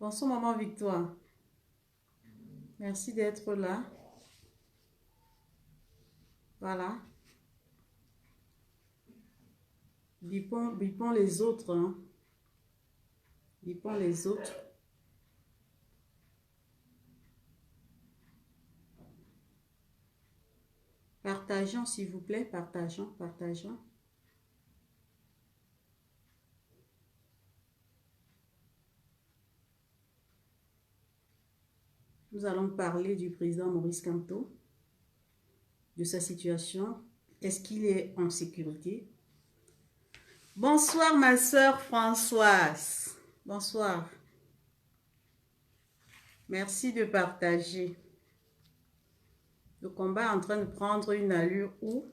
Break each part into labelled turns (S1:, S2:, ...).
S1: Bonsoir, maman Victoire. Merci d'être là. Voilà. Bipons les autres, hein. Bipons les autres. Partageons, s'il vous plaît. Partageons. Nous allons parler du président Maurice Kamto, de sa situation. Est-ce qu'il est en sécurité? Bonsoir, ma soeur Françoise. Bonsoir. Merci de partager. Le combat est en train de prendre une allure où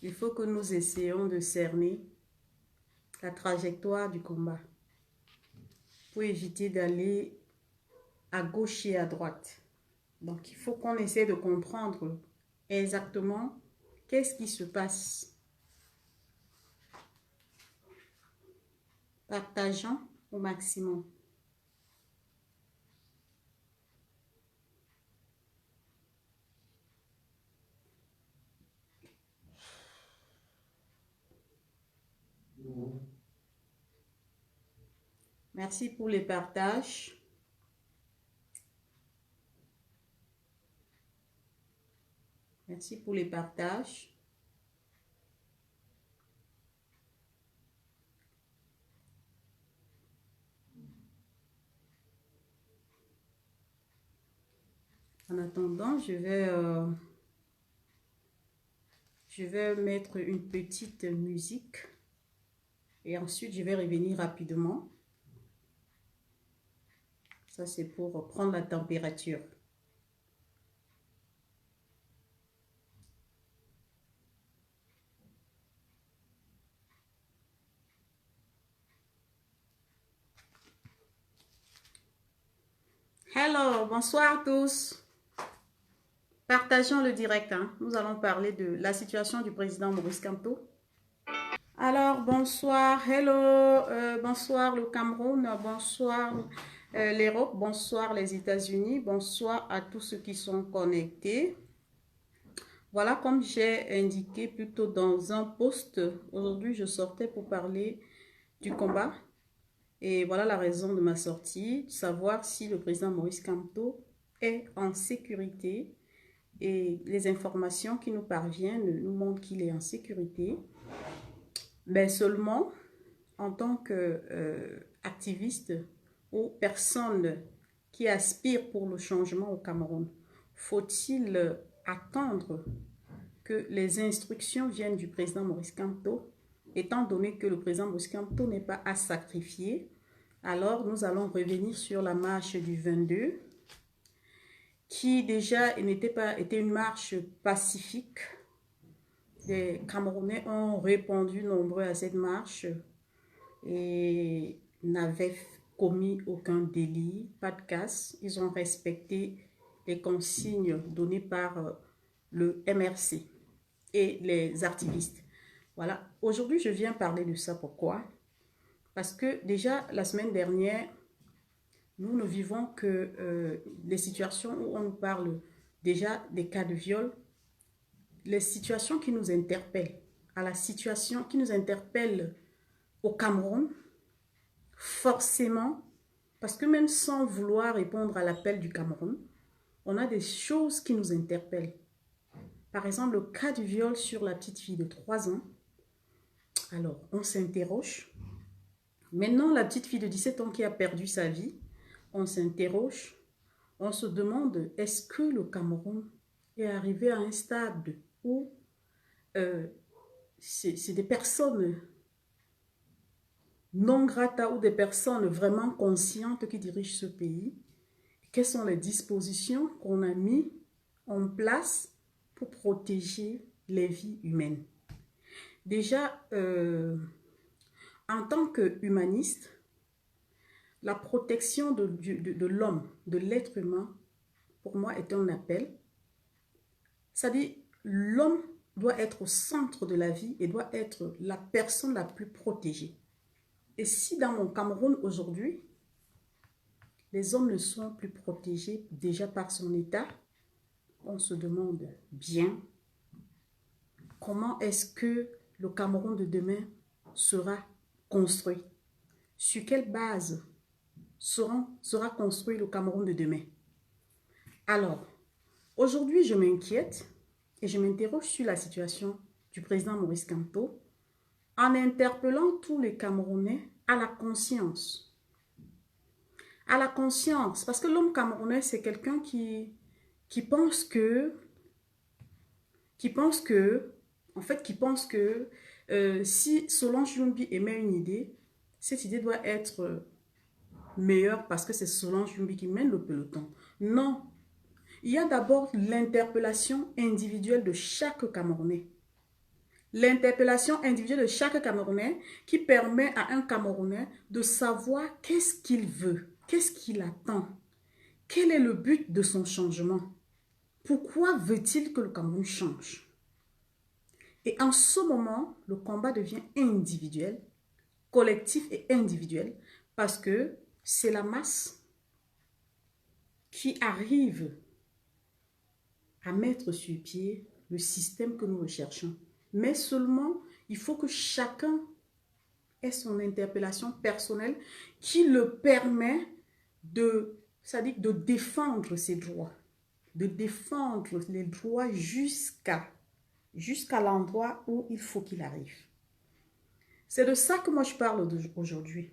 S1: il faut que nous essayions de cerner la trajectoire du combat pour éviter d'aller à gauche et à droite. Donc, il faut qu'on essaie de comprendre exactement qu'est-ce qui se passe. Partageons au maximum. Merci pour les partages. Merci pour les partages. En attendant, je vais mettre une petite musique et ensuite je vais revenir rapidement. Ça, c'est pour prendre la température. Hello, bonsoir à tous. Partageons le direct, hein. Nous allons parler de la situation du président Maurice Kamto. Alors, bonsoir, hello, bonsoir le Cameroun, bonsoir l'Europe, bonsoir les États-Unis, bonsoir à tous ceux qui sont connectés. Voilà, comme j'ai indiqué plutôt dans un post, aujourd'hui je sortais pour parler du combat. Et voilà la raison de ma sortie, savoir si le président Maurice Kamto est en sécurité. Et les informations qui nous parviennent nous montrent qu'il est en sécurité. Mais seulement en tant qu'activiste ou personne qui aspire pour le changement au Cameroun, faut-il attendre que les instructions viennent du président Maurice Kamto, étant donné que le président Maurice Kamto n'est pas à sacrifier? Alors nous allons revenir sur la marche du 22, qui déjà était une marche pacifique. Les Camerounais ont répondu nombreux à cette marche et n'avaient commis aucun délit, pas de casse. Ils ont respecté les consignes données par le MRC et les activistes. Voilà, aujourd'hui je viens parler de ça. Pourquoi? Parce que déjà la semaine dernière, nous ne vivons que des situations où on nous parle déjà des cas de viol, les situations qui nous interpellent, à la situation qui nous interpelle au Cameroun, forcément, parce que même sans vouloir répondre à l'appel du Cameroun, on a des choses qui nous interpellent. Par exemple, le cas du viol sur la petite fille de 3 ans. Alors, on s'interroge. Maintenant, la petite fille de 17 ans qui a perdu sa vie, on s'interroge. On se demande, est-ce que le Cameroun est arrivé à un stade où c'est des personnes non grata ou des personnes vraiment conscientes qui dirigent ce pays? Quelles sont les dispositions qu'on a mises en place pour protéger les vies humaines? Déjà, en tant qu'humaniste, la protection de l'homme, de l'être humain, pour moi, est un appel. C'est-à-dire, l'homme doit être au centre de la vie et doit être la personne la plus protégée. Et si dans mon Cameroun aujourd'hui, les hommes ne sont plus protégés déjà par son État, on se demande bien comment est-ce que le Cameroun de demain sera construit. Sur quelle base sera construit le Cameroun de demain? Alors, aujourd'hui, je m'inquiète et je m'interroge sur la situation du président Maurice Kamto en interpellant tous les Camerounais à la conscience. À la conscience, parce que l'homme camerounais, c'est quelqu'un qui pense que, si Solange Youmbi émet une idée, cette idée doit être meilleure parce que c'est Solange Youmbi qui mène le peloton. Non, il y a d'abord l'interpellation individuelle de chaque Camerounais. L'interpellation individuelle de chaque Camerounais qui permet à un Camerounais de savoir qu'est-ce qu'il veut, qu'est-ce qu'il attend, quel est le but de son changement. Pourquoi veut-il que le Cameroun change? Et en ce moment, le combat devient individuel, collectif et individuel, parce que c'est la masse qui arrive à mettre sur pied le système que nous recherchons. Mais seulement, il faut que chacun ait son interpellation personnelle qui le permet c'est-à-dire de défendre ses droits, de défendre les droits jusqu'à l'endroit où il faut qu'il arrive. C'est de ça que moi je parle aujourd'hui.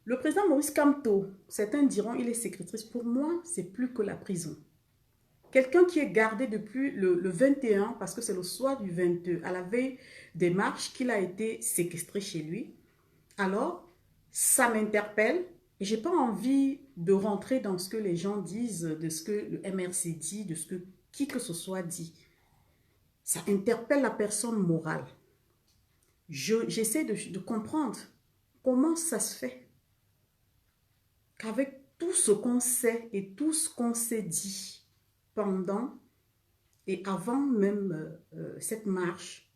S1: Le président Maurice Kamto, certains diront il est sécrétrice. Pour moi, c'est plus que la prison. Quelqu'un qui est gardé depuis le 21, parce que c'est le soir du 22, à la veille des marches, qu'il a été séquestré chez lui. Alors, ça m'interpelle et je n'ai pas envie de rentrer dans ce que les gens disent, de ce que le MRC dit, de ce que qui que ce soit dit. Ça interpelle la personne morale. J'essaie de comprendre comment ça se fait qu'avec tout ce qu'on sait et tout ce qu'on s'est dit pendant et avant même cette marche,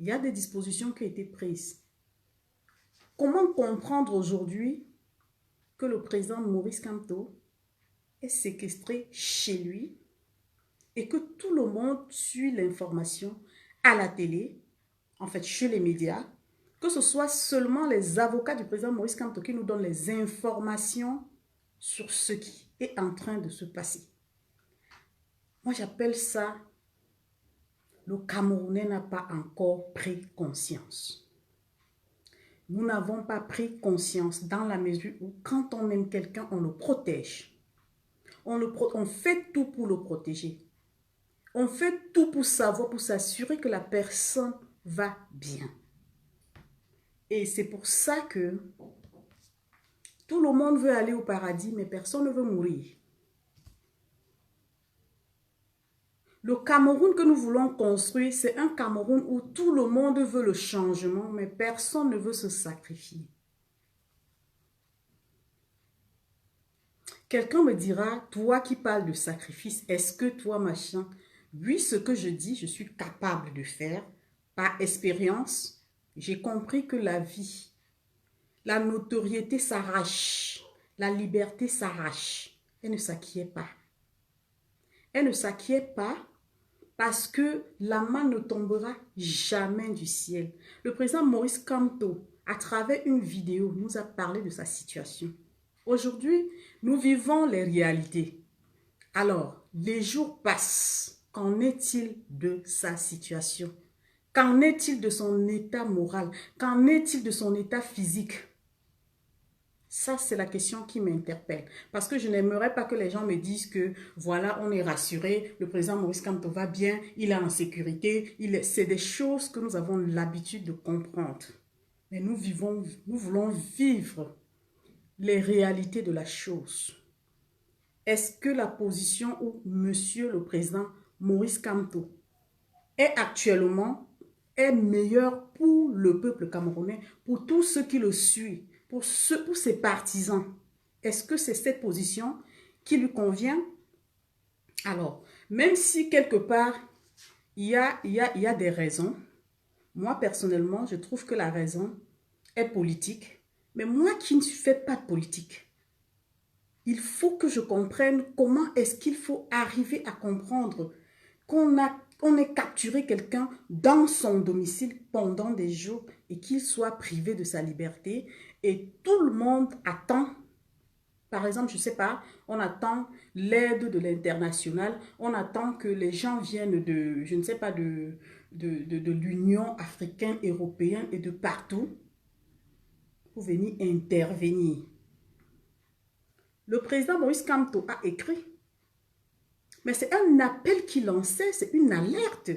S1: il y a des dispositions qui ont été prises. Comment comprendre aujourd'hui que le président Maurice Kamto est séquestré chez lui et que tout le monde suit l'information à la télé, en fait chez les médias, que ce soit seulement les avocats du président Maurice Kamto qui nous donnent les informations sur ce qui est en train de se passer. Moi, j'appelle ça, le Camerounais n'a pas encore pris conscience. Nous n'avons pas pris conscience dans la mesure où quand on aime quelqu'un, on le protège. On fait tout pour le protéger. On fait tout pour savoir, pour s'assurer que la personne va bien. Et c'est pour ça que tout le monde veut aller au paradis, mais personne ne veut mourir. Le Cameroun que nous voulons construire, c'est un Cameroun où tout le monde veut le changement, mais personne ne veut se sacrifier. Quelqu'un me dira, toi qui parles de sacrifice, est-ce que toi, machin, oui, ce que je dis, je suis capable de faire. Par expérience, j'ai compris que la vie, la notoriété s'arrache, la liberté s'arrache. Elle ne s'acquiert pas. Elle ne s'acquiert pas parce que la main ne tombera jamais du ciel. Le président Maurice Kamto, à travers une vidéo, nous a parlé de sa situation. Aujourd'hui, nous vivons les réalités. Alors, les jours passent. Qu'en est-il de sa situation? Qu'en est-il de son état moral? Qu'en est-il de son état physique? Ça, c'est la question qui m'interpelle. Parce que je n'aimerais pas que les gens me disent que, voilà, on est rassuré, le président Maurice Kamto va bien, il est en sécurité. C'est des choses que nous avons l'habitude de comprendre. Mais nous voulons vivre les réalités de la chose. Est-ce que la position où monsieur le président Maurice Kamto est actuellement meilleure pour le peuple camerounais, pour tous ceux qui le suivent, pour ses partisans? Est-ce que c'est cette position qui lui convient? Alors, même si quelque part, il y a des raisons, moi personnellement, je trouve que la raison est politique. Mais moi qui ne fais pas de politique, il faut que je comprenne comment est-ce qu'il faut arriver à comprendre qu'on ait capturé quelqu'un dans son domicile pendant des jours et qu'il soit privé de sa liberté. Et tout le monde attend, par exemple, je ne sais pas, on attend l'aide de l'international, on attend que les gens viennent de, je ne sais pas, de l'Union africaine, européenne et de partout pour venir intervenir. Le président Moïse Kamto a écrit, mais c'est un appel qu'il lançait, c'est une alerte.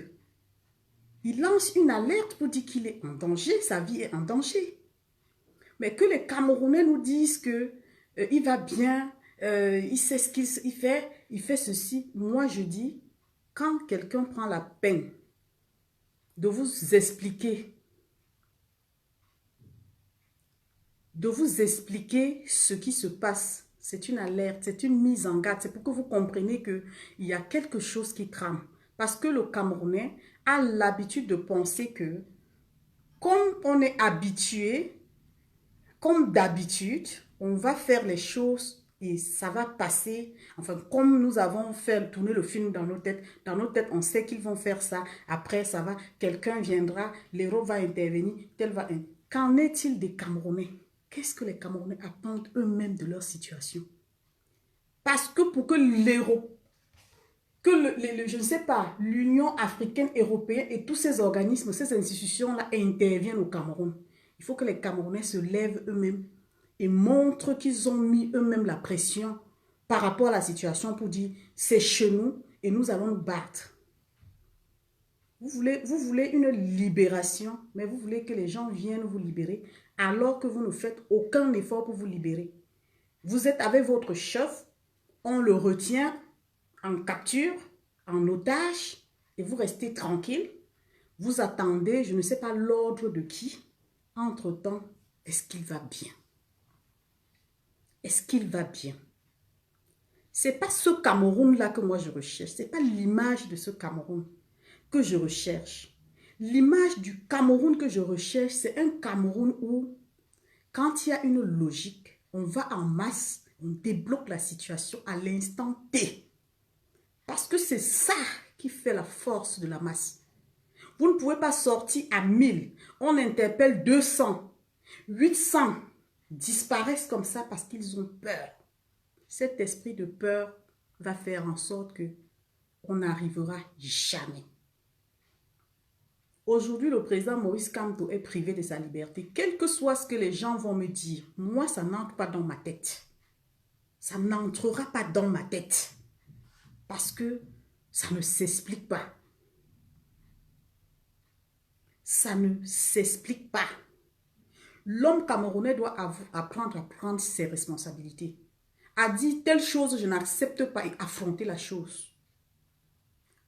S1: Il lance une alerte pour dire qu'il est en danger, sa vie est en danger. Mais que les Camerounais nous disent que il va bien, il sait ce qu'il fait, il fait ceci. Moi, je dis, quand quelqu'un prend la peine de vous expliquer ce qui se passe, c'est une alerte, c'est une mise en garde. C'est pour que vous compreniez qu'il y a quelque chose qui crame. Parce que le Camerounais a l'habitude de penser que, comme on est habitué, comme d'habitude, on va faire les choses et ça va passer. Enfin, comme nous avons fait tourner le film dans nos têtes, on sait qu'ils vont faire ça. Après, ça va, quelqu'un viendra, l'héros va intervenir, tel va... Qu'en est-il des Camerounais? Qu'est-ce que les Camerounais attendent eux-mêmes de leur situation? Parce que pour que l'héros, que je ne sais pas, l'Union africaine, européenne et tous ces organismes, ces institutions-là interviennent au Cameroun. Il faut que les Camerounais se lèvent eux-mêmes et montrent qu'ils ont mis eux-mêmes la pression par rapport à la situation pour dire c'est chez nous et nous allons nous battre. Vous voulez une libération, mais vous voulez que les gens viennent vous libérer alors que vous ne faites aucun effort pour vous libérer. Vous êtes avec votre chef, on le retient en capture, en otage, et vous restez tranquille. Vous attendez, je ne sais pas l'ordre de qui. Entre-temps, est-ce qu'il va bien? Est-ce qu'il va bien? Ce n'est pas ce Cameroun-là que moi je recherche. Ce n'est pas l'image de ce Cameroun que je recherche. L'image du Cameroun que je recherche, c'est un Cameroun où, quand il y a une logique, on va en masse, on débloque la situation à l'instant T. Parce que c'est ça qui fait la force de la masse. Vous ne pouvez pas sortir à 1000. On interpelle 200. 800 disparaissent comme ça parce qu'ils ont peur. Cet esprit de peur va faire en sorte que on n'arrivera jamais. Aujourd'hui, le président Moïse Kamto est privé de sa liberté. Quel que soit ce que les gens vont me dire, moi, ça n'entre pas dans ma tête. Ça n'entrera pas dans ma tête. Parce que ça ne s'explique pas. Ça ne s'explique pas. L'homme camerounais doit apprendre à prendre ses responsabilités. À dire telle chose, je n'accepte pas et affronter la chose.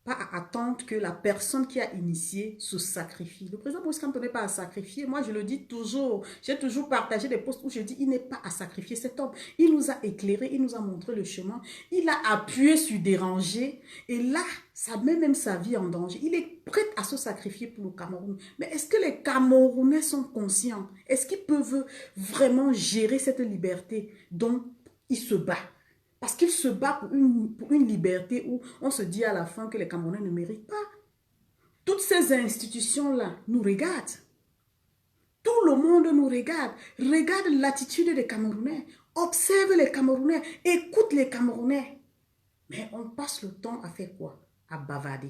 S1: Pas à attendre que la personne qui a initié se sacrifie. Le président Moïse Kamto n'est pas à sacrifier. Moi, je le dis toujours. J'ai toujours partagé des posts où je dis il n'est pas à sacrifier cet homme. Il nous a éclairé, il nous a montré le chemin. Il a appuyé sur des rangées. Et là, ça met même sa vie en danger. Il est prêt à se sacrifier pour le Cameroun. Mais est-ce que les Camerounais sont conscients? Est-ce qu'ils peuvent vraiment gérer cette liberté dont il se bat? Parce qu'il se bat pour une liberté où on se dit à la fin que les Camerounais ne méritent pas. Toutes ces institutions-là nous regardent. Tout le monde nous regarde. Regarde l'attitude des Camerounais. Observe les Camerounais. Écoute les Camerounais. Mais on passe le temps à faire quoi? À bavarder.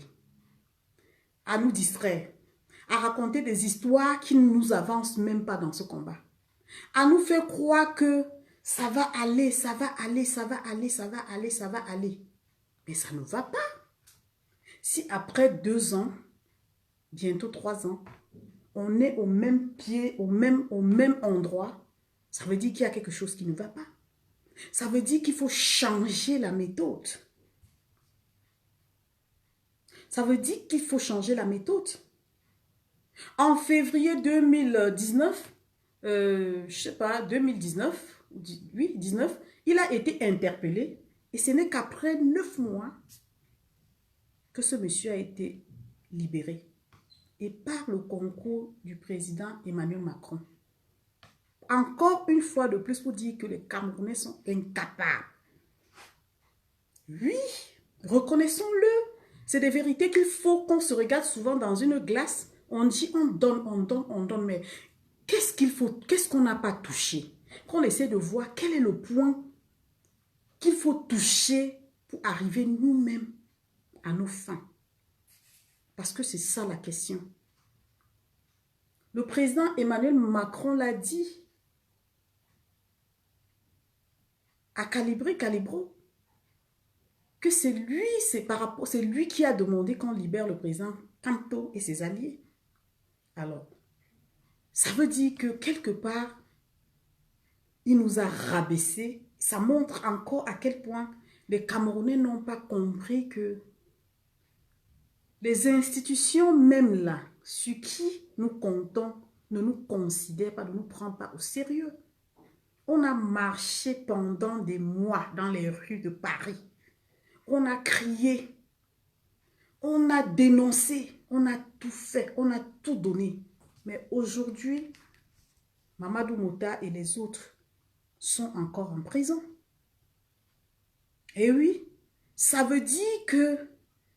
S1: À nous distraire. À raconter des histoires qui ne nous avancent même pas dans ce combat. À nous faire croire que ça va aller, ça va aller, ça va aller, ça va aller, ça va aller. Mais ça ne va pas. Si après 2 ans, bientôt 3 ans, on est au même pied, au même endroit, ça veut dire qu'il y a quelque chose qui ne va pas. Ça veut dire qu'il faut changer la méthode. Ça veut dire qu'il faut changer la méthode. En février 2019, je ne sais pas, 2019, oui, 19, il a été interpellé et ce n'est qu'après 9 mois que ce monsieur a été libéré et par le concours du président Emmanuel Macron. encore une fois de plus pour dire que les Camerounais sont incapables. Oui, reconnaissons-le. C'est des vérités qu'il faut qu'on se regarde souvent dans une glace. On dit on donne, on donne, on donne, mais qu'est-ce qu'il faut, qu'est-ce qu'on n'a pas touché? Qu'on essaie de voir quel est le point qu'il faut toucher pour arriver nous-mêmes à nos fins. Parce que c'est ça la question. Le président Emmanuel Macron l'a dit à Calibro, que c'est lui qui a demandé qu'on libère le président Kanto et ses alliés. Alors, ça veut dire que quelque part, il nous a rabaissés. Ça montre encore à quel point les Camerounais n'ont pas compris que les institutions même là, sur qui nous comptons, ne nous considèrent pas, ne nous prennent pas au sérieux. On a marché pendant des mois dans les rues de Paris. On a crié, on a dénoncé, on a tout fait, on a tout donné. Mais aujourd'hui, Mamadou Mouta et les autres sont encore en prison. Et oui, ça veut dire que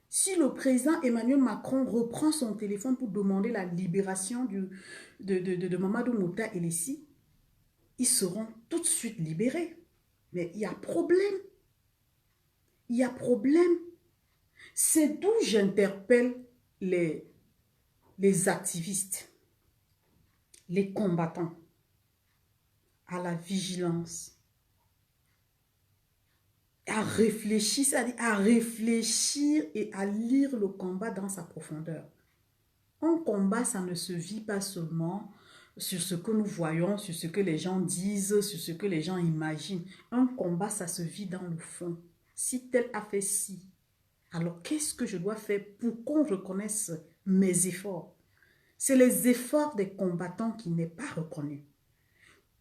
S1: si le président Emmanuel Macron reprend son téléphone pour demander la libération de Mamadou Mouta et Lessi, ils seront tout de suite libérés. Mais il y a problème. Il y a problème. C'est d'où j'interpelle les activistes, les combattants, à la vigilance, à réfléchir, c'est-à-dire à réfléchir et à lire le combat dans sa profondeur. Un combat, ça ne se vit pas seulement sur ce que nous voyons, sur ce que les gens disent, sur ce que les gens imaginent. Un combat, ça se vit dans le fond. Si tel a fait ci, alors qu'est-ce que je dois faire pour qu'on reconnaisse mes efforts? C'est les efforts des combattants qui n'est pas reconnu.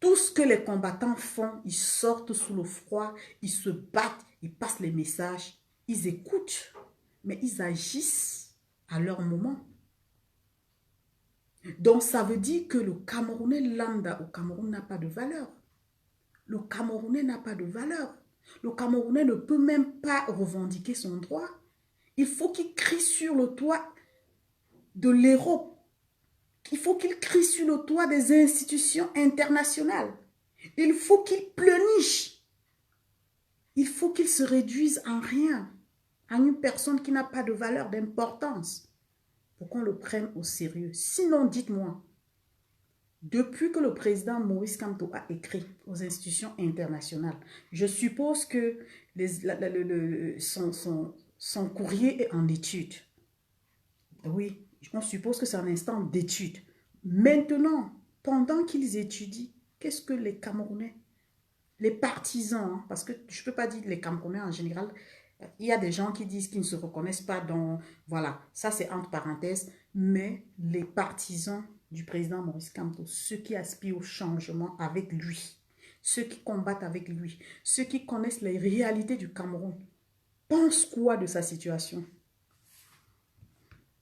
S1: Tout ce que les combattants font, ils sortent sous le froid, ils se battent, ils passent les messages, ils écoutent, mais ils agissent à leur moment. Donc ça veut dire que le Camerounais lambda au Cameroun n'a pas de valeur. Le Camerounais n'a pas de valeur. Le Camerounais ne peut même pas revendiquer son droit. Il faut qu'il crie sur le toit de l'Europe. Il faut qu'il crie sur le toit des institutions internationales. Il faut qu'il pleurniche. Il faut qu'il se réduise en rien, à une personne qui n'a pas de valeur, d'importance, pour qu'on le prenne au sérieux. Sinon, dites-moi, depuis que le président Maurice Kamto a écrit aux institutions internationales, je suppose que son courrier est en étude. Oui, on suppose que c'est un instant d'étude. Maintenant, pendant qu'ils étudient, qu'est-ce que les Camerounais, les partisans, hein, parce que je ne peux pas dire les Camerounais en général, il y a des gens qui disent qu'ils ne se reconnaissent pas dans... Voilà, ça c'est entre parenthèses, mais les partisans du président Maurice Kamto, ceux qui aspirent au changement avec lui, ceux qui combattent avec lui, ceux qui connaissent les réalités du Cameroun, pensent quoi de sa situation?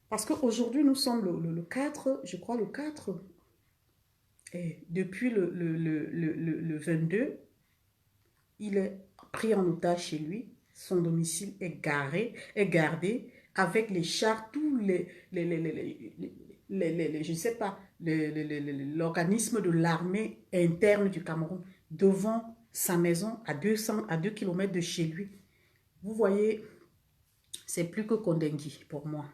S1: Parce qu'aujourd'hui, nous sommes le 4, je crois le 4, et depuis le 22, il est pris en otage chez lui, son domicile est gardé avec les chars, tous je ne sais pas, l'organisme de l'armée interne du Cameroun devant sa maison à 2 km de chez lui. Vous voyez, c'est plus que Kondengui pour moi.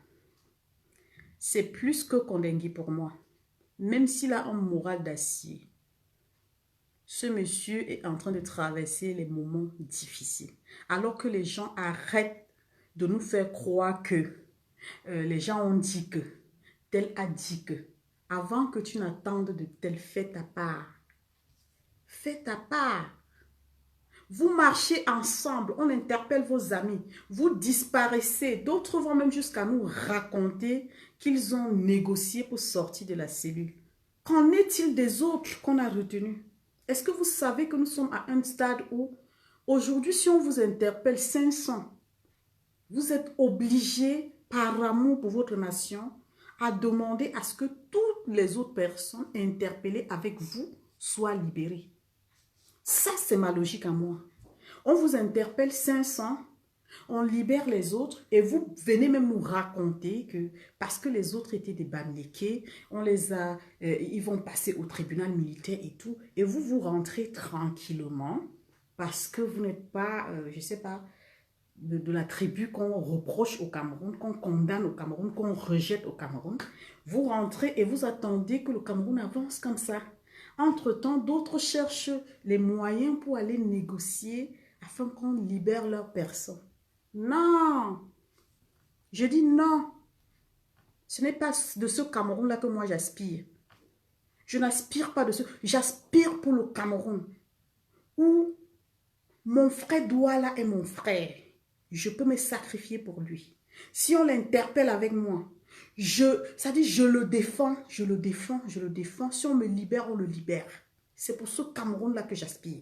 S1: C'est plus que Kondengui pour moi. Même s'il a un moral d'acier, ce monsieur est en train de traverser les moments difficiles. Alors que les gens arrêtent de nous faire croire que les gens ont dit que, tel a dit que. Avant que tu n'attendes de tel, fais ta part. Fais ta part. Vous marchez ensemble, on interpelle vos amis, vous disparaissez. D'autres vont même jusqu'à nous raconter qu'ils ont négocié pour sortir de la cellule. Qu'en est-il des autres qu'on a retenus? Est-ce que vous savez que nous sommes à un stade où, aujourd'hui, si on vous interpelle 500, vous êtes obligés, par amour pour votre nation, à demander à ce que toutes les autres personnes interpellées avec vous soient libérés. Ça, c'est ma logique à moi. On vous interpelle 500, on libère les autres et vous venez même nous raconter que parce que les autres étaient des Bamileke, on les a, ils vont passer au tribunal militaire et tout, et vous, vous rentrez tranquillement parce que vous n'êtes pas, je ne sais pas, de la tribu qu'on reproche au Cameroun, qu'on condamne au Cameroun, qu'on rejette au Cameroun. Vous rentrez et vous attendez que le Cameroun avance comme ça. Entre-temps, d'autres cherchent les moyens pour aller négocier afin qu'on libère leurs personnes. Non! Je dis non. Ce n'est pas de ce Cameroun-là que moi j'aspire. Je n'aspire pas de ce... J'aspire pour le Cameroun où mon frère Douala est mon frère. Je peux me sacrifier pour lui. Si on l'interpelle avec moi, ça dit je le défends, je le défends, je le défends. Si on me libère, on le libère. C'est pour ce Cameroun-là que j'aspire.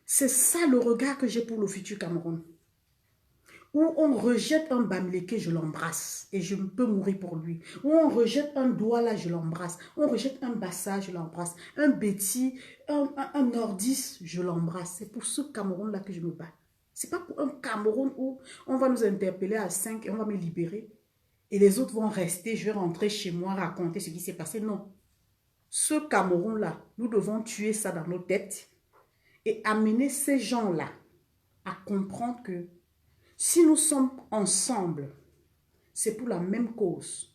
S1: C'est ça le regard que j'ai pour le futur Cameroun. Où on rejette un Bamileke, je l'embrasse et je peux mourir pour lui. Où on rejette un Douala, je l'embrasse. On rejette un Bassa, je l'embrasse. Un Betty, un Nordis, je l'embrasse. C'est pour ce Cameroun-là que je me bats. C'est pas pour un Cameroun où on va nous interpeller à 5 et on va me libérer. Et les autres vont rester, je vais rentrer chez moi, raconter ce qui s'est passé. Non. Ce Cameroun-là, nous devons tuer ça dans nos têtes et amener ces gens-là à comprendre que si nous sommes ensemble, c'est pour la même cause.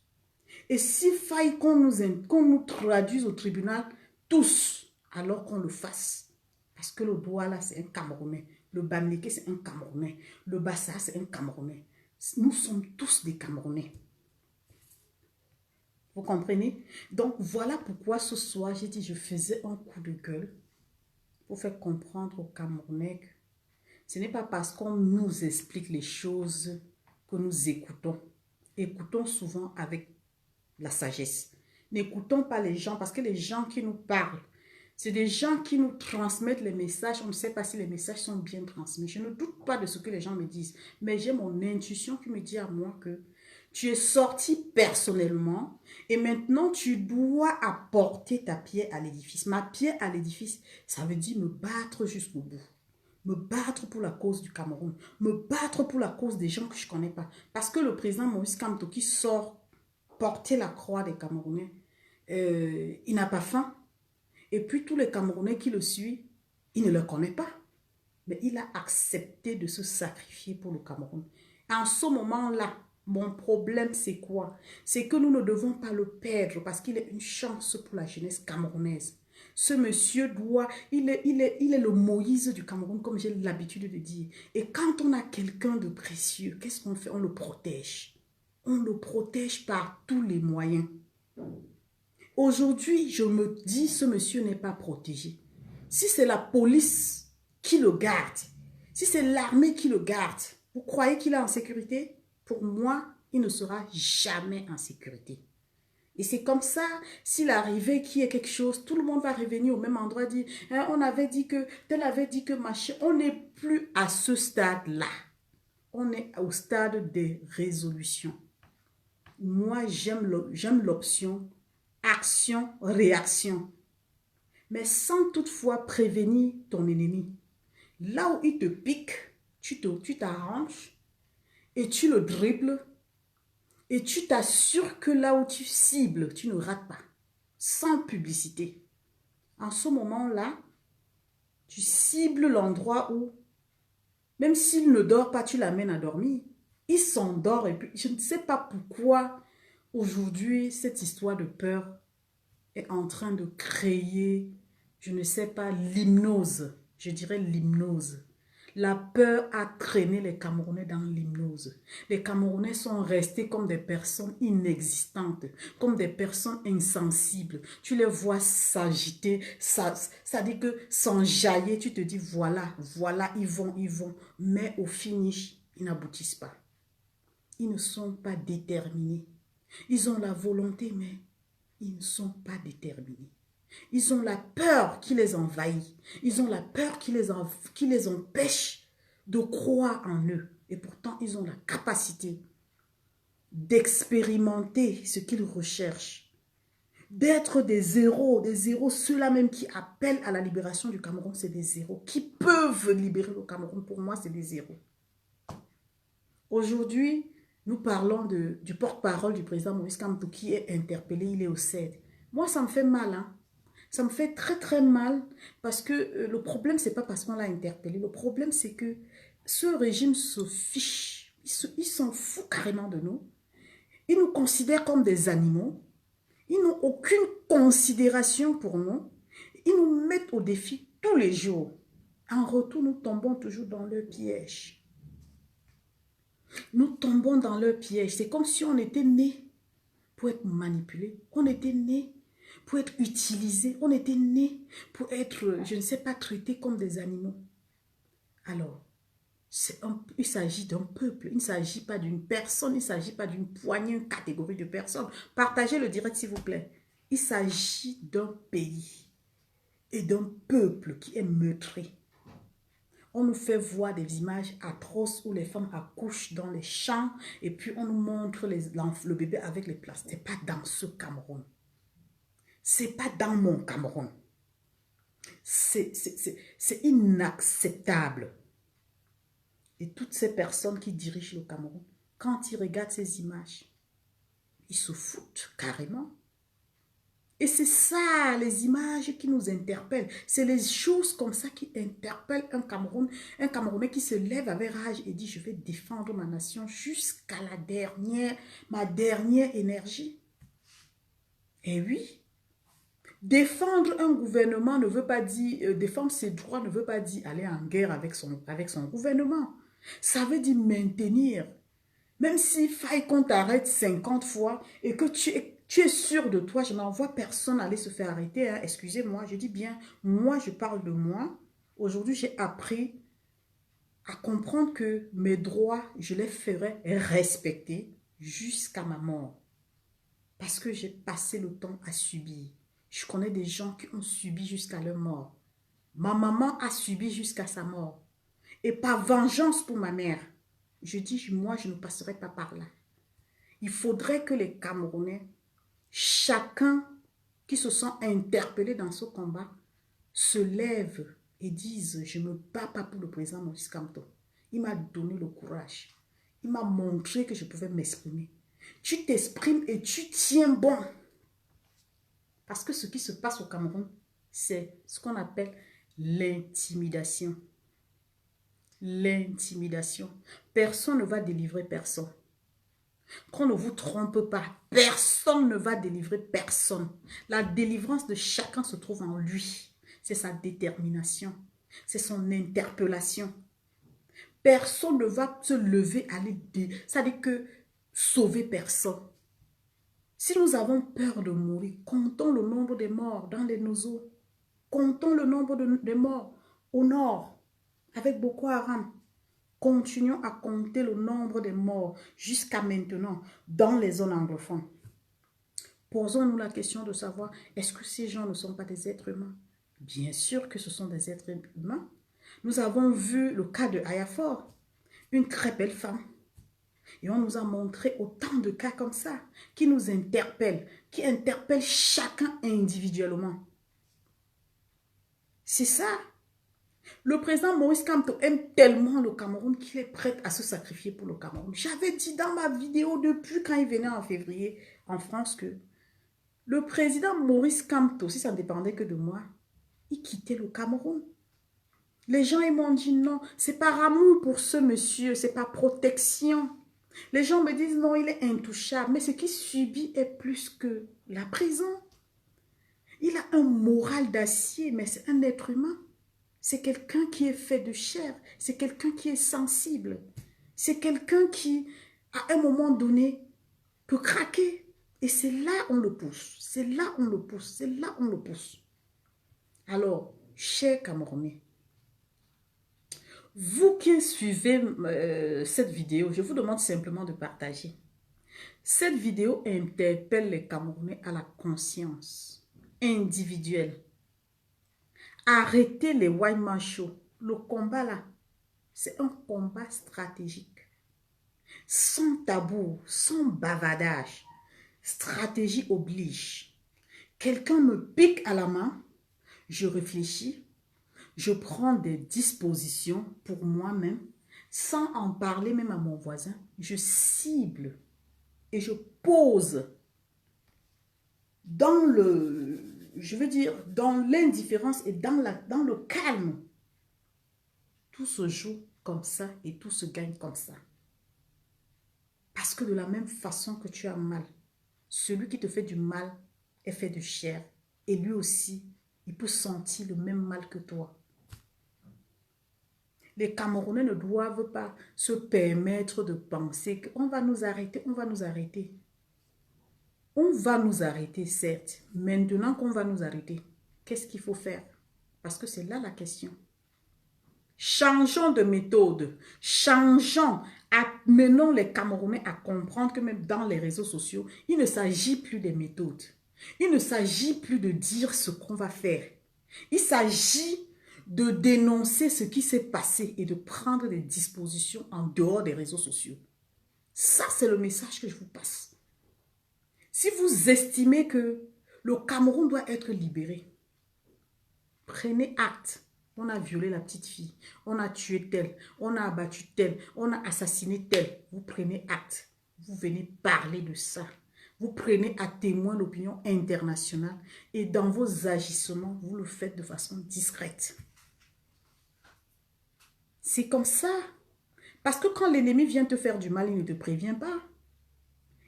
S1: Et s'il faille qu'on nous traduise au tribunal, tous, alors qu'on le fasse. Parce que le Douala, c'est un Camerounais. Le Bamileke, c'est un Camerounais. Le Bassa, c'est un Camerounais. Nous sommes tous des Camerounais. Vous comprenez? Donc, voilà pourquoi ce soir, j'ai dit, je faisais un coup de gueule pour faire comprendre aux Camerounais que ce n'est pas parce qu'on nous explique les choses que nous écoutons. Écoutons souvent avec la sagesse. N'écoutons pas les gens parce que les gens qui nous parlent, c'est des gens qui nous transmettent les messages. On ne sait pas si les messages sont bien transmis. Je ne doute pas de ce que les gens me disent. Mais j'ai mon intuition qui me dit à moi que tu es sorti personnellement et maintenant tu dois apporter ta pierre à l'édifice. Ma pierre à l'édifice, ça veut dire me battre jusqu'au bout. Me battre pour la cause du Cameroun. Me battre pour la cause des gens que je ne connais pas. Parce que le président Maurice Kamto qui sort porter la croix des Camerounais, il n'a pas faim. Et puis tous les Camerounais qui le suivent, il ne le connaît pas. Mais il a accepté de se sacrifier pour le Cameroun. En ce moment-là, mon problème c'est quoi? C'est que nous ne devons pas le perdre parce qu'il est une chance pour la jeunesse camerounaise. Ce monsieur il est le Moïse du Cameroun, comme j'ai l'habitude de dire. Et quand on a quelqu'un de précieux, qu'est-ce qu'on fait? On le protège. On le protège par tous les moyens. Aujourd'hui, je me dis, ce monsieur n'est pas protégé. Si c'est la police qui le garde, si c'est l'armée qui le garde, vous croyez qu'il est en sécurité? Pour moi, il ne sera jamais en sécurité. Et c'est comme ça, s'il arrivait qu'il y ait quelque chose, tout le monde va revenir au même endroit, dire, hein, on avait dit que, tel avait dit que machin. On n'est plus à ce stade-là. On est au stade des résolutions. Moi, j'aime l'option action-réaction. Mais sans toutefois prévenir ton ennemi. Là où il te pique, tu t'arranges et tu le dribbles. Et tu t'assures que là où tu cibles, tu ne rates pas. Sans publicité. En ce moment-là, tu cibles l'endroit où, même s'il ne dort pas, tu l'amènes à dormir. Il s'endort et puis je ne sais pas pourquoi aujourd'hui cette histoire de peur est en train de créer, je ne sais pas, l'hypnose. Je dirais l'hypnose. La peur a traîné les Camerounais dans l'hypnose. Les Camerounais sont restés comme des personnes inexistantes, comme des personnes insensibles. Tu les vois s'agiter, ça dit que s'enjailler, tu te dis voilà, ils vont. Mais au finish, ils n'aboutissent pas. Ils ne sont pas déterminés. Ils ont la volonté, mais ils ne sont pas déterminés. Ils ont la peur qui les envahit. Ils ont la peur qui les empêche de croire en eux. Et pourtant, ils ont la capacité d'expérimenter ce qu'ils recherchent. d'être des héros, ceux-là même qui appellent à la libération du Cameroun, c'est des héros. Qui peuvent libérer le Cameroun, pour moi, c'est des héros. Aujourd'hui, nous parlons du porte-parole du président Maurice Kamto qui est interpellé, il est au CED. Moi, ça me fait mal, hein. Ça me fait très très mal parce que le problème, c'est pas parce qu'on l'a interpellé. Le problème, c'est que ce régime se fiche. Il s'en fout carrément de nous. Ils nous considèrent comme des animaux. Ils n'ont aucune considération pour nous. Ils nous mettent au défi tous les jours. En retour, nous tombons toujours dans leur piège. Nous tombons dans leur piège. C'est comme si on était nés pour être manipulés. On était nés pour être utilisés. On était nés pour être, je ne sais pas, traités comme des animaux. Alors, il s'agit d'un peuple. Il ne s'agit pas d'une personne. Il ne s'agit pas d'une poignée, une catégorie de personnes. Partagez le direct, s'il vous plaît. Il s'agit d'un pays et d'un peuple qui est meurtri. On nous fait voir des images atroces où les femmes accouchent dans les champs et puis on nous montre le bébé avec les places. Ce n'est pas dans ce Cameroun. Ce n'est pas dans mon Cameroun. C'est inacceptable. Et toutes ces personnes qui dirigent le Cameroun, quand ils regardent ces images, ils se foutent carrément. Et c'est ça, les images qui nous interpellent. C'est les choses comme ça qui interpellent un Camerounais qui se lève avec rage et dit « Je vais défendre ma nation jusqu'à ma dernière énergie. » Et oui, défendre un gouvernement ne veut pas dire, défendre ses droits ne veut pas dire aller en guerre avec son gouvernement. Ça veut dire maintenir. Même s'il faille qu'on t'arrête 50 fois et que tu es sûr de toi, je n'envoie personne aller se faire arrêter. Hein. Excusez-moi, je dis bien, moi je parle de moi. Aujourd'hui, j'ai appris à comprendre que mes droits, je les ferai respecter jusqu'à ma mort. Parce que j'ai passé le temps à subir. Je connais des gens qui ont subi jusqu'à leur mort. Ma maman a subi jusqu'à sa mort. Et par vengeance pour ma mère, je dis, moi, je ne passerai pas par là. Il faudrait que les Camerounais, chacun qui se sent interpellé dans ce combat, se lève et dise, je ne me bats pas pour le président Maurice Kamto. Il m'a donné le courage. Il m'a montré que je pouvais m'exprimer. Tu t'exprimes et tu tiens bon. Parce que ce qui se passe au Cameroun, c'est ce qu'on appelle l'intimidation. L'intimidation. Personne ne va délivrer personne. Qu'on ne vous trompe pas, personne ne va délivrer personne. La délivrance de chacun se trouve en lui. C'est sa détermination, c'est son interpellation. Personne ne va se lever à l'idée. Ça dit que sauver personne. Si nous avons peur de mourir, comptons le nombre de morts dans les Nozo. Comptons le nombre de morts au nord avec Boko Haram. Continuons à compter le nombre de morts jusqu'à maintenant dans les zones anglophones. Posons-nous la question de savoir, est-ce que ces gens ne sont pas des êtres humains? Bien sûr que ce sont des êtres humains. Nous avons vu le cas de Ayafor, une très belle femme. Et on nous a montré autant de cas comme ça, qui nous interpellent, qui interpellent chacun individuellement. C'est ça. Le président Maurice Kamto aime tellement le Cameroun qu'il est prêt à se sacrifier pour le Cameroun. J'avais dit dans ma vidéo depuis quand il venait en février en France que le président Maurice Kamto, si ça ne dépendait que de moi, il quittait le Cameroun. Les gens ils m'ont dit non, c'est par amour pour ce monsieur, c'est par protection. Les gens me disent non, il est intouchable, mais ce qu'il subit est plus que la prison. Il a un moral d'acier, mais c'est un être humain. C'est quelqu'un qui est fait de chair. C'est quelqu'un qui est sensible. C'est quelqu'un qui, à un moment donné, peut craquer. Et c'est là on le pousse. C'est là on le pousse. C'est là on le pousse. Alors, chers Camerounais, vous qui suivez cette vidéo, je vous demande simplement de partager. Cette vidéo interpelle les Camerounais à la conscience individuelle. Arrêtez les white man show. Le combat là, c'est un combat stratégique. Sans tabou, sans bavardage. Stratégie oblige. quelqu'un me pique à la main, je réfléchis, je prends des dispositions pour moi-même, sans en parler même à mon voisin. Je cible et je pose dans je veux dire, dans l'indifférence et dans le calme. Tout se joue comme ça et tout se gagne comme ça. Parce que de la même façon que tu as mal, celui qui te fait du mal est fait de chair. Et lui aussi, il peut sentir le même mal que toi. Les Camerounais ne doivent pas se permettre de penser qu'on va nous arrêter, on va nous arrêter. On va nous arrêter, certes. Maintenant qu'on va nous arrêter, qu'est-ce qu'il faut faire? Parce que c'est là la question. Changeons de méthode. Changeons. Amenons les Camerounais à comprendre que même dans les réseaux sociaux, il ne s'agit plus des méthodes. Il ne s'agit plus de dire ce qu'on va faire. Il s'agit de dénoncer ce qui s'est passé et de prendre des dispositions en dehors des réseaux sociaux. Ça, c'est le message que je vous passe. Si vous estimez que le Cameroun doit être libéré, prenez acte. On a violé la petite fille, on a tué tel, on a abattu tel, on a assassiné tel. Vous prenez acte, vous venez parler de ça. Vous prenez à témoin l'opinion internationale et dans vos agissements, vous le faites de façon discrète. C'est comme ça. Parce que quand l'ennemi vient te faire du mal, il ne te prévient pas.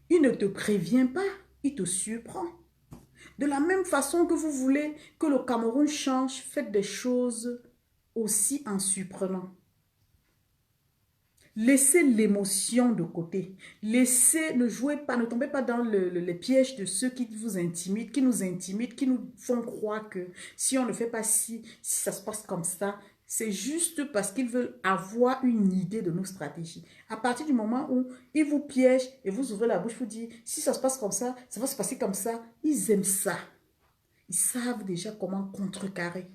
S1: Il ne te prévient pas, il te surprend. De la même façon que vous voulez que le Cameroun change, faites des choses aussi en surprenant. Laissez l'émotion de côté. Ne jouez pas, ne tombez pas dans les pièges de ceux qui vous intimident, qui nous intimident, qui nous font croire que si on ne fait pas si ça se passe comme ça, c'est juste parce qu'ils veulent avoir une idée de nos stratégies. À partir du moment où ils vous piègent et vous ouvrez la bouche, vous dites, si ça se passe comme ça va se passer comme ça. Ils aiment ça. Ils savent déjà comment contrecarrer.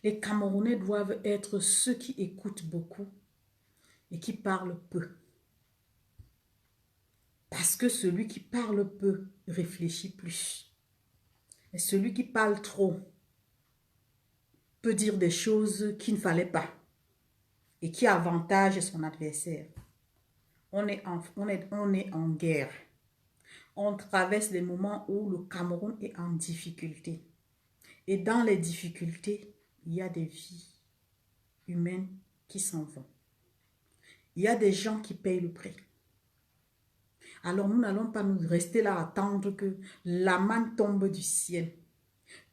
S1: Les Camerounais doivent être ceux qui écoutent beaucoup et qui parlent peu. Parce que celui qui parle peu réfléchit plus. Et celui qui parle trop peut dire des choses qu'il ne fallait pas et qui avantage son adversaire. On est en guerre. On traverse des moments où le Cameroun est en difficulté. Et dans les difficultés, il y a des vies humaines qui s'en vont. Il y a des gens qui payent le prix. Alors nous n'allons pas nous rester là à attendre que la manne tombe du ciel.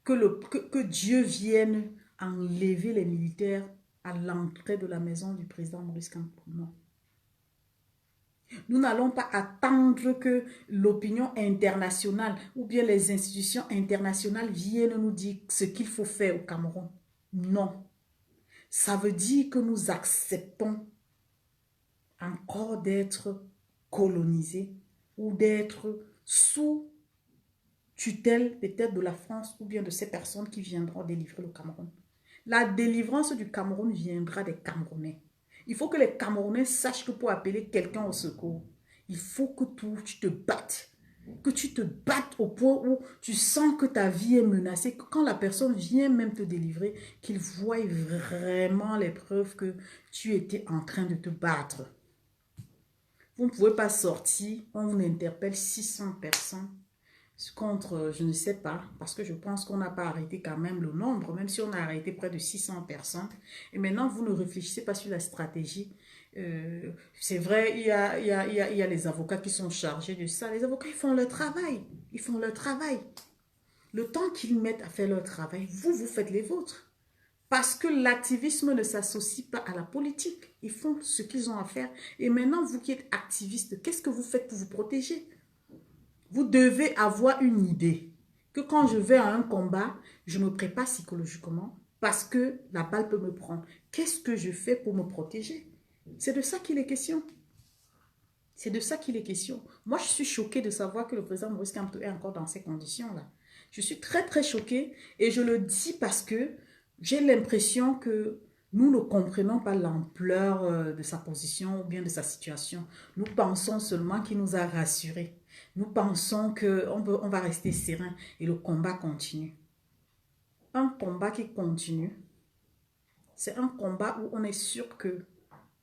S1: Que Dieu vienne enlever les militaires à l'entrée de la maison du président Maurice Kamto. Non. Nous n'allons pas attendre que l'opinion internationale ou bien les institutions internationales viennent nous dire ce qu'il faut faire au Cameroun. Non. Ça veut dire que nous acceptons encore d'être colonisés ou d'être sous tutelle peut-être de la France ou bien de ces personnes qui viendront délivrer le Cameroun. La délivrance du Cameroun viendra des Camerounais. Il faut que les Camerounais sachent que pour appeler quelqu'un au secours, il faut que tu te battes. Que tu te battes au point où tu sens que ta vie est menacée. Que quand la personne vient même te délivrer, qu'il voie vraiment les preuves que tu étais en train de te battre. Vous ne pouvez pas sortir, on vous interpelle 600 personnes contre, je ne sais pas, parce que je pense qu'on n'a pas arrêté quand même le nombre, même si on a arrêté près de 600 personnes. Et maintenant, vous ne réfléchissez pas sur la stratégie. C'est vrai, il y a les avocats qui sont chargés de ça. Les avocats, ils font leur travail. Ils font leur travail. Le temps qu'ils mettent à faire leur travail, vous faites les vôtres. Parce que l'activisme ne s'associe pas à la politique. Ils font ce qu'ils ont à faire. Et maintenant, vous qui êtes activiste, qu'est-ce que vous faites pour vous protéger? Vous devez avoir une idée que quand je vais à un combat, je me prépare psychologiquement parce que la balle peut me prendre. Qu'est-ce que je fais pour me protéger? C'est de ça qu'il est question. C'est de ça qu'il est question. Moi, je suis choquée de savoir que le président Maurice Kamto est encore dans ces conditions-là. Je suis très, très choquée et je le dis parce que j'ai l'impression que nous ne comprenons pas l'ampleur de sa position ou bien de sa situation. Nous pensons seulement qu'il nous a rassurés. Nous pensons qu'on va rester serein et le combat continue. Un combat qui continue, c'est un combat où on est sûr que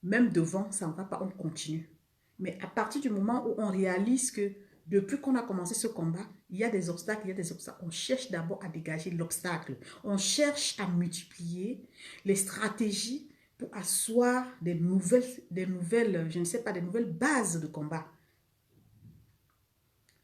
S1: même devant, ça ne va pas, on continue. Mais à partir du moment où on réalise que depuis qu'on a commencé ce combat, il y a des obstacles, il y a des obstacles. On cherche d'abord à dégager l'obstacle. On cherche à multiplier les stratégies pour asseoir des nouvelles, je ne sais pas, des nouvelles bases de combat.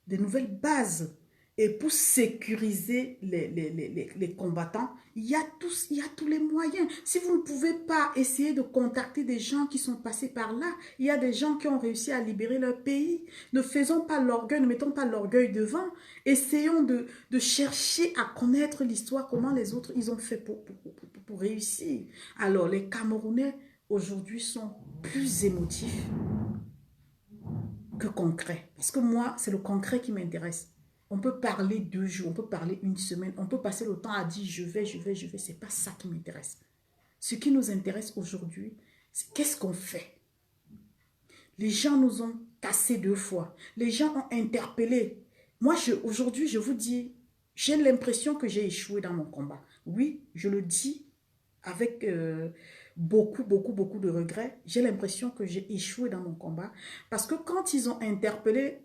S1: Des nouvelles bases. Et pour sécuriser les combattants, il y a tous les moyens. Si vous ne pouvez pas essayer de contacter des gens qui sont passés par là, il y a des gens qui ont réussi à libérer leur pays. Ne faisons pas l'orgueil, ne mettons pas l'orgueil devant. Essayons de chercher à connaître l'histoire, comment les autres, ils ont fait pour réussir. Alors, les Camerounais, aujourd'hui, sont plus émotifs que concrets. Parce que moi, c'est le concret qui m'intéresse. On peut parler 2 jours, on peut parler 1 semaine, on peut passer le temps à dire je vais. C'est pas ça qui m'intéresse. Ce qui nous intéresse aujourd'hui, c'est qu'est-ce qu'on fait. Les gens nous ont cassé 2 fois. Les gens ont interpellé. Moi, aujourd'hui, je vous dis, j'ai l'impression que j'ai échoué dans mon combat. Oui, je le dis avec beaucoup de regrets. J'ai l'impression que j'ai échoué dans mon combat. Parce que quand ils ont interpellé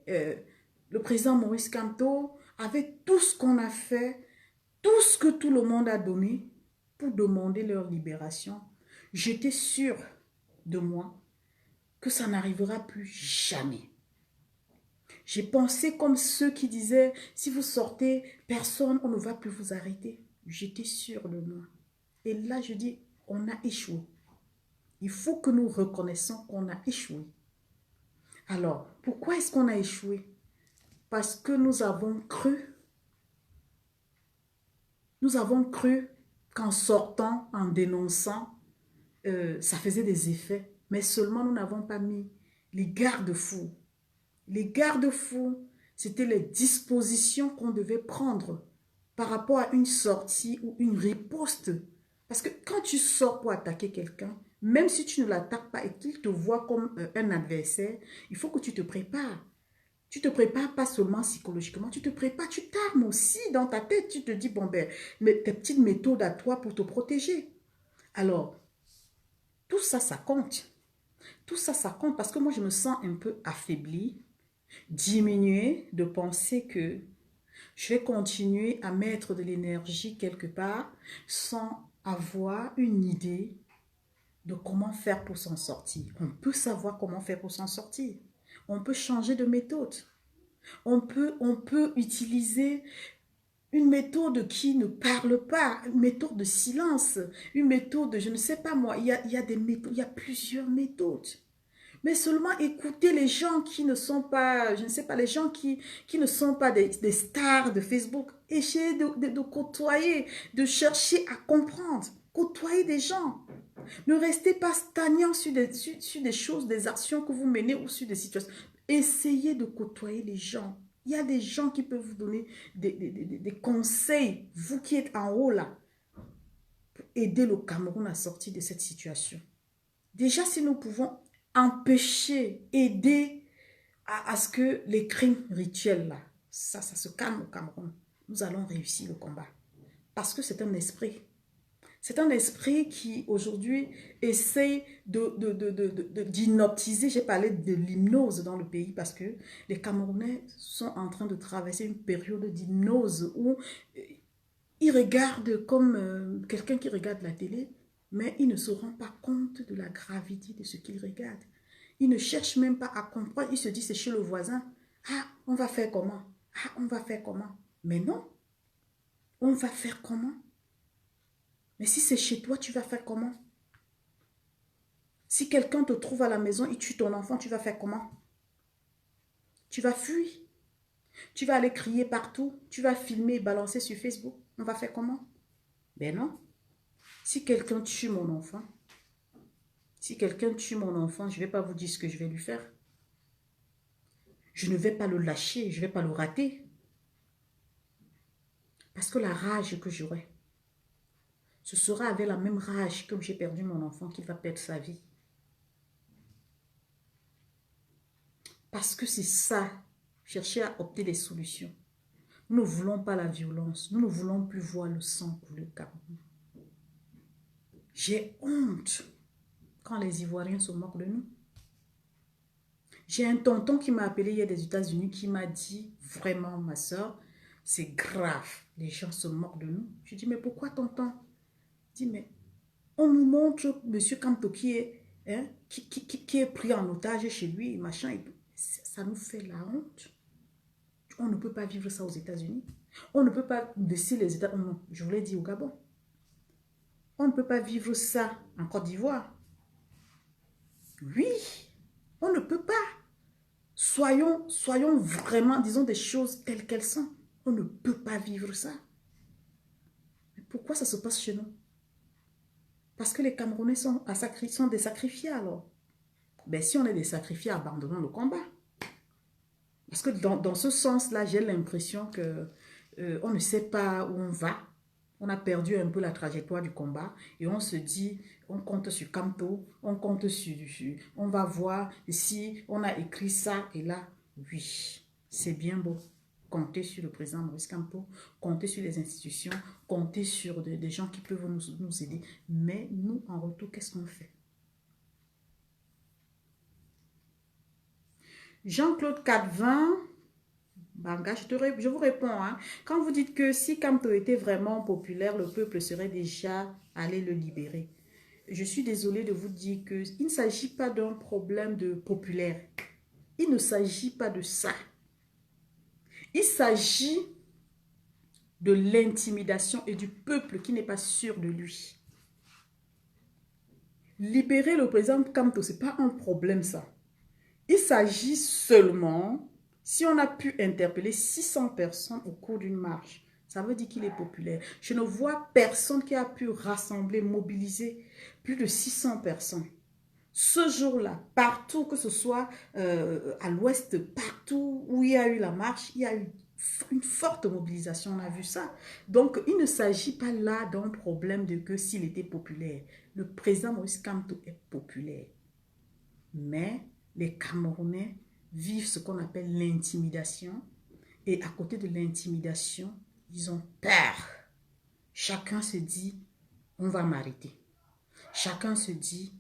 S1: le président Maurice Kamto, avec tout ce qu'on a fait, tout ce que tout le monde a donné pour demander leur libération, j'étais sûre de moi que ça n'arrivera plus jamais. J'ai pensé comme ceux qui disaient, si vous sortez, personne, on ne va plus vous arrêter. J'étais sûre de moi. Et là, je dis, on a échoué. Il faut que nous reconnaissions qu'on a échoué. Alors, pourquoi est-ce qu'on a échoué? Parce que nous avons cru qu'en sortant, en dénonçant, ça faisait des effets. Mais seulement nous n'avons pas mis les garde-fous. Les garde-fous, c'était les dispositions qu'on devait prendre par rapport à une sortie ou une riposte. Parce que quand tu sors pour attaquer quelqu'un, même si tu ne l'attaques pas et qu'il te voit comme un adversaire, il faut que tu te prépares. Tu te prépares pas seulement psychologiquement, tu te prépares, tu t'armes aussi dans ta tête. Tu te dis, bon ben, mais tes petites méthodes à toi pour te protéger. Alors, tout ça, ça compte. Tout ça, ça compte parce que moi, je me sens un peu affaiblie, diminuée de penser que je vais continuer à mettre de l'énergie quelque part sans avoir une idée de comment faire pour s'en sortir. On peut savoir comment faire pour s'en sortir. On peut changer de méthode. On peut utiliser une méthode qui ne parle pas, une méthode de silence, une méthode, je ne sais pas moi, il y a des méthodes, il y a plusieurs méthodes. Mais seulement écouter les gens qui ne sont pas, je ne sais pas, les gens qui ne sont pas des stars de Facebook. Essayer de côtoyer, de chercher à comprendre, côtoyer des gens. Ne restez pas stagnant sur des choses, des actions que vous menez ou sur des situations. Essayez de côtoyer les gens. Il y a des gens qui peuvent vous donner des conseils, vous qui êtes en haut là, pour aider le Cameroun à sortir de cette situation. Déjà, si nous pouvons empêcher, aider à ce que les crimes rituels là, ça se calme au Cameroun, nous allons réussir le combat. Parce que c'est un esprit. C'est un esprit qui, aujourd'hui, essaie d'inoptiser. J'ai parlé de l'hypnose dans le pays parce que les Camerounais sont en train de traverser une période d'hypnose où ils regardent comme quelqu'un qui regarde la télé, mais ils ne se rendent pas compte de la gravité de ce qu'ils regardent. Ils ne cherchent même pas à comprendre. Ils se disent, c'est chez le voisin. Ah, on va faire comment? Ah, on va faire comment? Mais non. On va faire comment? Mais si c'est chez toi, tu vas faire comment? Si quelqu'un te trouve à la maison et tue ton enfant, tu vas faire comment? Tu vas fuir. Tu vas aller crier partout. Tu vas filmer et balancer sur Facebook. On va faire comment? Ben non. Si quelqu'un tue mon enfant, je ne vais pas vous dire ce que je vais lui faire. Je ne vais pas le lâcher, je ne vais pas le rater. Parce que la rage que j'aurai, ce sera avec la même rage que j'ai perdu mon enfant qu'il va perdre sa vie. Parce que c'est ça chercher à opter des solutions. Nous ne voulons pas la violence. Nous ne voulons plus voir le sang couler au Cameroun. J'ai honte quand les Ivoiriens se moquent de nous. J'ai un tonton qui m'a appelé hier des États-Unis qui m'a dit, vraiment ma soeur, c'est grave, les gens se moquent de nous. Je dis, mais pourquoi tonton? Il dit, mais on nous montre M. Kanto qui est pris en otage chez lui, machin, et tout. Ça nous fait la honte. On ne peut pas vivre ça aux États-Unis. On ne peut pas laisser les États-Unis. Non, je vous l'ai dit au Gabon. On ne peut pas vivre ça en Côte d'Ivoire. Oui, on ne peut pas. Soyons vraiment, disons des choses telles qu'elles sont. On ne peut pas vivre ça. Mais pourquoi ça se passe chez nous? Parce que les Camerounais sont des sacrifiés alors. Ben, si on est des sacrifiés, abandonnons le combat. Parce que dans ce sens-là, j'ai l'impression que on ne sait pas où on va. On a perdu un peu la trajectoire du combat et on se dit, on compte sur Kanto, on compte on va voir si on a écrit ça et là, oui, c'est bien beau. Compter sur le président Maurice Kamto, compter sur les institutions, compter sur des gens qui peuvent nous aider. Mais nous, en retour, qu'est-ce qu'on fait? Jean-Claude Cadevin, Banga, je vous réponds. Hein. Quand vous dites que si Kamto était vraiment populaire, le peuple serait déjà allé le libérer. Je suis désolée de vous dire qu'il ne s'agit pas d'un problème de populaire. Il ne s'agit pas de ça. Il s'agit de l'intimidation et du peuple qui n'est pas sûr de lui. Libérer le président Kamto, ce n'est pas un problème ça. Il s'agit seulement, si on a pu interpeller 600 personnes au cours d'une marche, ça veut dire qu'il est populaire. Je ne vois personne qui a pu rassembler, mobiliser plus de 600 personnes. Ce jour-là, partout, que ce soit à l'ouest, partout où il y a eu la marche, il y a eu une forte mobilisation, on a vu ça. Donc, il ne s'agit pas là d'un problème de que s'il était populaire. Le président Maurice Kamto est populaire. Mais les Camerounais vivent ce qu'on appelle l'intimidation. Et à côté de l'intimidation, ils ont peur. Chacun se dit, on va m'arrêter. Chacun se dit,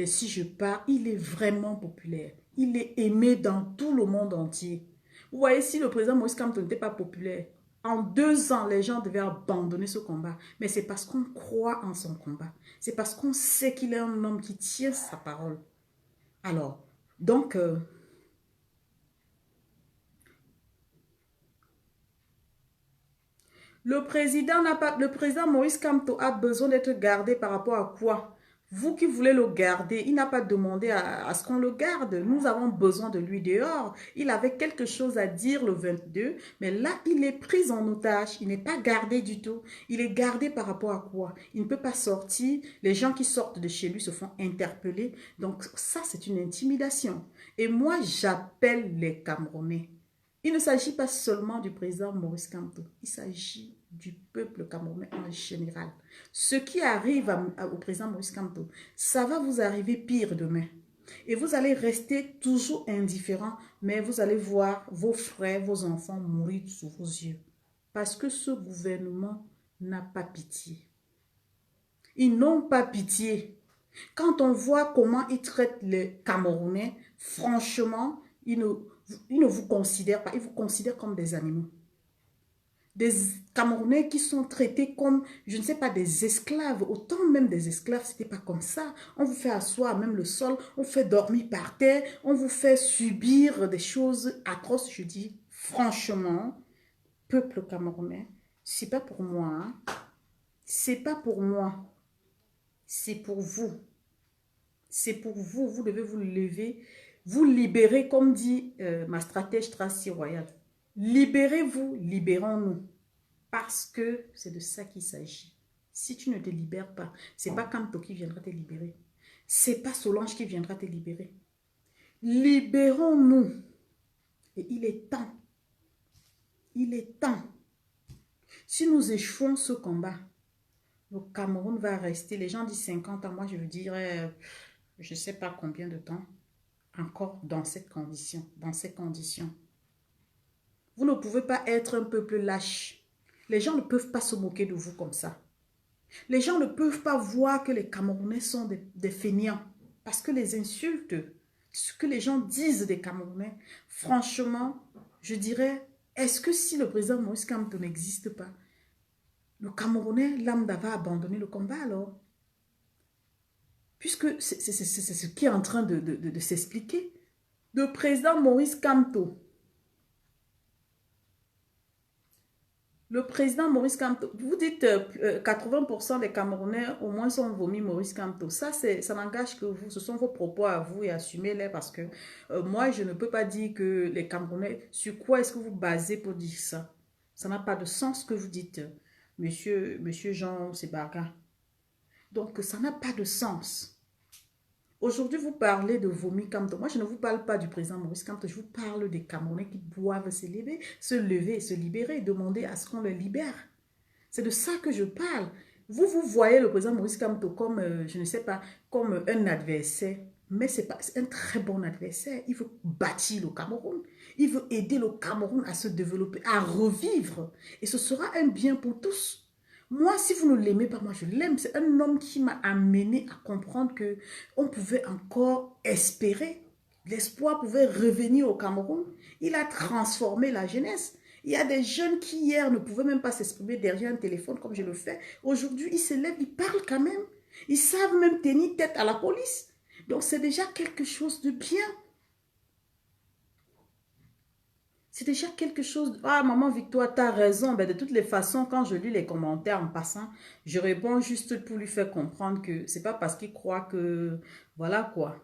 S1: si je pars, il est vraiment populaire. Il est aimé dans tout le monde entier. Vous voyez, si le président Moïse Kamto n'était pas populaire, en 2 ans, les gens devaient abandonner ce combat. Mais c'est parce qu'on croit en son combat. C'est parce qu'on sait qu'il est un homme qui tient sa parole. Alors, donc, le président Moïse Kamto a besoin d'être gardé par rapport à quoi? Vous qui voulez le garder, il n'a pas demandé à ce qu'on le garde. Nous avons besoin de lui dehors. Il avait quelque chose à dire le 22, mais là, il est pris en otage. Il n'est pas gardé du tout. Il est gardé par rapport à quoi? Il ne peut pas sortir. Les gens qui sortent de chez lui se font interpeller. Donc ça, c'est une intimidation. Et moi, j'appelle les Camerounais. Il ne s'agit pas seulement du président Maurice Kamto, il s'agit du peuple camerounais en général. Ce qui arrive au président Maurice Kamto, ça va vous arriver pire demain. Et vous allez rester toujours indifférent, mais vous allez voir vos frères, vos enfants mourir sous vos yeux. Parce que ce gouvernement n'a pas pitié. Ils n'ont pas pitié. Quand on voit comment ils traitent les Camerounais, franchement, ils ne vous considèrent pas, ils vous considèrent comme des animaux. Des Camerounais qui sont traités comme, je ne sais pas, des esclaves. Autant même des esclaves, ce n'était pas comme ça. On vous fait asseoir même le sol, on vous fait dormir par terre, on vous fait subir des choses atroces. Je dis, franchement, peuple camerounais, c'est pas pour moi. Hein. C'est pas pour moi. C'est pour vous. C'est pour vous. Vous devez vous lever, vous libérer, comme dit ma stratège Tracy Royal. Libérez-vous, libérons-nous. Parce que c'est de ça qu'il s'agit. Si tu ne te libères pas, c'est pas Kamto qui viendra te libérer. C'est pas Solange qui viendra te libérer. Libérons-nous. Et il est temps. Il est temps. Si nous échouons ce combat, le Cameroun va rester, les gens disent 50 ans, moi je veux dire, je ne sais pas combien de temps, encore dans cette condition, dans ces conditions. Vous ne pouvez pas être un peuple lâche. Les gens ne peuvent pas se moquer de vous comme ça. Les gens ne peuvent pas voir que les Camerounais sont des fainéants. Parce que les insultes, ce que les gens disent des Camerounais, franchement, je dirais, est-ce que si le président Moïse Kamto n'existe pas, le Camerounais lambda va abandonner le combat alors? Puisque c'est ce qui est en train de s'expliquer. Le président Maurice Kamto, le président Maurice Kamto, vous dites 80% des Camerounais au moins sont vomis Maurice Kamto. Ça n'engage que vous. Ce sont vos propos à vous et assumez-les parce que moi, je ne peux pas dire que les Camerounais, sur quoi est-ce que vous basez pour dire ça? Ça n'a pas de sens ce que vous dites, monsieur Jean Sébaga. Donc, ça n'a pas de sens. Aujourd'hui, vous parlez de vomi Kamto. Moi, je ne vous parle pas du président Maurice Kamto. Je vous parle des Camerounais qui doivent se lever et se libérer et demander à ce qu'on les libère. C'est de ça que je parle. Vous voyez le président Maurice Kamto comme, je ne sais pas, comme un adversaire. Mais c'est un très bon adversaire. Il veut bâtir le Cameroun. Il veut aider le Cameroun à se développer, à revivre. Et ce sera un bien pour tous. Moi, si vous ne l'aimez pas, moi je l'aime. C'est un homme qui m'a amené à comprendre que on pouvait encore espérer. L'espoir pouvait revenir au Cameroun. Il a transformé la jeunesse. Il y a des jeunes qui hier ne pouvaient même pas s'exprimer derrière un téléphone comme je le fais. Aujourd'hui, ils se lèvent, ils parlent quand même. Ils savent même tenir tête à la police. Donc c'est déjà quelque chose de bien. C'est déjà quelque chose... Ah, maman Victoire, tu as raison. Ben, de toutes les façons, quand je lis les commentaires en passant, je réponds juste pour lui faire comprendre que c'est pas parce qu'il croit que... Voilà quoi.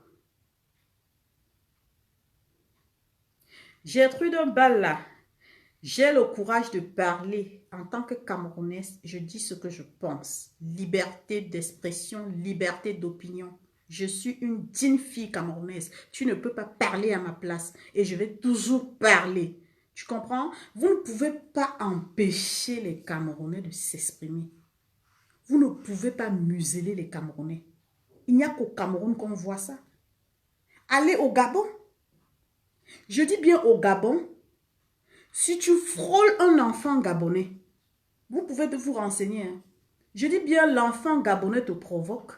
S1: Gertrude Balla, j'ai le courage de parler. En tant que Camerounaise, je dis ce que je pense. Liberté d'expression, liberté d'opinion. Je suis une digne fille camerounaise. Tu ne peux pas parler à ma place. Et je vais toujours parler. Tu comprends? Vous ne pouvez pas empêcher les Camerounais de s'exprimer. Vous ne pouvez pas museler les Camerounais. Il n'y a qu'au Cameroun qu'on voit ça. Allez au Gabon. Je dis bien au Gabon. Si tu frôles un enfant gabonais, vous pouvez vous renseigner. Hein. Je dis bien l'enfant gabonais te provoque.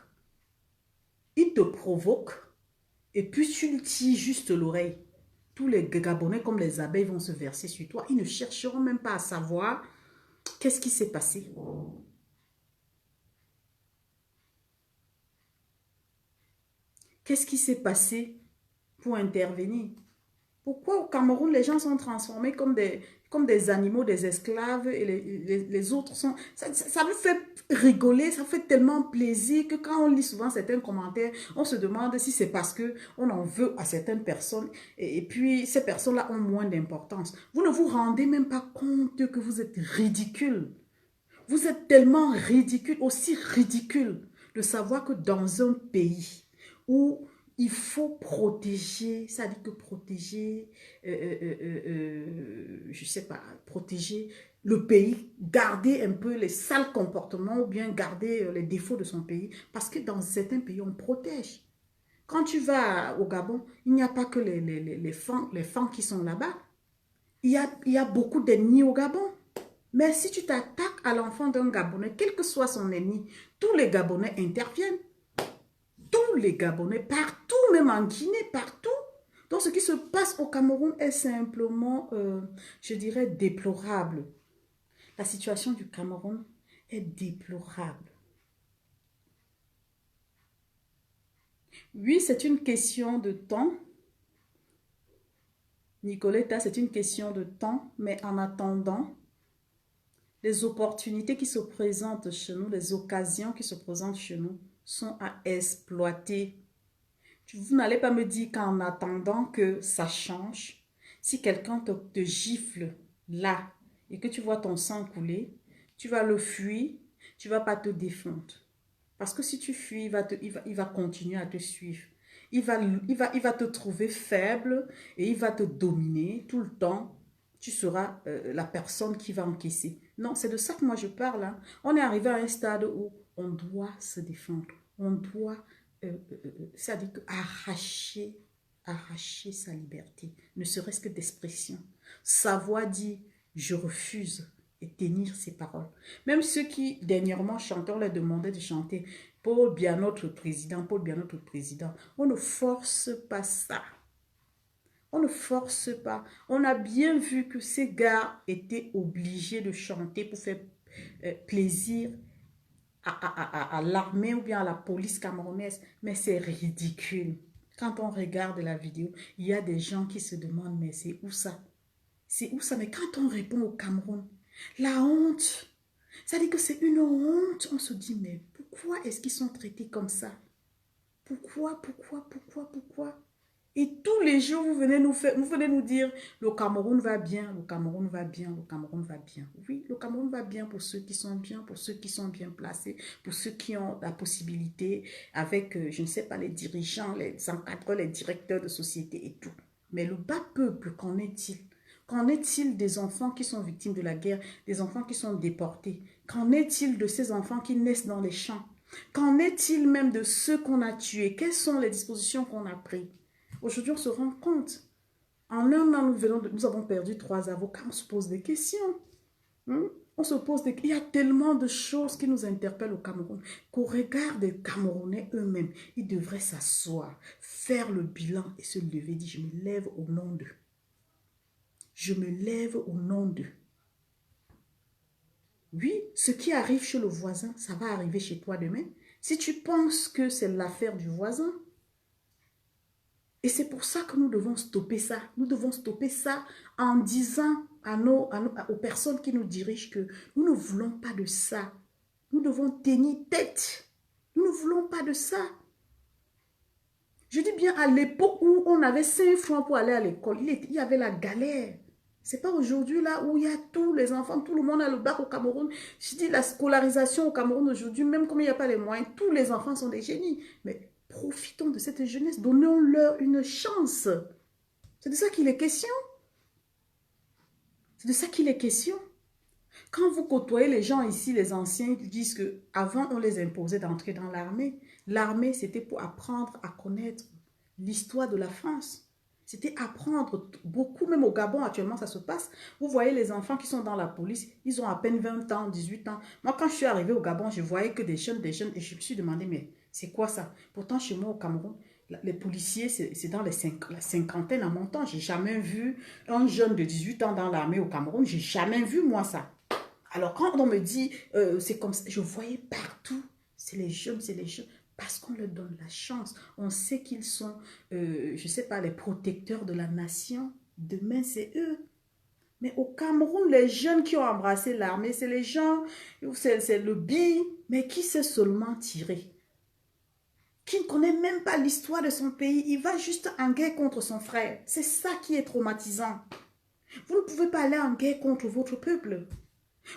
S1: Il te provoque. Et puis tu lui tires juste l'oreille. Tous les Gabonais, comme les abeilles, vont se verser sur toi. Ils ne chercheront même pas à savoir qu'est-ce qui s'est passé. Qu'est-ce qui s'est passé pour intervenir? Pourquoi au Cameroun, les gens sont transformés comme des animaux, des esclaves et les autres sont... Ça me fait rigoler, ça fait tellement plaisir que quand on lit souvent certains commentaires, on se demande si c'est parce qu'on en veut à certaines personnes et puis ces personnes-là ont moins d'importance. Vous ne vous rendez même pas compte que vous êtes ridicule. Vous êtes tellement ridicule, aussi ridicule de savoir que dans un pays où il faut protéger, ça dit que protéger, je ne sais pas, protéger le pays, garder un peu les sales comportements ou bien garder les défauts de son pays. Parce que dans certains pays, on protège. Quand tu vas au Gabon, il n'y a pas que les femmes qui sont là-bas. Il y a beaucoup d'ennemis au Gabon. Mais si tu t'attaques à l'enfant d'un Gabonais, quel que soit son ennemi, tous les Gabonais interviennent. Tous les Gabonais, partout, même en Guinée, partout. Donc, ce qui se passe au Cameroun est simplement, je dirais, déplorable. La situation du Cameroun est déplorable. Oui, c'est une question de temps. Nicoletta, c'est une question de temps. Mais en attendant, les opportunités qui se présentent chez nous, les occasions qui se présentent chez nous, sont à exploiter. Vous n'allez pas me dire qu'en attendant que ça change, si quelqu'un te gifle là et que tu vois ton sang couler, tu vas le fuir, tu ne vas pas te défendre. Parce que si tu fuis, il va continuer à te suivre. Il va te trouver faible et il va te dominer tout le temps. Tu seras la personne qui va encaisser. Non, c'est de ça que moi je parle. Hein. On est arrivé à un stade où on doit se défendre. On doit, c'est-à-dire arracher arracher sa liberté, ne serait-ce que d'expression. Sa voix dit, je refuse, et tenir ses paroles. Même ceux qui, dernièrement, chanteurs leur demandaient de chanter Paul Biya notre président, Paul Biya notre président. On ne force pas ça. On ne force pas. On a bien vu que ces gars étaient obligés de chanter pour faire plaisir à l'armée ou bien à la police camerounaise. Mais c'est ridicule. Quand on regarde la vidéo, il y a des gens qui se demandent, mais c'est où ça? C'est où ça? Mais quand on répond au Cameroun, la honte, ça dit que c'est une honte. On se dit, mais pourquoi est-ce qu'ils sont traités comme ça? Pourquoi? Et tous les jours, vous venez nous dire, le Cameroun va bien, le Cameroun va bien, le Cameroun va bien. Oui, le Cameroun va bien pour ceux qui sont bien, pour ceux qui sont bien placés, pour ceux qui ont la possibilité, avec, je ne sais pas, les dirigeants, les encadreurs, les directeurs de société et tout. Mais le bas peuple, qu'en est-il? Qu'en est-il des enfants qui sont victimes de la guerre, des enfants qui sont déportés? Qu'en est-il de ces enfants qui naissent dans les champs? Qu'en est-il même de ceux qu'on a tués? Quelles sont les dispositions qu'on a prises? Aujourd'hui, on se rend compte. En un an, nous avons perdu 3 avocats. On se pose des questions. On se pose des... Il y a tellement de choses qui nous interpellent au Cameroun qu'au regard des Camerounais eux-mêmes, ils devraient s'asseoir, faire le bilan et se lever. Dire, je me lève au nom d'eux. Je me lève au nom d'eux. Oui, ce qui arrive chez le voisin, ça va arriver chez toi demain. Si tu penses que c'est l'affaire du voisin, et c'est pour ça que nous devons stopper ça. Nous devons stopper ça en disant aux personnes qui nous dirigent que nous ne voulons pas de ça. Nous devons tenir tête. Nous ne voulons pas de ça. Je dis bien à l'époque où on avait 5 francs pour aller à l'école, il y avait la galère. C'est pas aujourd'hui là où il y a tous les enfants, tout le monde a le bac au Cameroun. Je dis la scolarisation au Cameroun aujourd'hui, même comme il n'y a pas les moyens, tous les enfants sont des génies. Mais profitons de cette jeunesse, donnons-leur une chance. C'est de ça qu'il est question. C'est de ça qu'il est question. Quand vous côtoyez les gens ici, les anciens, ils disent qu'avant, on les imposait d'entrer dans l'armée. L'armée, c'était pour apprendre à connaître l'histoire de la France. C'était apprendre beaucoup, même au Gabon, actuellement, ça se passe. Vous voyez les enfants qui sont dans la police, ils ont à peine 20 ans, 18 ans. Moi, quand je suis arrivée au Gabon, je voyais que des jeunes, et je me suis demandé, mais c'est quoi ça? Pourtant, chez moi, au Cameroun, les policiers, c'est dans la cinquantaine à mon temps. Je n'ai jamais vu un jeune de 18 ans dans l'armée au Cameroun. Je n'ai jamais vu, moi, ça. Alors, quand on me dit, c'est comme ça, je voyais partout, c'est les jeunes, parce qu'on leur donne la chance. On sait qu'ils sont, je ne sais pas, les protecteurs de la nation. Demain, c'est eux. Mais au Cameroun, les jeunes qui ont embrassé l'armée, c'est les gens, c'est le bi, mais qui sait seulement tirer. Qui ne connaît même pas l'histoire de son pays. Il va juste en guerre contre son frère. C'est ça qui est traumatisant. Vous ne pouvez pas aller en guerre contre votre peuple.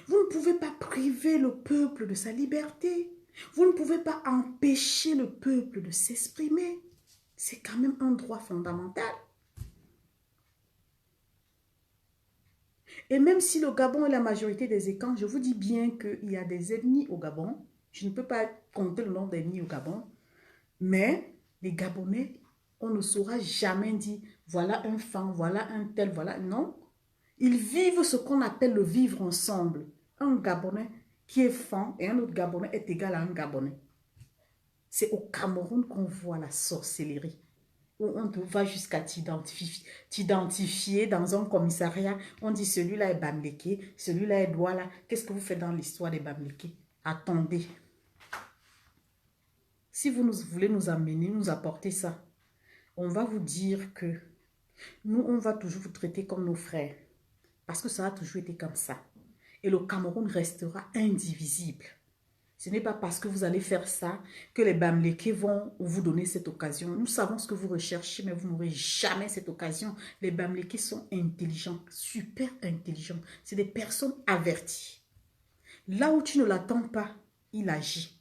S1: Vous ne pouvez pas priver le peuple de sa liberté. Vous ne pouvez pas empêcher le peuple de s'exprimer. C'est quand même un droit fondamental. Et même si le Gabon est la majorité des écans, je vous dis bien qu'il y a des ennemis au Gabon. Je ne peux pas compter le nombre d'ennemis au Gabon. Mais les Gabonais, on ne saura jamais dire, voilà un fan, voilà un tel, voilà. Non. Ils vivent ce qu'on appelle le vivre ensemble. Un Gabonais qui est fan et un autre Gabonais est égal à un Gabonais. C'est au Cameroun qu'on voit la sorcellerie. Où on te va jusqu'à t'identifier dans un commissariat. On dit celui-là est Bamléké, celui-là est Douala. Qu'est-ce que vous faites dans l'histoire des Bamléké? Attendez. Si vous voulez nous amener, nous apporter ça, on va vous dire que nous, on va toujours vous traiter comme nos frères. Parce que ça a toujours été comme ça. Et le Cameroun restera indivisible. Ce n'est pas parce que vous allez faire ça que les Bamlékés vont vous donner cette occasion. Nous savons ce que vous recherchez, mais vous n'aurez jamais cette occasion. Les Bamlékés sont intelligents, super intelligents. C'est des personnes averties. Là où tu ne l'attends pas, il agit.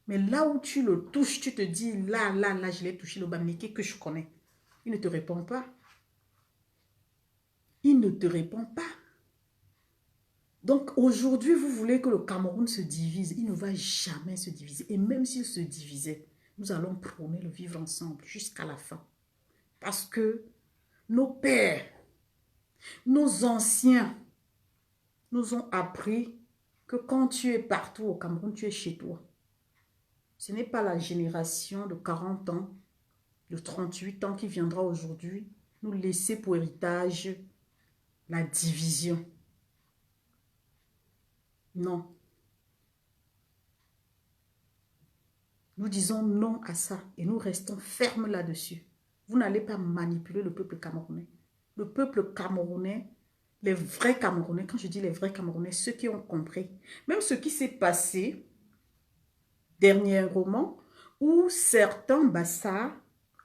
S1: Mais là où tu le touches, tu te dis, là, je l'ai touché, le Bamléké que je connais. Il ne te répond pas. Il ne te répond pas. Donc aujourd'hui, vous voulez que le Cameroun se divise. Il ne va jamais se diviser. Et même s'il se divisait, nous allons prôner le vivre ensemble jusqu'à la fin. Parce que nos pères, nos anciens nous ont appris que quand tu es partout au Cameroun, tu es chez toi. Ce n'est pas la génération de 40 ans, de 38 ans qui viendra aujourd'hui nous laisser pour héritage la division. Non. Nous disons non à ça et nous restons fermes là-dessus. Vous n'allez pas manipuler le peuple camerounais. Le peuple camerounais, les vrais Camerounais, quand je dis les vrais Camerounais, ceux qui ont compris, même ce qui s'est passé dernièrement, où certains Bassas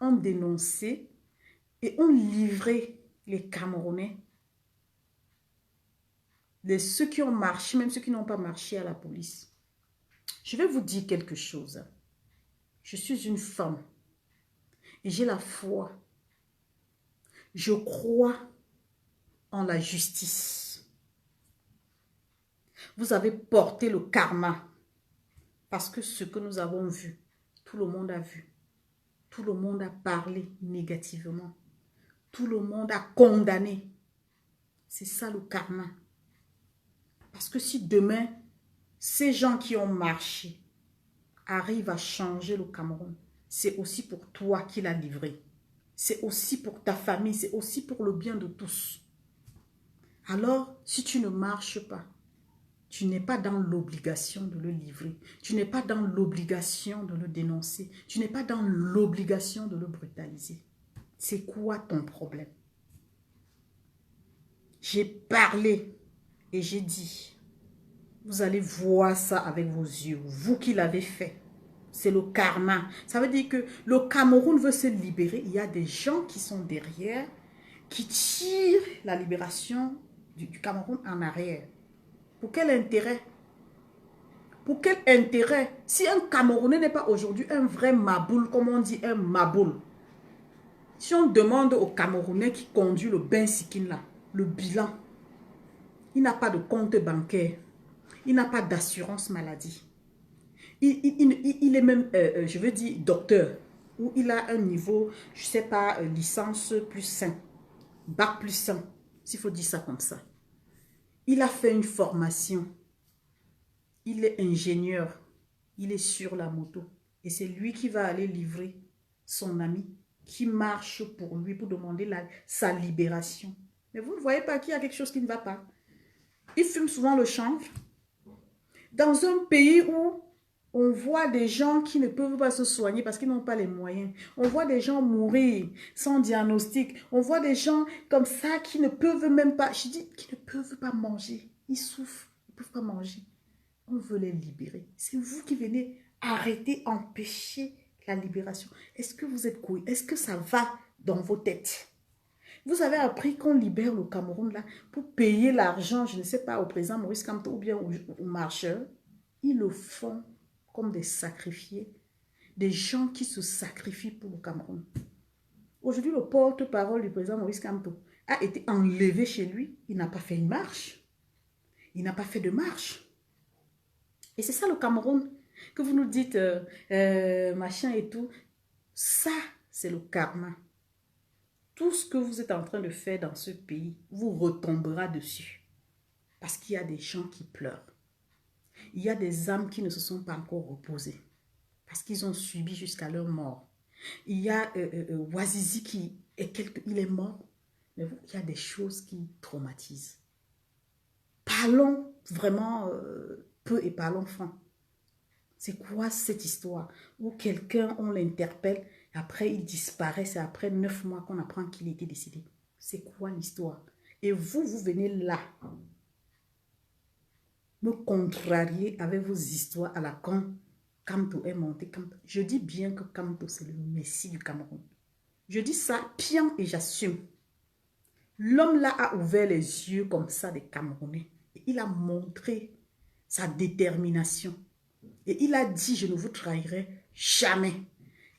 S1: ont dénoncé et ont livré les Camerounais, ceux qui ont marché, même ceux qui n'ont pas marché à la police. Je vais vous dire quelque chose. Je suis une femme et j'ai la foi. Je crois en la justice. Vous avez porté le karma parce que ce que nous avons vu, tout le monde a vu. Tout le monde a parlé négativement. Tout le monde a condamné. C'est ça le karma. Parce que si demain, ces gens qui ont marché arrivent à changer le Cameroun, c'est aussi pour toi qu'il a livré. C'est aussi pour ta famille, c'est aussi pour le bien de tous. Alors, si tu ne marches pas, tu n'es pas dans l'obligation de le livrer. Tu n'es pas dans l'obligation de le dénoncer. Tu n'es pas dans l'obligation de le brutaliser. C'est quoi ton problème? J'ai parlé et j'ai dit, vous allez voir ça avec vos yeux, vous qui l'avez fait. C'est le karma. Ça veut dire que le Cameroun veut se libérer. Il y a des gens qui sont derrière, qui tirent la libération du Cameroun en arrière. Pour quel intérêt? Pour quel intérêt? Si un Camerounais n'est pas aujourd'hui un vrai maboule, comme on dit, un maboule. Si on demande au Camerounais qui conduit le Ben Sikin là, le bilan, il n'a pas de compte bancaire, il n'a pas d'assurance maladie. Il est même, je veux dire, docteur, ou il a un niveau, je ne sais pas, licence plus 5, bac plus 5, s'il faut dire ça comme ça. Il a fait une formation. Il est ingénieur. Il est sur la moto. Et c'est lui qui va aller livrer son ami qui marche pour lui pour demander sa libération. Mais vous ne voyez pas qu'il y a quelque chose qui ne va pas. Il fume souvent le chanvre. Dans un pays où on voit des gens qui ne peuvent pas se soigner parce qu'ils n'ont pas les moyens. On voit des gens mourir sans diagnostic. On voit des gens comme ça qui ne peuvent même pas, je dis, qui ne peuvent pas manger. Ils souffrent, ils ne peuvent pas manger. On veut les libérer. C'est vous qui venez arrêter, empêcher la libération. Est-ce que vous êtes couilles? Est-ce que ça va dans vos têtes? Vous avez appris qu'on libère le Cameroun là pour payer l'argent, je ne sais pas, au président Maurice Kamto ou bien aux marcheurs. Ils le font comme des sacrifiés, des gens qui se sacrifient pour le Cameroun. Aujourd'hui, le porte-parole du président Maurice Kamto a été enlevé chez lui. Il n'a pas fait une marche. Il n'a pas fait de marche. Et c'est ça le Cameroun que vous nous dites, machin et tout. Ça, c'est le karma. Tout ce que vous êtes en train de faire dans ce pays vous retombera dessus. Parce qu'il y a des gens qui pleurent. Il y a des âmes qui ne se sont pas encore reposées. Parce qu'ils ont subi jusqu'à leur mort. Il y a Wazizi qui il est mort. Mais il y a des choses qui traumatisent. Parlons vraiment peu et parlons franc. C'est quoi cette histoire où quelqu'un, on l'interpelle, après il disparaît, c'est après 9 mois qu'on apprend qu'il était décédé. C'est quoi l'histoire? Et vous, vous venez là, me contrarier avec vos histoires à la con. Kamto est monté. Je dis bien que Kamto, c'est le messie du Cameroun. Je dis ça bien et j'assume. L'homme là a ouvert les yeux comme ça des Camerounais. Et il a montré sa détermination. Et il a dit, je ne vous trahirai jamais.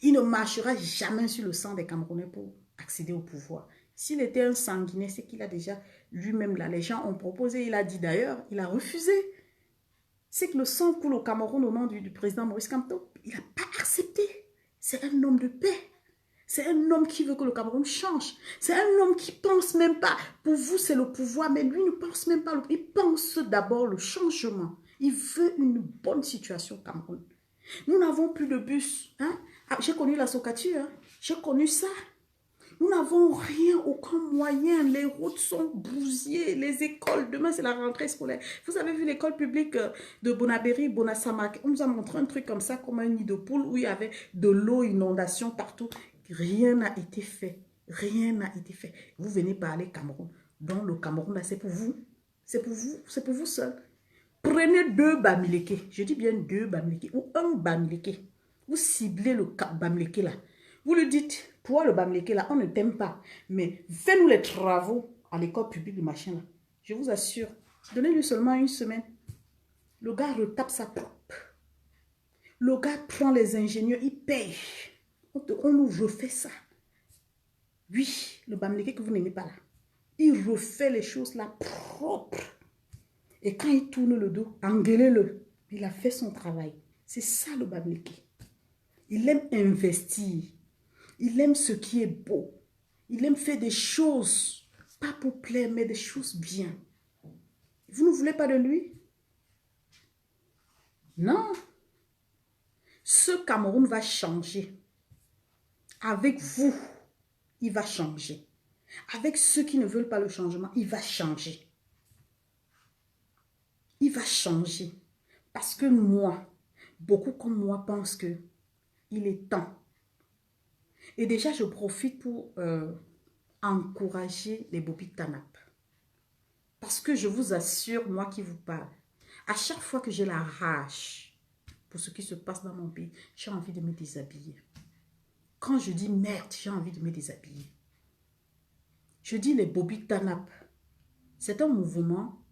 S1: Il ne marchera jamais sur le sang des Camerounais pour accéder au pouvoir. S'il était un sanguinaire, c'est qu'il a déjà lui-même là. Les gens ont proposé, il a dit d'ailleurs, il a refusé. C'est que le sang coule au Cameroun au nom du président Maurice Kamto. Il n'a pas accepté. C'est un homme de paix. C'est un homme qui veut que le Cameroun change. C'est un homme qui pense même pas. Pour vous, c'est le pouvoir, mais lui ne pense même pas. Il pense d'abord le changement. Il veut une bonne situation au Cameroun. Nous n'avons plus de bus. Hein? Ah, j'ai connu la Socature. Hein? J'ai connu ça. Nous n'avons rien, aucun moyen. Les routes sont bousillées. Les écoles, demain c'est la rentrée scolaire. Vous avez vu l'école publique de Bonabéry, Bonasamak. On nous a montré un truc comme ça, comme un nid de poule où il y avait de l'eau, inondation partout. Rien n'a été fait. Rien n'a été fait. Vous venez parler Cameroun. Donc le Cameroun, là, c'est pour vous. C'est pour vous. C'est pour vous seul. Prenez 2 Bamileke. Je dis bien 2 Bamileke. Ou 1 Bamileke. Vous ciblez le Bamileke là. Vous lui dites, toi le Bamileke là, on ne t'aime pas. Mais fais-nous les travaux à l'école publique du machin là. Je vous assure. Donnez-lui seulement 1 semaine. Le gars retape sa propre. Le gars prend les ingénieurs, il paye. On nous refait ça. Oui, le Bamileke que vous n'aimez pas là. Il refait les choses là propres. Et quand il tourne le dos, engueulez-le. Il a fait son travail. C'est ça le Bamileke. Il aime investir. Il aime ce qui est beau. Il aime faire des choses, pas pour plaire, mais des choses bien. Vous ne voulez pas de lui? Non. Ce Cameroun va changer. Avec vous, il va changer. Avec ceux qui ne veulent pas le changement, il va changer. Il va changer. Parce que moi, beaucoup comme moi pensent que il est temps. Et déjà, je profite pour encourager les Bobi Tanap. Parce que je vous assure, moi qui vous parle, à chaque fois que j'ai la rage pour ce qui se passe dans mon pays, j'ai envie de me déshabiller. Quand je dis merde, j'ai envie de me déshabiller. Je dis les Bobi Tanap. C'est un mouvement.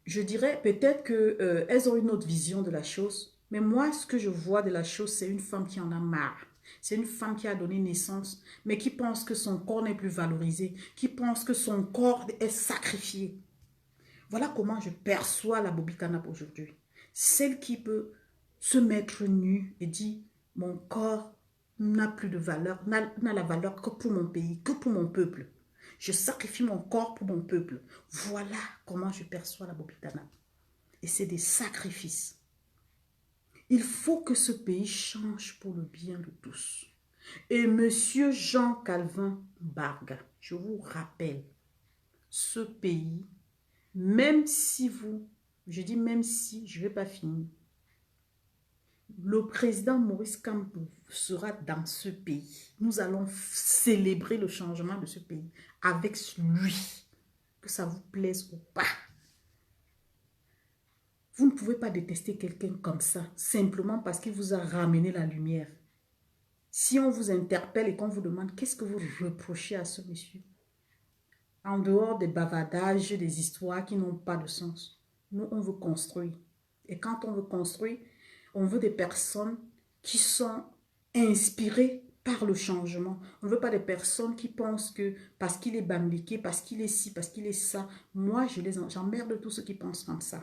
S1: Je dirais peut-être qu'elles ont une autre vision de la chose. Mais moi, ce que je vois de la chose, c'est une femme qui en a marre. C'est une femme qui a donné naissance, mais qui pense que son corps n'est plus valorisé, qui pense que son corps est sacrifié. Voilà comment je perçois la Bobi Tanap aujourd'hui. Celle qui peut se mettre nue et dire « Mon corps n'a plus de valeur, n'a la valeur que pour mon pays, que pour mon peuple. Je sacrifie mon corps pour mon peuple. » Voilà comment je perçois la Bobi Tanap. Et c'est des sacrifices. Il faut que ce pays change pour le bien de tous. Et Monsieur Jean Calvin Barga, je vous rappelle, ce pays, même si vous, je dis même si, je ne vais pas finir, le président Maurice Kamto sera dans ce pays. Nous allons célébrer le changement de ce pays avec lui, que ça vous plaise ou pas. Vous ne pouvez pas détester quelqu'un comme ça, simplement parce qu'il vous a ramené la lumière. Si on vous interpelle et qu'on vous demande qu'est-ce que vous reprochez à ce monsieur, en dehors des bavardages, des histoires qui n'ont pas de sens, nous on veut construire. Et quand on veut construire, on veut des personnes qui sont inspirées par le changement. On ne veut pas des personnes qui pensent que parce qu'il est bambiqué, parce qu'il est ci, parce qu'il est ça, moi j'emmerde tous ceux qui pensent comme ça.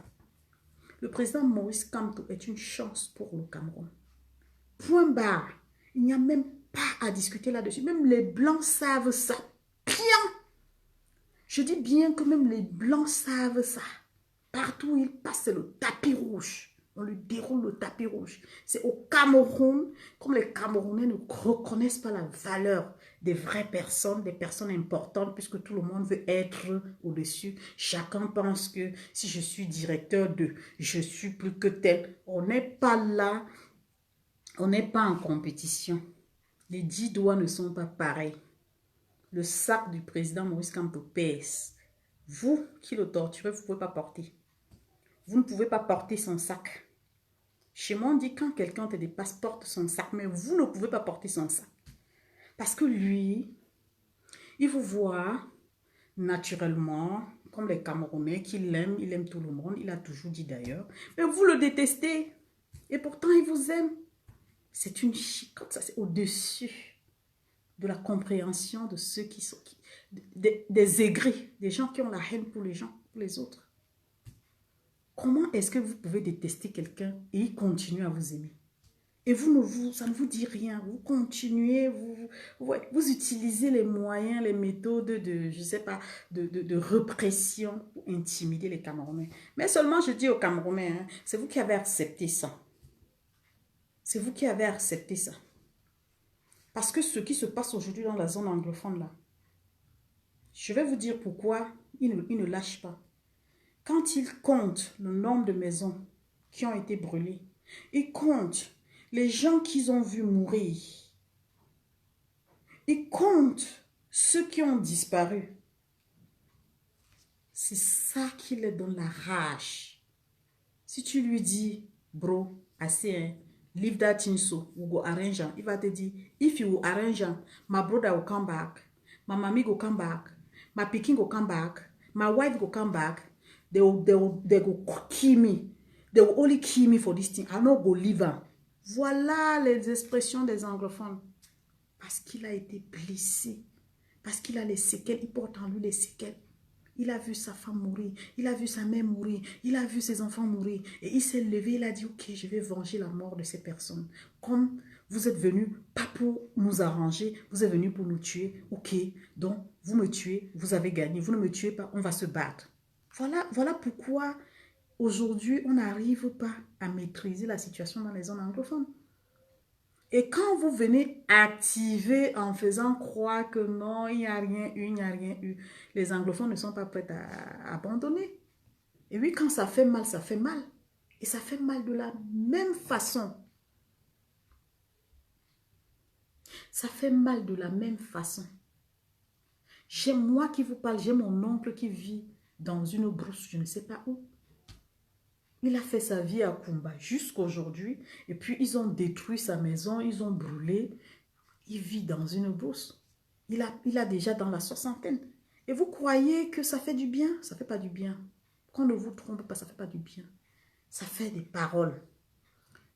S1: Le président Maurice Kamto est une chance pour le Cameroun. Point barre. Il n'y a même pas à discuter là-dessus. Même les Blancs savent ça. Bien. Je dis bien que même les Blancs savent ça. Partout où il passe, c'est le tapis rouge. On lui déroule le tapis rouge. C'est au Cameroun, comme les Camerounais ne reconnaissent pas la valeur des vraies personnes, des personnes importantes, puisque tout le monde veut être au-dessus. Chacun pense que si je suis directeur de, je suis plus que tel. On n'est pas là, on n'est pas en compétition. Les 10 doigts ne sont pas pareils. Le sac du président Maurice Kamto pèse. Vous qui le torturez, vous ne pouvez pas porter. Vous ne pouvez pas porter son sac. Chez moi, on dit quand quelqu'un te dépasse, porte son sac. Mais vous ne pouvez pas porter son sac. Parce que lui, il vous voit naturellement, comme les Camerounais, qu'il aime, il aime tout le monde. Il a toujours dit d'ailleurs. Mais vous le détestez. Et pourtant, il vous aime. C'est une chicotte, ça c'est au-dessus de la compréhension de ceux qui sont... des aigris, des gens qui ont la haine pour les gens, pour les autres. Comment est-ce que vous pouvez détester quelqu'un et il continue à vous aimer? Et ça ne vous dit rien. Vous continuez, vous utilisez les moyens, les méthodes de, je sais pas, de répression pour intimider les Camerounais. Mais seulement, je dis aux Camerounais, hein, c'est vous qui avez accepté ça. C'est vous qui avez accepté ça. Parce que ce qui se passe aujourd'hui dans la zone anglophone, là, je vais vous dire pourquoi ils ne lâchent pas. Quand ils comptent le nombre de maisons qui ont été brûlées, ils comptent les gens qu'ils ont vus mourir. Ils comptent ceux qui ont disparu. C'est ça qui les donne la rage. Si tu lui dis, bro, assez, hein, leave that thing so, we go arrange am. Il va te dire, if you arrange am, my brother will come back, my mommy go come back, my pikin go come back, my wife go come back, they go kill me. They will only kill me for this thing. I no go leave am. Voilà les expressions des anglophones. Parce qu'il a été blessé. Parce qu'il a les séquelles. Il porte en lui les séquelles. Il a vu sa femme mourir. Il a vu sa mère mourir. Il a vu ses enfants mourir. Et il s'est levé. Il a dit, ok, je vais venger la mort de ces personnes. Comme vous êtes venus, pas pour nous arranger. Vous êtes venus pour nous tuer. Ok, donc vous me tuez. Vous avez gagné. Vous ne me tuez pas. On va se battre. Voilà pourquoi aujourd'hui, on n'arrive pas à maîtriser la situation dans les zones anglophones. Et quand vous venez activer en faisant croire que non, il n'y a rien eu, il n'y a rien eu, les anglophones ne sont pas prêts à abandonner. Et oui, quand ça fait mal, ça fait mal. Et ça fait mal de la même façon. Ça fait mal de la même façon. J'ai moi qui vous parle, j'ai mon oncle qui vit dans une brousse, je ne sais pas où. Il a fait sa vie à Kumba jusqu'à aujourd'hui. Et puis, ils ont détruit sa maison, ils ont brûlé. Il vit dans une brousse. Il a déjà dans la soixantaine. Et vous croyez que ça fait du bien? Ça ne fait pas du bien. Qu'on ne vous trompe pas, ça ne fait pas du bien. Ça fait des paroles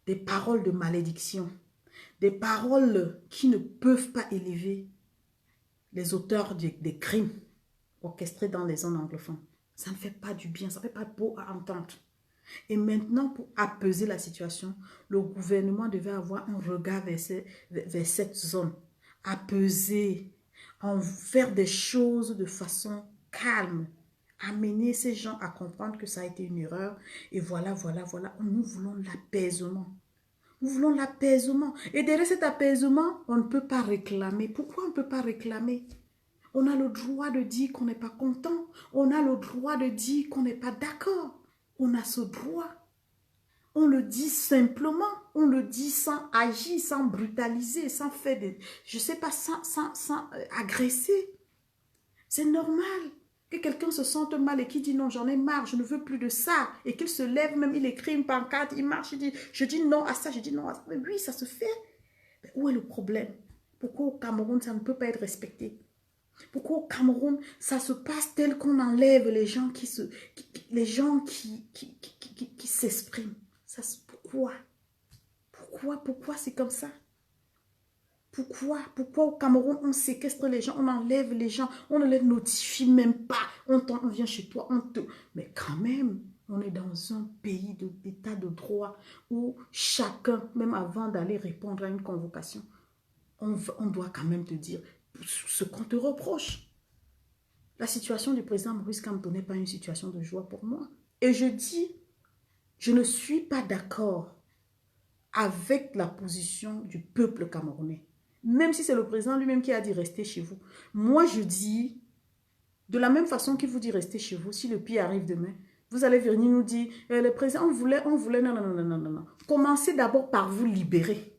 S1: de malédiction. Des paroles qui ne peuvent pas élever les auteurs des crimes orchestrés dans les zones anglophones. Ça ne fait pas du bien, ça ne fait pas beau à entendre. Et maintenant, pour apaiser la situation, le gouvernement devait avoir un regard vers cette zone. Apaiser, faire des choses de façon calme. Amener ces gens à comprendre que ça a été une erreur. Et voilà. Nous voulons l'apaisement. Nous voulons l'apaisement. Et derrière cet apaisement, on ne peut pas réclamer. Pourquoi on ne peut pas réclamer? On a le droit de dire qu'on n'est pas content. On a le droit de dire qu'on n'est pas d'accord. On a ce droit. On le dit simplement. On le dit sans agir, sans brutaliser, sans faire des... Je ne sais pas, sans agresser. C'est normal que quelqu'un se sente mal et qu'il dit non, j'en ai marre, je ne veux plus de ça. Et qu'il se lève, même il écrit une pancarte, il marche, il dit je dis non à ça, je dis non à ça. Mais oui, ça se fait. Mais où est le problème? Pourquoi au Cameroun, ça ne peut pas être respecté? Pourquoi au Cameroun, ça se passe tel qu'on enlève les gens qui s'expriment? Pourquoi c'est comme ça? Pourquoi au Cameroun, on séquestre les gens, on enlève les gens, on ne les notifie même pas. On vient chez toi, Mais quand même, on est dans un pays d'état de droit où chacun, même avant d'aller répondre à une convocation, on doit quand même te dire ce qu'on te reproche. La situation du président Maurice Kamto n'est pas une situation de joie pour moi. Et je dis, je ne suis pas d'accord avec la position du peuple camerounais. Même si c'est le président lui-même qui a dit restez chez vous. Moi, je dis, de la même façon qu'il vous dit restez chez vous, si le pire arrive demain, vous allez venir nous dire, le président, on voulait, non. Commencez d'abord par vous libérer.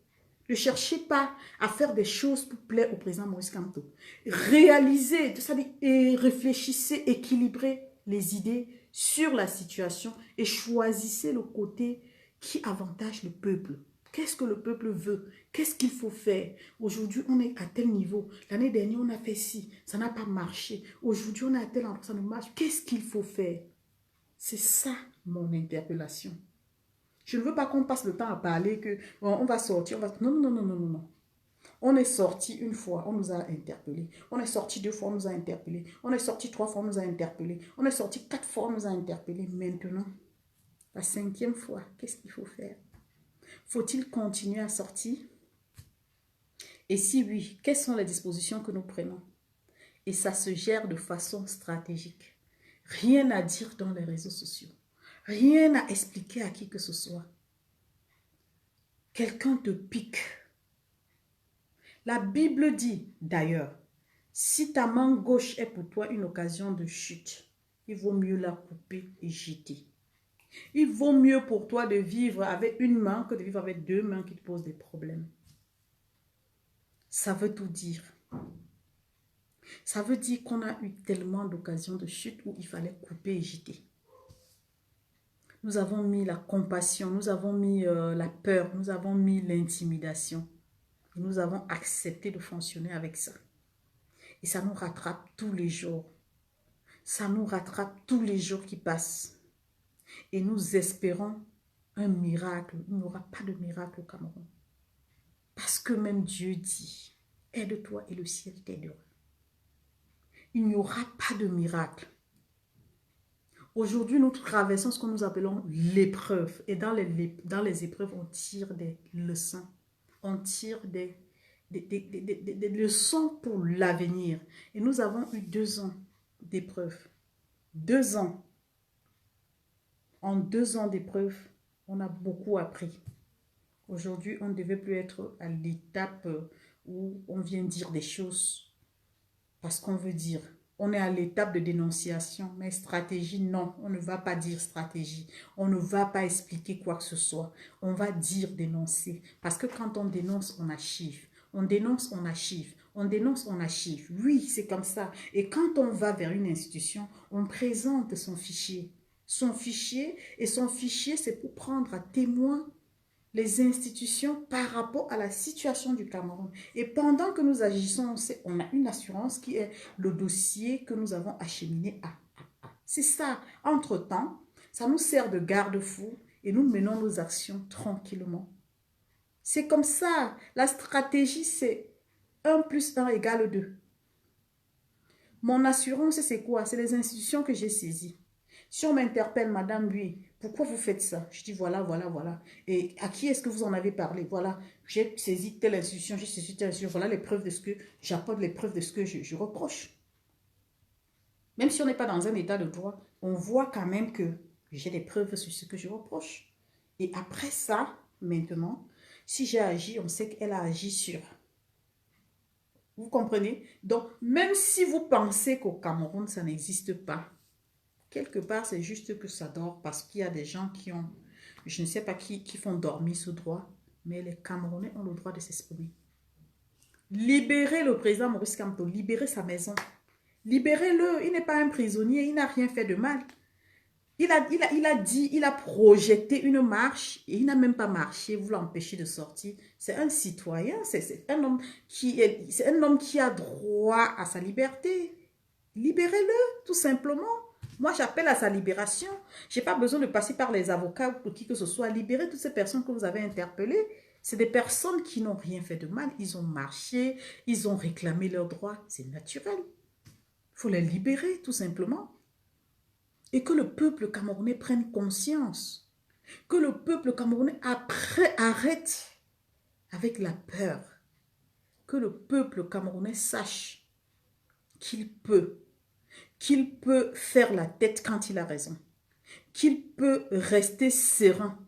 S1: Ne cherchez pas à faire des choses pour plaire au président Maurice Kamto. Réalisez, et réfléchissez, équilibrez les idées sur la situation et choisissez le côté qui avantage le peuple. Qu'est-ce que le peuple veut? Qu'est-ce qu'il faut faire? Aujourd'hui, on est à tel niveau. L'année dernière, on a fait ci. Ça n'a pas marché. Aujourd'hui, on est à tel endroit. Ça ne marche. Qu'est-ce qu'il faut faire? C'est ça, mon interpellation. Je ne veux pas qu'on passe le temps à parler que on va sortir. Non. On est sorti une fois, on nous a interpellés. On est sorti 2 fois, on nous a interpellés. On est sorti 3 fois, on nous a interpellés. On est sorti 4 fois, on nous a interpellés. Maintenant, la 5e fois, qu'est-ce qu'il faut faire? Faut-il continuer à sortir? Et si oui, quelles sont les dispositions que nous prenons? Et ça se gère de façon stratégique. Rien à dire dans les réseaux sociaux. Rien à expliquer à qui que ce soit. Quelqu'un te pique. La Bible dit d'ailleurs, si ta main gauche est pour toi une occasion de chute, il vaut mieux la couper et jeter. Il vaut mieux pour toi de vivre avec une main que de vivre avec deux mains qui te posent des problèmes. Ça veut tout dire. Ça veut dire qu'on a eu tellement d'occasions de chute où il fallait couper et jeter. Nous avons mis la compassion, nous avons mis la peur, nous avons mis l'intimidation. Et nous avons accepté de fonctionner avec ça. Et ça nous rattrape tous les jours. Ça nous rattrape tous les jours qui passent. Et nous espérons un miracle. Il n'y aura pas de miracle au Cameroun. Parce que même Dieu dit, aide-toi et le ciel t'aidera. Il n'y aura pas de miracle. Aujourd'hui, nous traversons ce que nous appelons l'épreuve. Et dans les épreuves, on tire des leçons. On tire des leçons pour l'avenir. Et nous avons eu 2 ans d'épreuve. 2 ans. En 2 ans d'épreuve, on a beaucoup appris. Aujourd'hui, on ne devait plus être à l'étape où on vient dire des choses parce qu'on veut dire. On est à l'étape de dénonciation, mais stratégie, non, on ne va pas dire stratégie. On ne va pas expliquer quoi que ce soit. On va dire dénoncer. Parce que quand on dénonce, on archive. On dénonce, on archive. On dénonce, on archive. Oui, c'est comme ça. Et quand on va vers une institution, on présente son fichier. Son fichier, et son fichier, c'est pour prendre à témoin les institutions par rapport à la situation du Cameroun. Et pendant que nous agissons, on a une assurance qui est le dossier que nous avons acheminé à. C'est ça. Entre-temps, ça nous sert de garde-fou et nous menons nos actions tranquillement. C'est comme ça. La stratégie, c'est 1 + 1 = 2. Mon assurance, c'est quoi? C'est les institutions que j'ai saisies. Si on m'interpelle, madame, oui, pourquoi vous faites ça? Je dis voilà, voilà, voilà. Et à qui est-ce que vous en avez parlé? Voilà, j'ai saisi telle institution, j'ai saisi telle institution. Voilà les preuves de ce que, j'apporte les preuves de ce que je reproche. Même si on n'est pas dans un état de droit, on voit quand même que j'ai des preuves sur ce que je reproche. Et après ça, maintenant, si j'ai agi, on sait qu'elle a agi sur. Vous comprenez? Donc, même si vous pensez qu'au Cameroun, ça n'existe pas, quelque part, c'est juste que ça dort parce qu'il y a des gens qui ont, je ne sais pas qui font dormir ce droit, mais les Camerounais ont le droit de s'exprimer. Libérez le président Maurice Kamto, libérez sa maison. Libérez-le, il n'est pas un prisonnier, il n'a rien fait de mal. Il a dit, il a projeté une marche et il n'a même pas marché, vous l'empêchez de sortir. C'est un citoyen, c'est un homme qui a droit à sa liberté. Libérez-le, tout simplement. Moi, j'appelle à sa libération. Je n'ai pas besoin de passer par les avocats ou pour qui que ce soit. Libérez toutes ces personnes que vous avez interpellées. C'est des personnes qui n'ont rien fait de mal. Ils ont marché, ils ont réclamé leurs droits. C'est naturel. Il faut les libérer, tout simplement. Et que le peuple camerounais prenne conscience. Que le peuple camerounais arrête avec la peur. Que le peuple camerounais sache qu'il peut faire la tête quand il a raison, qu'il peut rester serein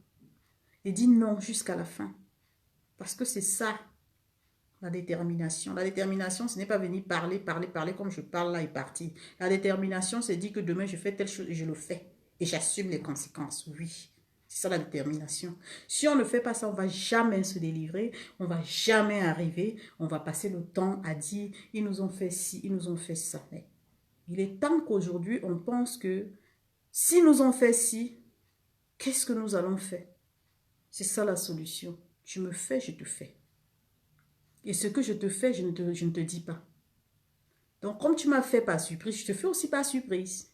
S1: et dire non jusqu'à la fin. Parce que c'est ça, la détermination. La détermination, ce n'est pas venir parler comme je parle là et partir. La détermination, c'est dire que demain, je fais telle chose et je le fais. Et j'assume les conséquences, oui. C'est ça la détermination. Si on ne fait pas ça, on ne va jamais se délivrer, on ne va jamais arriver, on va passer le temps à dire, ils nous ont fait ci, ils nous ont fait ça. Mais il est temps qu'aujourd'hui, on pense que si nous ont fait ci, qu'est-ce que nous allons faire? C'est ça la solution. Tu me fais, je te fais. Et ce que je te fais, je ne te dis pas. Donc, comme tu m'as fait par surprise, je te fais aussi par surprise.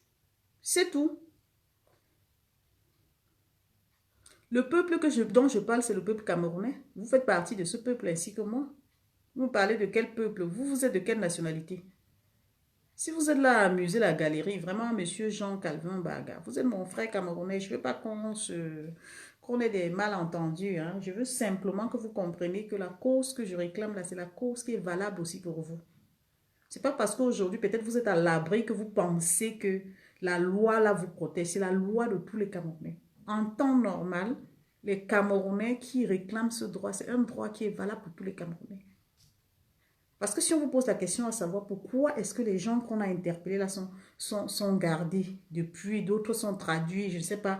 S1: C'est tout. Le peuple dont je parle, c'est le peuple camerounais. Vous faites partie de ce peuple ainsi que moi. Vous parlez de quel peuple? Vous êtes de quelle nationalité? Si vous êtes là à amuser la galerie, vraiment, monsieur Jean Calvin Baga, vous êtes mon frère camerounais, je ne veux pas qu'on qu'on ait des malentendus. Hein. Je veux simplement que vous compreniez que la cause que je réclame là, c'est la cause qui est valable aussi pour vous. C'est pas parce qu'aujourd'hui, peut-être vous êtes à l'abri que vous pensez que la loi là vous protège. C'est la loi de tous les Camerounais. En temps normal, les Camerounais qui réclament ce droit, c'est un droit qui est valable pour tous les Camerounais. Parce que si on vous pose la question à savoir pourquoi est-ce que les gens qu'on a interpellés là sont gardés depuis, d'autres sont traduits, je ne sais pas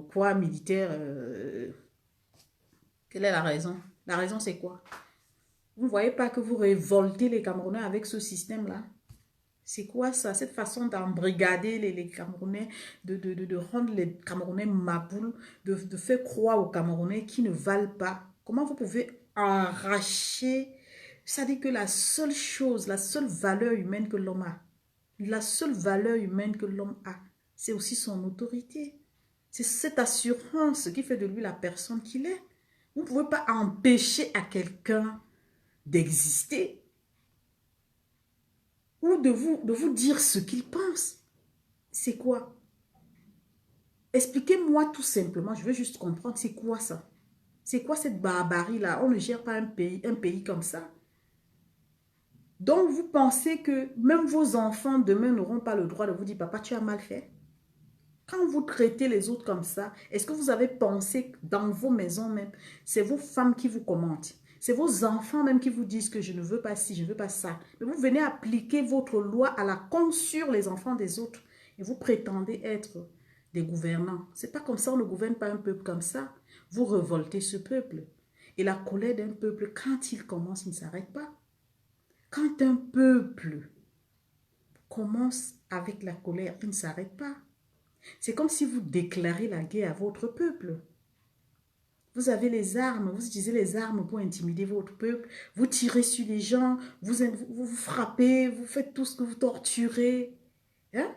S1: quoi, militaire, quelle est la raison? La raison c'est quoi? Vous ne voyez pas que vous révoltez les Camerounais avec ce système-là? C'est quoi ça? Cette façon d'embrigader les Camerounais, de rendre les Camerounais maboules, de faire croire aux Camerounais qui ne valent pas. Comment vous pouvez arracher? Ça dit que la seule chose, la seule valeur humaine que l'homme a, la seule valeur humaine que l'homme a, c'est aussi son autorité. C'est cette assurance qui fait de lui la personne qu'il est. Vous ne pouvez pas empêcher à quelqu'un d'exister ou de vous dire ce qu'il pense. C'est quoi? Expliquez-moi tout simplement, je veux juste comprendre, c'est quoi ça? C'est quoi cette barbarie-là? On ne gère pas un pays comme ça. Donc, vous pensez que même vos enfants demain n'auront pas le droit de vous dire, papa, tu as mal fait? Quand vous traitez les autres comme ça, est-ce que vous avez pensé que dans vos maisons même, c'est vos femmes qui vous commentent? C'est vos enfants même qui vous disent que je ne veux pas ci, je ne veux pas ça. Mais vous venez appliquer votre loi à la con sur les enfants des autres. Et vous prétendez être des gouvernants. C'est pas comme ça, on ne gouverne pas un peuple comme ça. Vous révoltez ce peuple. Et la colère d'un peuple, quand il commence, il ne s'arrête pas. Quand un peuple commence avec la colère, il ne s'arrête pas. C'est comme si vous déclarez la guerre à votre peuple. Vous avez les armes, vous utilisez les armes pour intimider votre peuple. Vous tirez sur les gens, vous frappez, vous faites tout ce que vous torturez. Hein?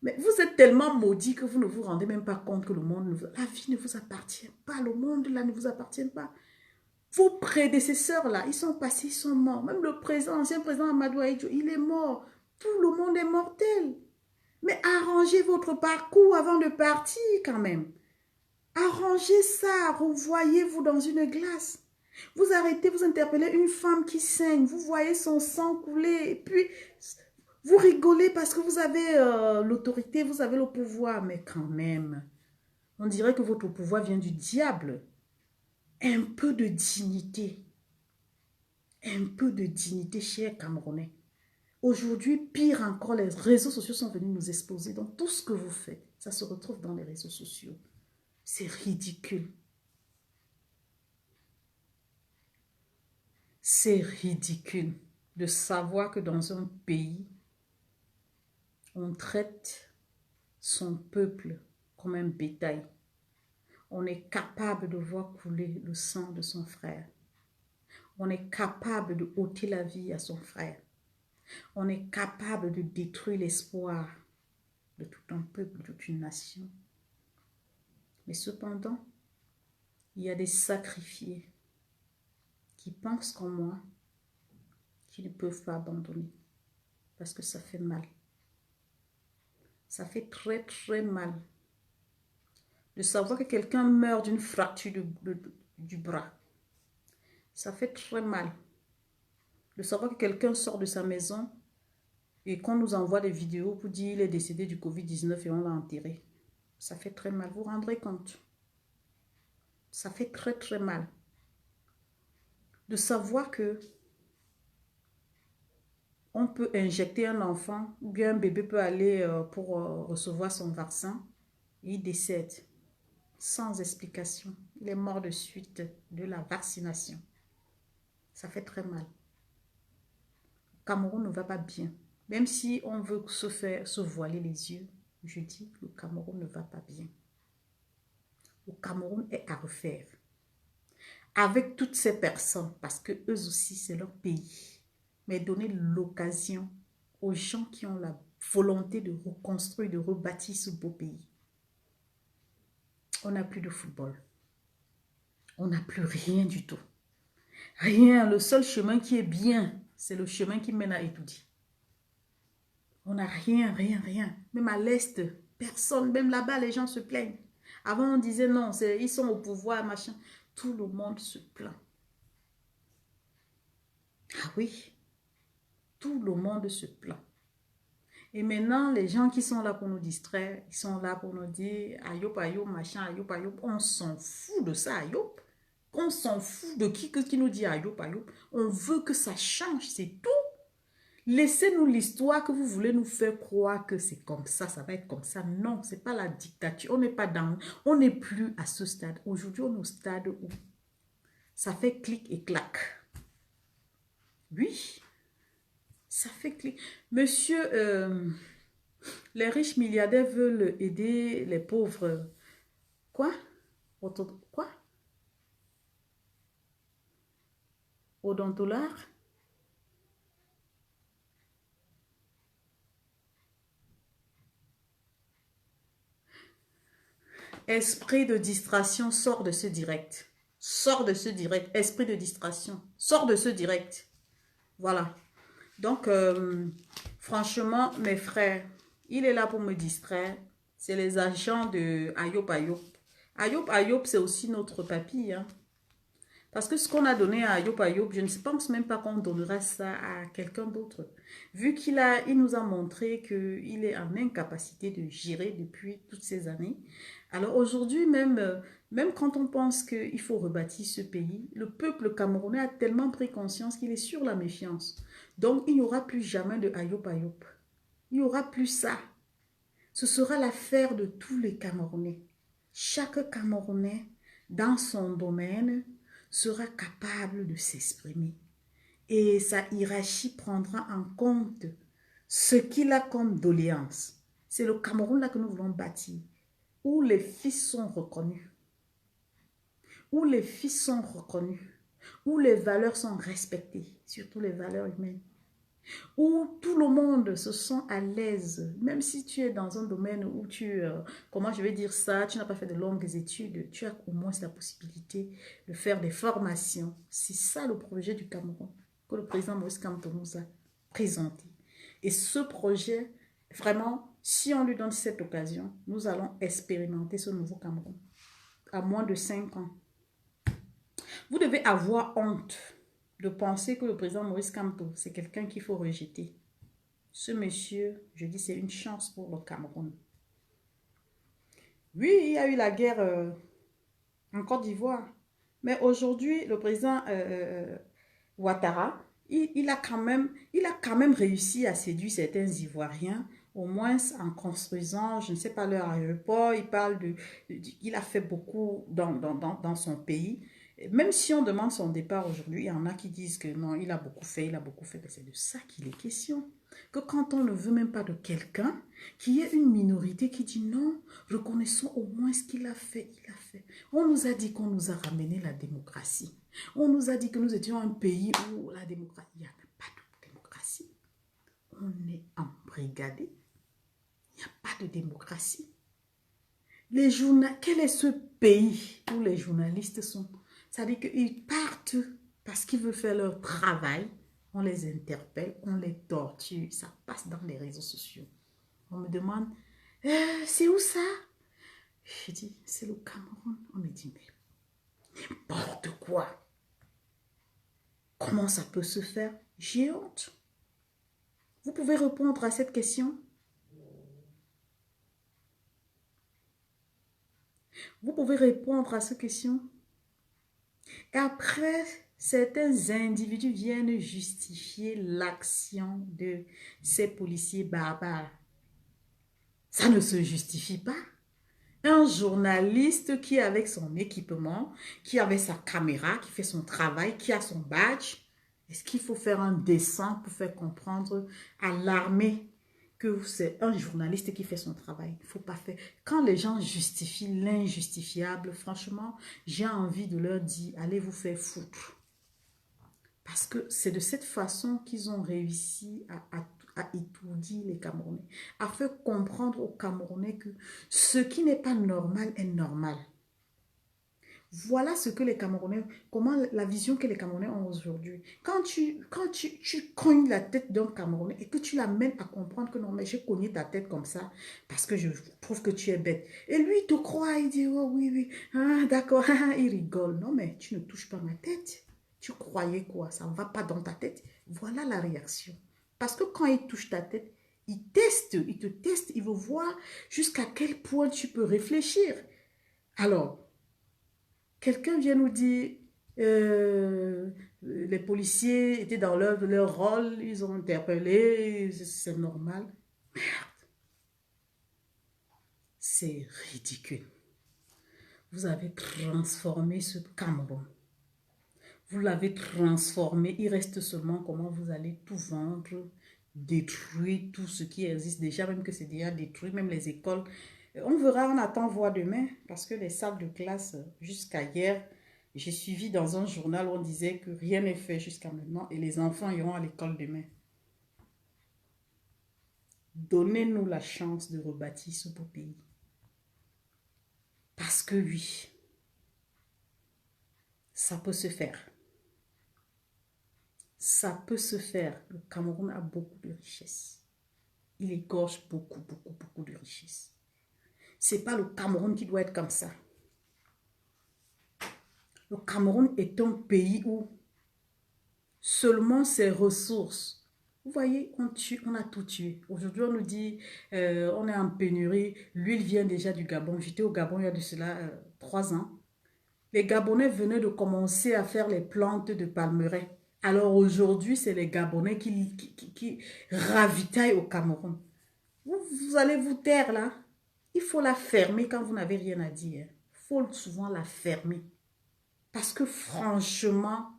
S1: Mais vous êtes tellement maudit que vous ne vous rendez même pas compte que le monde, la vie ne vous appartient pas. Le monde là ne vous appartient pas. Vos prédécesseurs là, ils sont passés, ils sont morts. Même le président, ancien président Amadou Ahidjo, il est mort. Tout le monde est mortel. Mais arrangez votre parcours avant de partir quand même. Arrangez ça, revoyez-vous dans une glace. Vous arrêtez, vous interpellez une femme qui saigne, vous voyez son sang couler, et puis vous rigolez parce que vous avez l'autorité, vous avez le pouvoir. Mais quand même, on dirait que votre pouvoir vient du diable. Un peu de dignité. Un peu de dignité, chers Camerounais. Aujourd'hui, pire encore, les réseaux sociaux sont venus nous exposer. Donc, tout ce que vous faites, ça se retrouve dans les réseaux sociaux. C'est ridicule. C'est ridicule de savoir que dans un pays, on traite son peuple comme un bétail. On est capable de voir couler le sang de son frère. On est capable de ôter la vie à son frère. On est capable de détruire l'espoir de tout un peuple, de toute une nation. Mais cependant, il y a des sacrifiés qui pensent comme moi, qui ne peuvent pas abandonner parce que ça fait mal. Ça fait très très mal de savoir que quelqu'un meurt d'une fracture du bras. Ça fait très mal de savoir que quelqu'un sort de sa maison et qu'on nous envoie des vidéos pour dire qu'il est décédé du Covid-19 et on l'a enterré. Ça fait très mal, vous vous rendrez compte? Ça fait très très mal de savoir que on peut injecter un enfant ou bien un bébé peut aller pour recevoir son vaccin et il décède sans explication. Il est mort de suite de la vaccination. Ça fait très mal. Le Cameroun ne va pas bien. Même si on veut se voiler les yeux, je dis que le Cameroun ne va pas bien. Le Cameroun est à refaire. Avec toutes ces personnes, parce que eux aussi, c'est leur pays. Mais donner l'occasion aux gens qui ont la volonté de reconstruire, de rebâtir ce beau pays. On n'a plus de football. On n'a plus rien du tout. Rien. Le seul chemin qui est bien, c'est le chemin qui mène à Etoudi. On n'a rien, rien, rien. Même à l'Est, personne. Même là-bas, les gens se plaignent. Avant, on disait non, ils sont au pouvoir, machin. Tout le monde se plaint. Ah oui, tout le monde se plaint. Et maintenant, les gens qui sont là pour nous distraire, ils sont là pour nous dire ayop, ayop, machin, ayop, ayop. On s'en fout de ça, ayop. On s'en fout de qui nous dit ayop, ayop. On veut que ça change, c'est tout. Laissez-nous l'histoire que vous voulez nous faire croire que c'est comme ça va être comme ça. Non, c'est pas la dictature. On n'est pas dans, on n'est plus à ce stade. Aujourd'hui, on est au stade où ça fait clic et clac. Oui, ça fait clic. Monsieur, les riches milliardaires veulent aider les pauvres. Quoi? Quoi? Odontolard? Esprit de distraction, sort de ce direct. Sors de ce direct. Esprit de distraction, sors de ce direct. Voilà. Donc, franchement, mes frères, il est là pour me distraire. C'est les agents de Ayop Ayop. Ayop Ayop, c'est aussi notre papy. Hein. Parce que ce qu'on a donné à Ayop Ayop, je ne pense même pas qu'on donnera ça à quelqu'un d'autre. Vu il nous a montré qu'il est en incapacité de gérer depuis toutes ces années. Alors aujourd'hui, même quand on pense qu'il faut rebâtir ce pays, le peuple camerounais a tellement pris conscience qu'il est sur la méfiance. Donc, il n'y aura plus jamais de Ayop Ayop. Il n'y aura plus ça. Ce sera l'affaire de tous les Camerounais. Chaque Camerounais, dans son domaine, sera capable de s'exprimer. Et sa hiérarchie prendra en compte ce qu'il a comme doléance. C'est le Cameroun là que nous voulons bâtir, où les fils sont reconnus, où les fils sont reconnus, où les valeurs sont respectées, surtout les valeurs humaines, où tout le monde se sent à l'aise, même si tu es dans un domaine où comment je vais dire ça, tu n'as pas fait de longues études, tu as au moins la possibilité de faire des formations. C'est ça le projet du Cameroun que le président Moïse Kamto nous a présenté. Et ce projet, vraiment, si on lui donne cette occasion, nous allons expérimenter ce nouveau Cameroun à moins de 5 ans. Vous devez avoir honte de penser que le président Maurice Kamto, c'est quelqu'un qu'il faut rejeter. Ce monsieur, je dis, c'est une chance pour le Cameroun. Oui, il y a eu la guerre en Côte d'Ivoire. Mais aujourd'hui, le président Ouattara, il a quand même réussi à séduire certains Ivoiriens, au moins en construisant, je ne sais pas, leur aéroport. Il a fait beaucoup dans son pays. Même si on demande son départ aujourd'hui, il y en a qui disent que non, il a beaucoup fait. Mais c'est de ça qu'il est question. Que quand on ne veut même pas de quelqu'un, qu'il y ait une minorité qui dit non, reconnaissons au moins ce qu'il a fait, il a fait. On nous a dit qu'on nous a ramené la démocratie. On nous a dit que nous étions un pays où la démocratie, il n'y a pas de démocratie. On est embrigadé. Il n'y a pas de démocratie. Quel est ce pays où les journalistes sont? C'est-à-dire qu'ils partent parce qu'ils veulent faire leur travail. On les interpelle, on les torture. Ça passe dans les réseaux sociaux. On me demande, c'est où ça? Je dis, c'est le Cameroun. On me dit, mais n'importe quoi. Comment ça peut se faire? J'ai honte. Vous pouvez répondre à cette question? Vous pouvez répondre à cette question? Et après, certains individus viennent justifier l'action de ces policiers barbares. Ça ne se justifie pas. Un journaliste qui est avec son équipement, qui avait sa caméra, qui fait son travail, qui a son badge, est-ce qu'il faut faire un dessin pour faire comprendre à l'armée que c'est un journaliste qui fait son travail? Il ne faut pas faire. Quand les gens justifient l'injustifiable, franchement, j'ai envie de leur dire, allez vous faire foutre. Parce que c'est de cette façon qu'ils ont réussi à étourdir les Camerounais, à faire comprendre aux Camerounais que ce qui n'est pas normal est normal. Voilà ce que les Camerounais, comment la vision que les Camerounais ont aujourd'hui. Tu cognes la tête d'un Camerounais et que tu l'amènes à comprendre que non, mais j'ai cogné ta tête comme ça parce que je trouve que tu es bête. Et lui, il te croit, il dit, oh oui, oui, ah, d'accord, il rigole. Non, mais tu ne touches pas ma tête. Tu croyais quoi? Ça ne va pas dans ta tête. Voilà la réaction. Parce que quand il touche ta tête, il te teste, il veut voir jusqu'à quel point tu peux réfléchir. Alors, quelqu'un vient nous dire, les policiers étaient dans leur rôle, ils ont interpellé, c'est normal. C'est ridicule. Vous avez transformé ce Cameroun. Vous l'avez transformé. Il reste seulement comment vous allez tout vendre, détruire tout ce qui existe déjà, même que c'est déjà détruit, même les écoles. On verra, on attend voir demain, parce que les salles de classe, jusqu'à hier, j'ai suivi dans un journal où on disait que rien n'est fait jusqu'à maintenant et les enfants iront à l'école demain. Donnez-nous la chance de rebâtir ce beau pays. Parce que oui, ça peut se faire. Ça peut se faire. Le Cameroun a beaucoup de richesses. Il égorge beaucoup, beaucoup, beaucoup de richesses. Ce n'est pas le Cameroun qui doit être comme ça. Le Cameroun est un pays où seulement ses ressources. Vous voyez, on a tout tué. Aujourd'hui, on nous dit, on est en pénurie. L'huile vient déjà du Gabon. J'étais au Gabon il y a de cela 3 ans. Les Gabonais venaient de commencer à faire les plantes de palmeraie. Alors aujourd'hui, c'est les Gabonais qui ravitaillent au Cameroun. Vous allez vous taire là. Il faut la fermer quand vous n'avez rien à dire. Il faut souvent la fermer. Parce que franchement,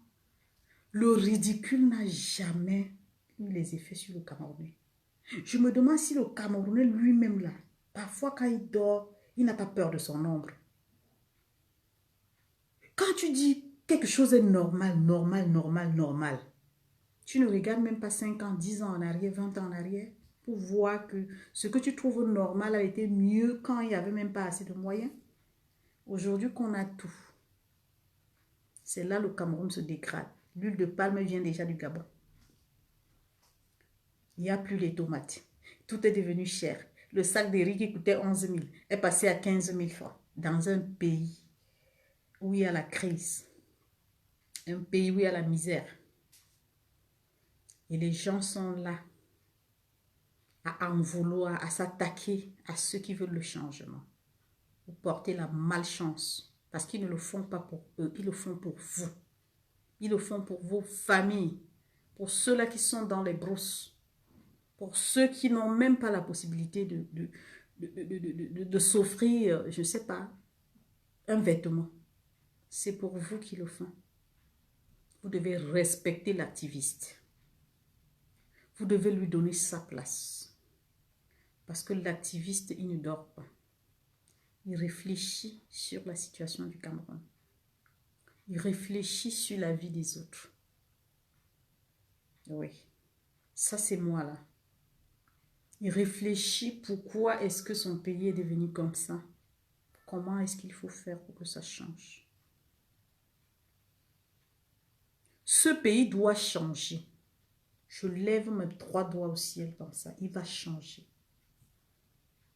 S1: le ridicule n'a jamais eu les effets sur le Camerounais. Je me demande si le Camerounais lui-même là, parfois quand il dort, il n'a pas peur de son ombre. Quand tu dis quelque chose est normal, normal, normal, normal, tu ne regardes même pas 5 ans, 10 ans en arrière, 20 ans en arrière, pour voir que ce que tu trouves normal a été mieux quand il n'y avait même pas assez de moyens. Aujourd'hui qu'on a tout, c'est là le Cameroun se dégrade. L'huile de palme vient déjà du Gabon. Il n'y a plus les tomates. Tout est devenu cher. Le sac de riz qui coûtait 11 000 est passé à 15 000 francs dans un pays où il y a la crise, un pays où il y a la misère. Et les gens sont là à en vouloir, à s'attaquer à ceux qui veulent le changement. Vous portez la malchance parce qu'ils ne le font pas pour eux, ils le font pour vous. Ils le font pour vos familles, pour ceux-là qui sont dans les brousses, pour ceux qui n'ont même pas la possibilité de s'offrir, je ne sais pas, un vêtement. C'est pour vous qu'ils le font. Vous devez respecter l'activiste. Vous devez lui donner sa place. Parce que l'activiste, il ne dort pas. Il réfléchit sur la situation du Cameroun. Il réfléchit sur la vie des autres. Oui, ça c'est moi là. Il réfléchit pourquoi est-ce que son pays est devenu comme ça. Comment est-ce qu'il faut faire pour que ça change. Ce pays doit changer. Je lève mes 3 doigts au ciel comme ça. Il va changer.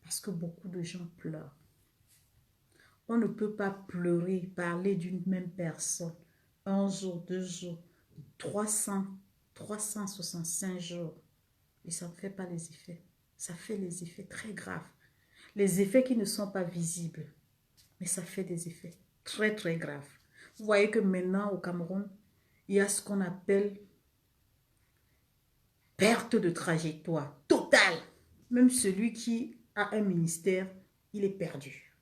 S1: Parce que beaucoup de gens pleurent. On ne peut pas pleurer, parler d'une même personne. 1 jour, 2 jours, 365 jours. Et ça ne fait pas les effets. Ça fait les effets très graves. Les effets qui ne sont pas visibles. Mais ça fait des effets très, très graves. Vous voyez que maintenant, au Cameroun, il y a ce qu'on appelle perte de trajectoire totale. Même celui qui a un ministère, il est perdu.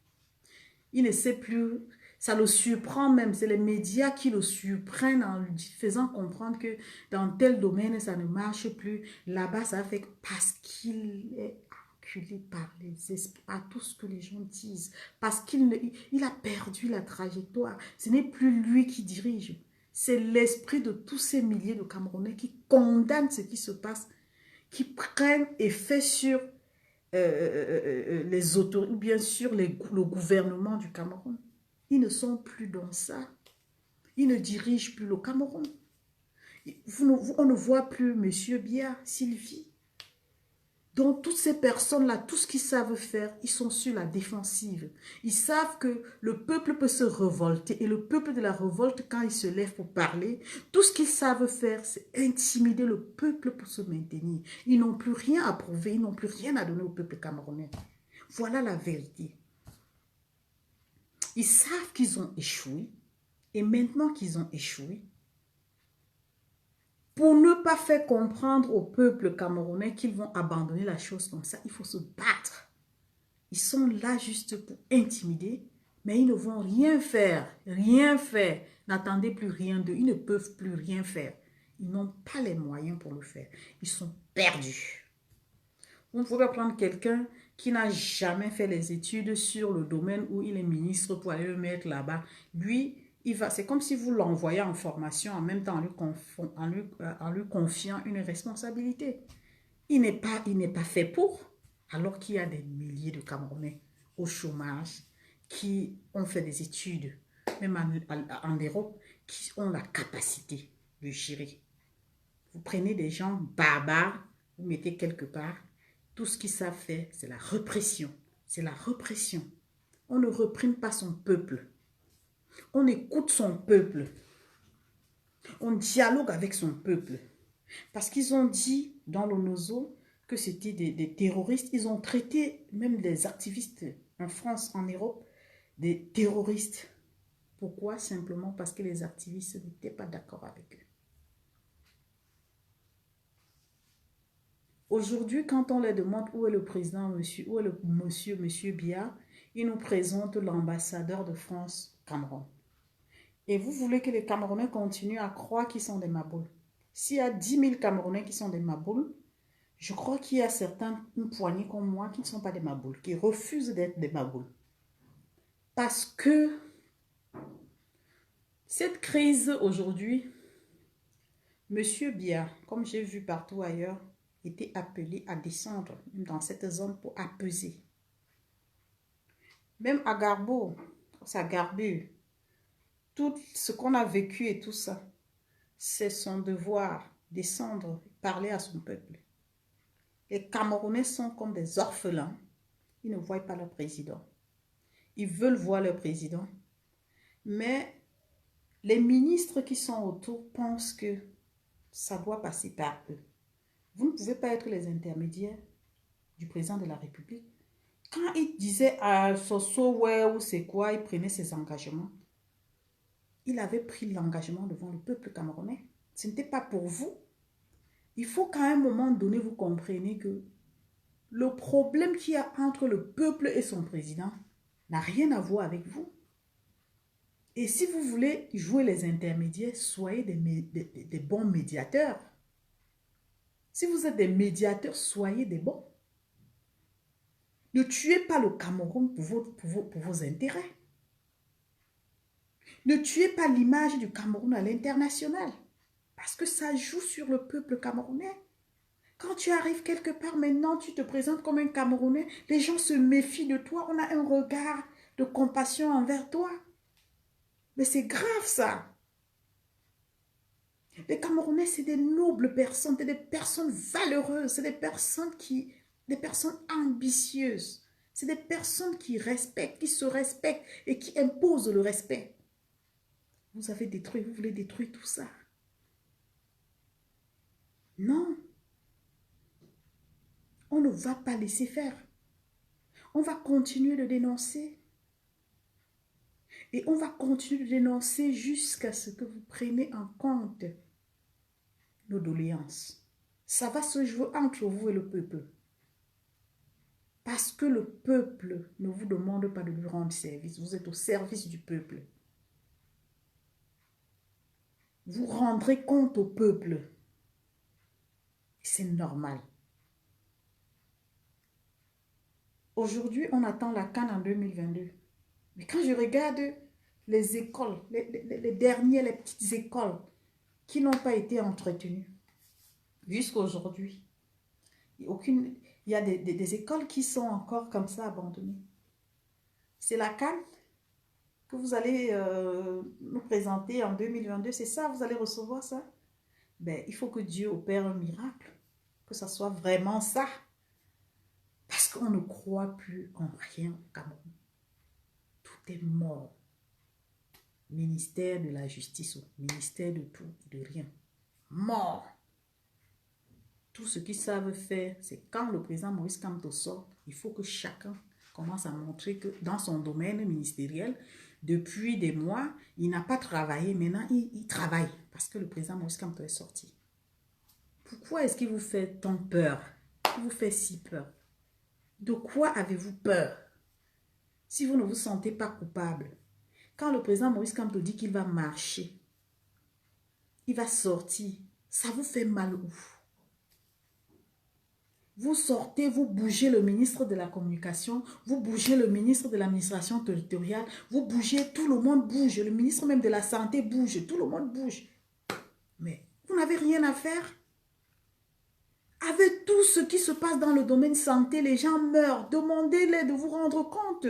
S1: Il ne sait plus, ça le surprend même, c'est les médias qui le surprennent en lui faisant comprendre que dans tel domaine, ça ne marche plus. Là-bas, ça fait parce qu'il est acculé par les esprits, par tout ce que les gens disent, parce qu'il a perdu la trajectoire. Ce n'est plus lui qui dirige. C'est l'esprit de tous ces milliers de Camerounais qui condamnent ce qui se passe, qui prennent effet sur les autorités, ou bien sûr le gouvernement du Cameroun. Ils ne sont plus dans ça. Ils ne dirigent plus le Cameroun. On ne voit plus M. Biya, Sylvie. Donc, toutes ces personnes-là, tout ce qu'ils savent faire, ils sont sur la défensive. Ils savent que le peuple peut se révolter. Et le peuple de la révolte, quand il se lève pour parler, tout ce qu'ils savent faire, c'est intimider le peuple pour se maintenir. Ils n'ont plus rien à prouver, ils n'ont plus rien à donner au peuple camerounais. Voilà la vérité. Ils savent qu'ils ont échoué. Et maintenant qu'ils ont échoué, pour ne pas faire comprendre au peuple camerounais qu'ils vont abandonner la chose comme ça, il faut se battre. Ils sont là juste pour intimider, mais ils ne vont rien faire. Rien faire. N'attendez plus rien d'eux. Ils ne peuvent plus rien faire. Ils n'ont pas les moyens pour le faire. Ils sont perdus. Vous ne pouvez pas prendre quelqu'un qui n'a jamais fait les études sur le domaine où il est ministre pour aller le mettre là-bas. Lui, c'est comme si vous l'envoyez en formation en même temps en lui confiant une responsabilité. Il n'est pas fait pour, alors qu'il y a des milliers de Camerounais au chômage qui ont fait des études, même en Europe, qui ont la capacité de gérer. Vous prenez des gens barbares, vous mettez quelque part, tout ce qu'ils savent faire, c'est la répression. C'est la répression. On ne réprime pas son peuple. On écoute son peuple. On dialogue avec son peuple. Parce qu'ils ont dit dans l'ONUSO que c'était des terroristes. Ils ont traité même des activistes en France, en Europe, des terroristes. Pourquoi? Simplement parce que les activistes n'étaient pas d'accord avec eux. Aujourd'hui, quand on leur demande où est le président, où est le monsieur Biya, ils nous présentent l'ambassadeur de France, Cameroun. Et vous voulez que les Camerounais continuent à croire qu'ils sont des maboules. S'il y a 10 000 Camerounais qui sont des maboules, je crois qu'il y a certains, une poignée comme moi, qui ne sont pas des maboules, qui refusent d'être des maboules. Parce que cette crise aujourd'hui, M. Biya, comme j'ai vu partout ailleurs, était appelé à descendre dans cette zone pour apaiser. Même à Garbo, à Garbu, tout ce qu'on a vécu et tout ça, c'est son devoir, descendre, parler à son peuple. Les Camerounais sont comme des orphelins. Ils ne voient pas leur président. Ils veulent voir leur président. Mais les ministres qui sont autour pensent que ça doit passer par eux. Vous ne pouvez pas être les intermédiaires du président de la République. Quand il disait à Soso, ouais, ou c'est quoi, il prenait ses engagements. Il avait pris l'engagement devant le peuple camerounais. Ce n'était pas pour vous. Il faut qu'à un moment donné, vous compreniez que le problème qu'il y a entre le peuple et son président n'a rien à voir avec vous. Et si vous voulez jouer les intermédiaires, soyez des bons médiateurs. Si vous êtes des médiateurs, soyez des bons. Ne tuez pas le Cameroun pour vos intérêts. Ne tuez pas l'image du Cameroun à l'international. Parce que ça joue sur le peuple camerounais. Quand tu arrives quelque part, maintenant, tu te présentes comme un Camerounais. Les gens se méfient de toi. On a un regard de compassion envers toi. Mais c'est grave ça. Les Camerounais, c'est des nobles personnes, c'est des personnes valeureuses, c'est des personnes ambitieuses. C'est des personnes qui respectent, qui se respectent et qui imposent le respect. Vous avez détruit, vous voulez détruire tout ça. Non. On ne va pas laisser faire. On va continuer de dénoncer. Et on va continuer de dénoncer jusqu'à ce que vous preniez en compte nos doléances. Ça va se jouer entre vous et le peuple. Parce que le peuple ne vous demande pas de lui rendre service. Vous êtes au service du peuple. Vous rendrez compte au peuple. C'est normal. Aujourd'hui, on attend la CAN en 2022. Mais quand je regarde les écoles, les petites écoles qui n'ont pas été entretenues jusqu'à aujourd'hui, il y a des écoles qui sont encore comme ça abandonnées. C'est la CAN. que vous allez nous présenter en 2022, c'est ça, vous allez recevoir ça? Ben, il faut que Dieu opère un miracle, que ça soit vraiment ça. Parce qu'on ne croit plus en rien au Cameroun. Tout est mort. Ministère de la justice, ministère de tout et de rien. Mort. Tout ce qu'ils savent faire, c'est quand le président Maurice Kamto sort, il faut que chacun commence à montrer que dans son domaine ministériel, depuis des mois, il n'a pas travaillé. Maintenant, il travaille parce que le président Maurice Kamto est sorti. Pourquoi est-ce qu'il vous fait tant peur? Il vous fait si peur. De quoi avez-vous peur? Si vous ne vous sentez pas coupable, quand le président Maurice Kamto dit qu'il va marcher, il va sortir, ça vous fait mal où? Vous sortez, vous bougez le ministre de la Communication, vous bougez le ministre de l'Administration territoriale, vous bougez, tout le monde bouge, le ministre même de la Santé bouge, tout le monde bouge. Mais vous n'avez rien à faire. Avec tout ce qui se passe dans le domaine santé, les gens meurent. Demandez-les de vous rendre compte.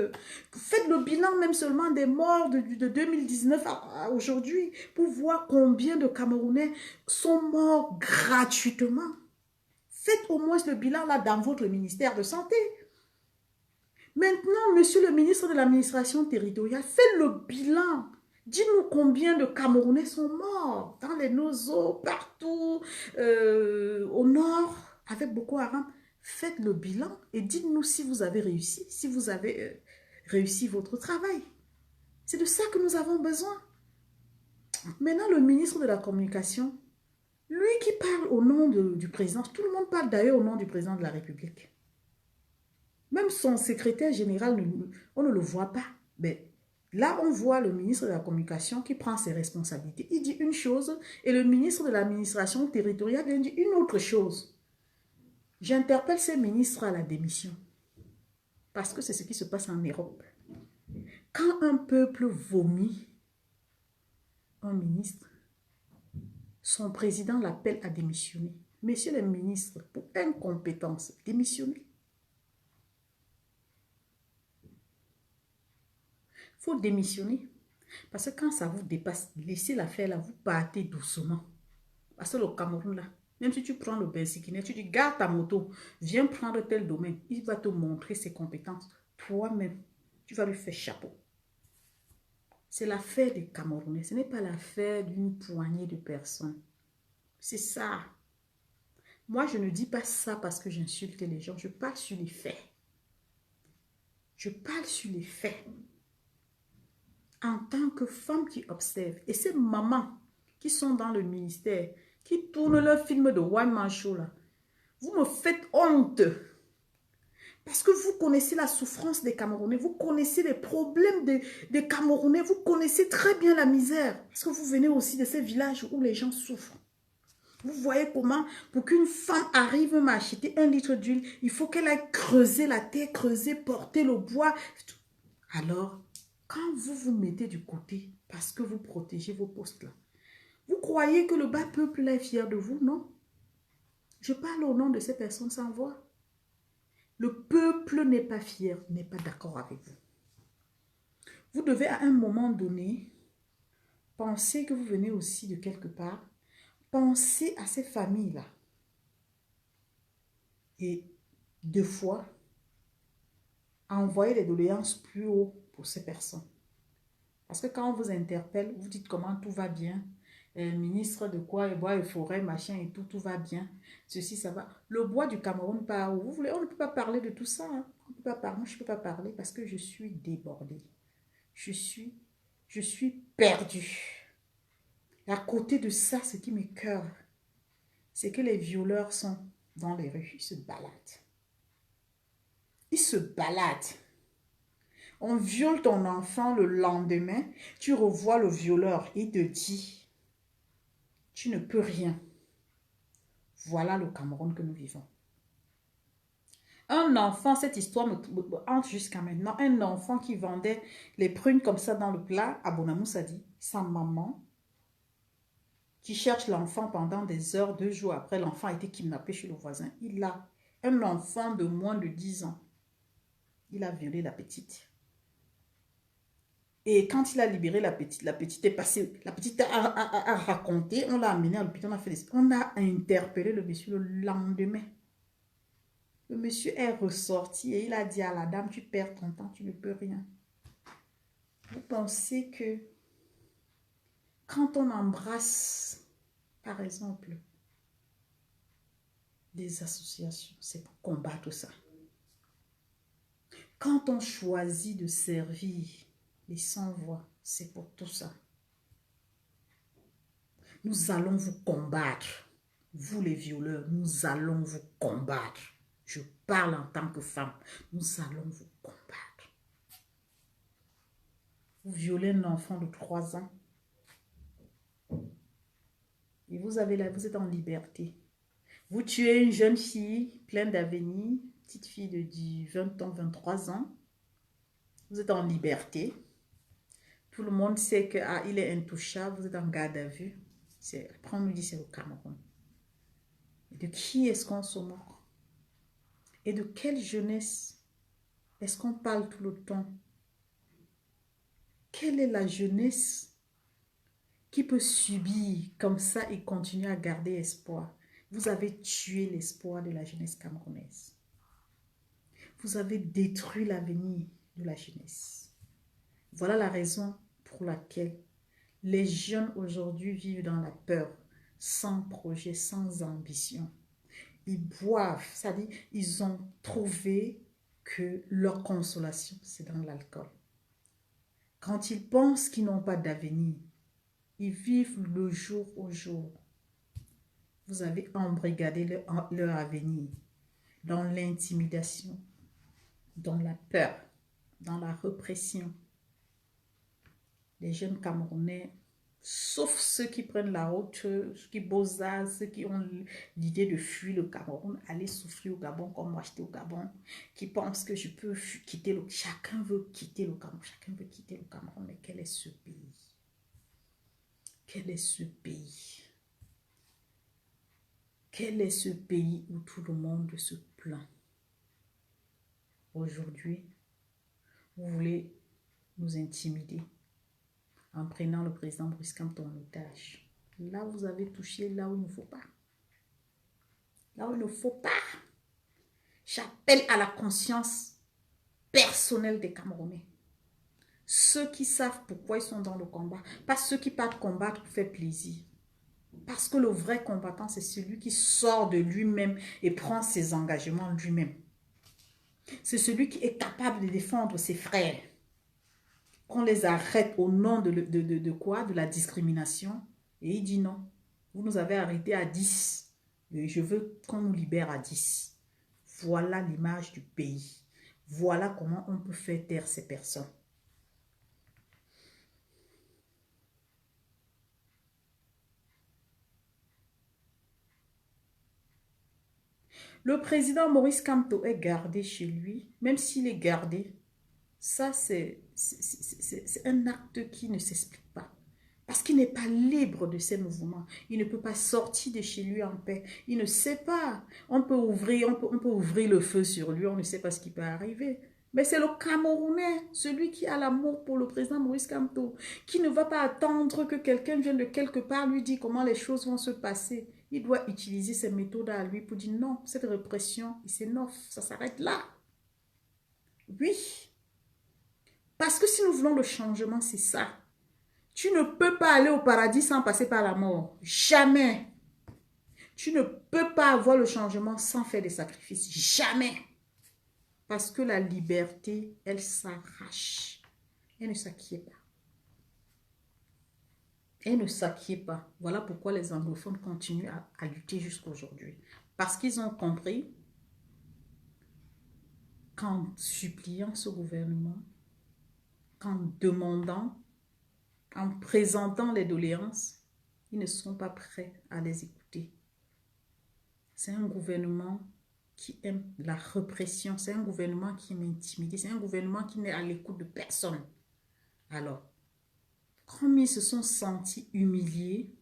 S1: Faites le bilan même seulement des morts de 2019 à aujourd'hui pour voir combien de Camerounais sont morts gratuitement. Faites au moins le bilan là dans votre ministère de Santé. Maintenant, monsieur le ministre de l'Administration territoriale, faites le bilan. Dites-nous combien de Camerounais sont morts dans les Nozo, partout, au nord, avec Boko Haram. Faites le bilan et dites-nous si vous avez réussi, si vous avez réussi votre travail. C'est de ça que nous avons besoin. Maintenant, le ministre de la Communication, lui qui parle au nom du président, tout le monde parle d'ailleurs au nom du président de la République. Même son secrétaire général, on ne le voit pas. Mais là, on voit le ministre de la Communication qui prend ses responsabilités. Il dit une chose et le ministre de l'Administration territoriale vient dire une autre chose. J'interpelle ces ministres à la démission. Parce que c'est ce qui se passe en Europe. Quand un peuple vomit un ministre, son président l'appelle à démissionner. Messieurs les ministres, pour incompétence, démissionnez. Il faut démissionner. Parce que quand ça vous dépasse, laissez l'affaire là, vous partez doucement. Parce que le Cameroun là, même si tu prends le Bensikinet, tu dis garde ta moto, viens prendre tel domaine, il va te montrer ses compétences. Toi-même, tu vas lui faire chapeau. C'est l'affaire des Camerounais, ce n'est pas l'affaire d'une poignée de personnes. C'est ça. Moi, je ne dis pas ça parce que j'insulte les gens, je parle sur les faits. Je parle sur les faits. En tant que femme qui observe, et ces mamans qui sont dans le ministère, qui tournent leur film de One Man Show là, vous me faites honte. Parce que vous connaissez la souffrance des Camerounais, vous connaissez les problèmes des Camerounais, vous connaissez très bien la misère. Parce que vous venez aussi de ces villages où les gens souffrent. Vous voyez comment, pour qu'une femme arrive à acheter 1 litre d'huile, il faut qu'elle aille creuser la terre, creuser, porter le bois. Alors, quand vous vous mettez du côté, parce que vous protégez vos postes là, vous croyez que le bas peuple là est fier de vous? Non. Je parle au nom de ces personnes sans voix. Le peuple n'est pas fier, n'est pas d'accord avec vous. Vous devez à un moment donné penser que vous venez aussi de quelque part. Pensez à ces familles-là. Et deux fois, envoyez les doléances plus haut pour ces personnes. Parce que quand on vous interpelle, vous dites comment tout va bien. Ministre de quoi, et bois et forêt, machin et tout, tout va bien. Ceci, ça va. Le bois du Cameroun part où? Vous voulez, on ne peut pas parler de tout ça. Hein. On peut pas parler. Moi, je ne peux pas parler parce que je suis débordée. Je suis perdue. Et à côté de ça, ce qui m'écoeure, c'est que les violeurs sont dans les rues. Ils se baladent. Ils se baladent. On viole ton enfant le lendemain, tu revois le violeur, il te dit, tu ne peux rien. Voilà le Cameroun que nous vivons. Un enfant, cette histoire me hante jusqu'à maintenant, un enfant qui vendait les prunes comme ça dans le plat, à Bonamoussa dit, sa maman, qui cherche l'enfant pendant des heures, 2 jours après, l'enfant a été kidnappé chez le voisin. Il a un enfant de moins de 10 ans. Il a violé la petite. Et quand il a libéré la petite est passée, la petite a raconté, on l'a amené à l'hôpital, on a interpellé le monsieur le lendemain. Le monsieur est ressorti et il a dit à la dame, tu perds ton temps, tu ne peux rien. Vous pensez que quand on embrasse, par exemple, des associations, c'est pour combattre ça. Quand on choisit de servir les sans-voix, c'est pour tout ça. Nous allons vous combattre. Vous les violeurs, nous allons vous combattre. Je parle en tant que femme. Nous allons vous combattre. Vous violez un enfant de 3 ans. Et vous êtes en liberté. Vous tuez une jeune fille pleine d'avenir, petite fille de 20 ans, 23 ans. Vous êtes en liberté. Tout le monde sait qu'il est intouchable. Vous êtes en garde à vue. Après, on nous dit c'est au Cameroun. Et de qui est-ce qu'on se moque? Et de quelle jeunesse est-ce qu'on parle tout le temps? Quelle est la jeunesse qui peut subir comme ça et continuer à garder espoir? Vous avez tué l'espoir de la jeunesse camerounaise. Vous avez détruit l'avenir de la jeunesse. Voilà la raison pour laquelle les jeunes aujourd'hui vivent dans la peur, sans projet, sans ambition. Ils boivent, c'est-à-dire ils ont trouvé que leur consolation, c'est dans l'alcool. Quand ils pensent qu'ils n'ont pas d'avenir, ils vivent le jour au jour. Vous avez embrigadé leur avenir dans l'intimidation, dans la peur, dans la répression. Les jeunes Camerounais, sauf ceux qui prennent la route, ceux qui bossent, ceux qui ont l'idée de fuir le Cameroun, aller souffrir au Gabon comme moi j'étais au Gabon, qui pensent que je peux quitter le... Chacun veut quitter le Cameroun, chacun veut quitter le Cameroun, mais quel est ce pays? Quel est ce pays? Quel est ce pays où tout le monde se plaint? Aujourd'hui, vous voulez nous intimider en prenant le président Maurice Kamto en otage. Là, vous avez touché là où il ne faut pas. Là où il ne faut pas. J'appelle à la conscience personnelle des Camerounais. Ceux qui savent pourquoi ils sont dans le combat. Pas ceux qui partent combattre pour faire plaisir. Parce que le vrai combattant, c'est celui qui sort de lui-même et prend ses engagements lui-même. C'est celui qui est capable de défendre ses frères. Qu'on les arrête au nom de quoi? De la discrimination. Et il dit non. Vous nous avez arrêtés à 10. Et je veux qu'on nous libère à 10. Voilà l'image du pays. Voilà comment on peut faire taire ces personnes. Le président Maurice Kamto est gardé chez lui. Même s'il est gardé, ça c'est un acte qui ne s'explique pas. Parce qu'il n'est pas libre de ses mouvements. Il ne peut pas sortir de chez lui en paix. Il ne sait pas. On peut ouvrir le feu sur lui. On ne sait pas ce qui peut arriver. Mais c'est le Camerounais, celui qui a l'amour pour le président Maurice Kamto, qui ne va pas attendre que quelqu'un vienne de quelque part lui dire comment les choses vont se passer. Il doit utiliser ses méthodes à lui pour dire non, cette répression, c'est non, ça s'arrête là. Oui. Parce que si nous voulons le changement, c'est ça. Tu ne peux pas aller au paradis sans passer par la mort. Jamais. Tu ne peux pas avoir le changement sans faire des sacrifices. Jamais. Parce que la liberté, elle s'arrache. Elle ne s'acquiert pas. Elle ne s'acquiert pas. Voilà pourquoi les anglophones continuent à lutter jusqu'à aujourd'hui. Parce qu'ils ont compris qu'en suppliant ce gouvernement, qu'en demandant, en présentant les doléances, ils ne sont pas prêts à les écouter. C'est un gouvernement qui aime la répression, c'est un gouvernement qui aime intimider, c'est un gouvernement qui n'est à l'écoute de personne. Alors, comme ils se sont sentis humiliés,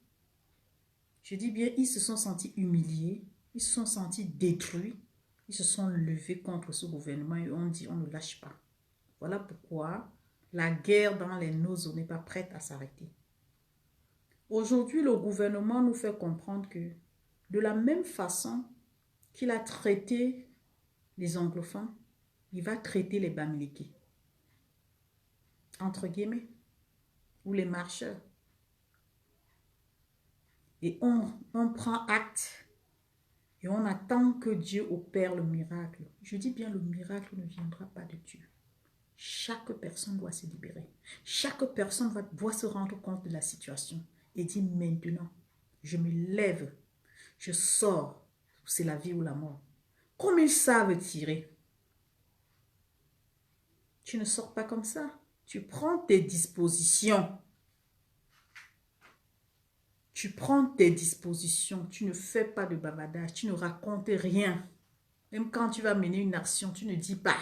S1: je dis bien, ils se sont sentis humiliés, ils se sont sentis détruits, ils se sont levés contre ce gouvernement et on dit on ne lâche pas. Voilà pourquoi La guerre dans les Nozo n'est pas prête à s'arrêter. Aujourd'hui, le gouvernement nous fait comprendre que de la même façon qu'il a traité les anglophones, il va traiter les Bamileke, entre guillemets, ou les marcheurs. Et on prend acte et on attend que Dieu opère le miracle. Je dis bien, le miracle ne viendra pas de Dieu. Chaque personne doit se libérer. Chaque personne doit se rendre compte de la situation et dire maintenant, je me lève, je sors, c'est la vie ou la mort. Comme ils savent tirer, tu ne sors pas comme ça. Tu prends tes dispositions. Tu prends tes dispositions. Tu ne fais pas de bavardage. Tu ne racontes rien. Même quand tu vas mener une action, tu ne dis pas.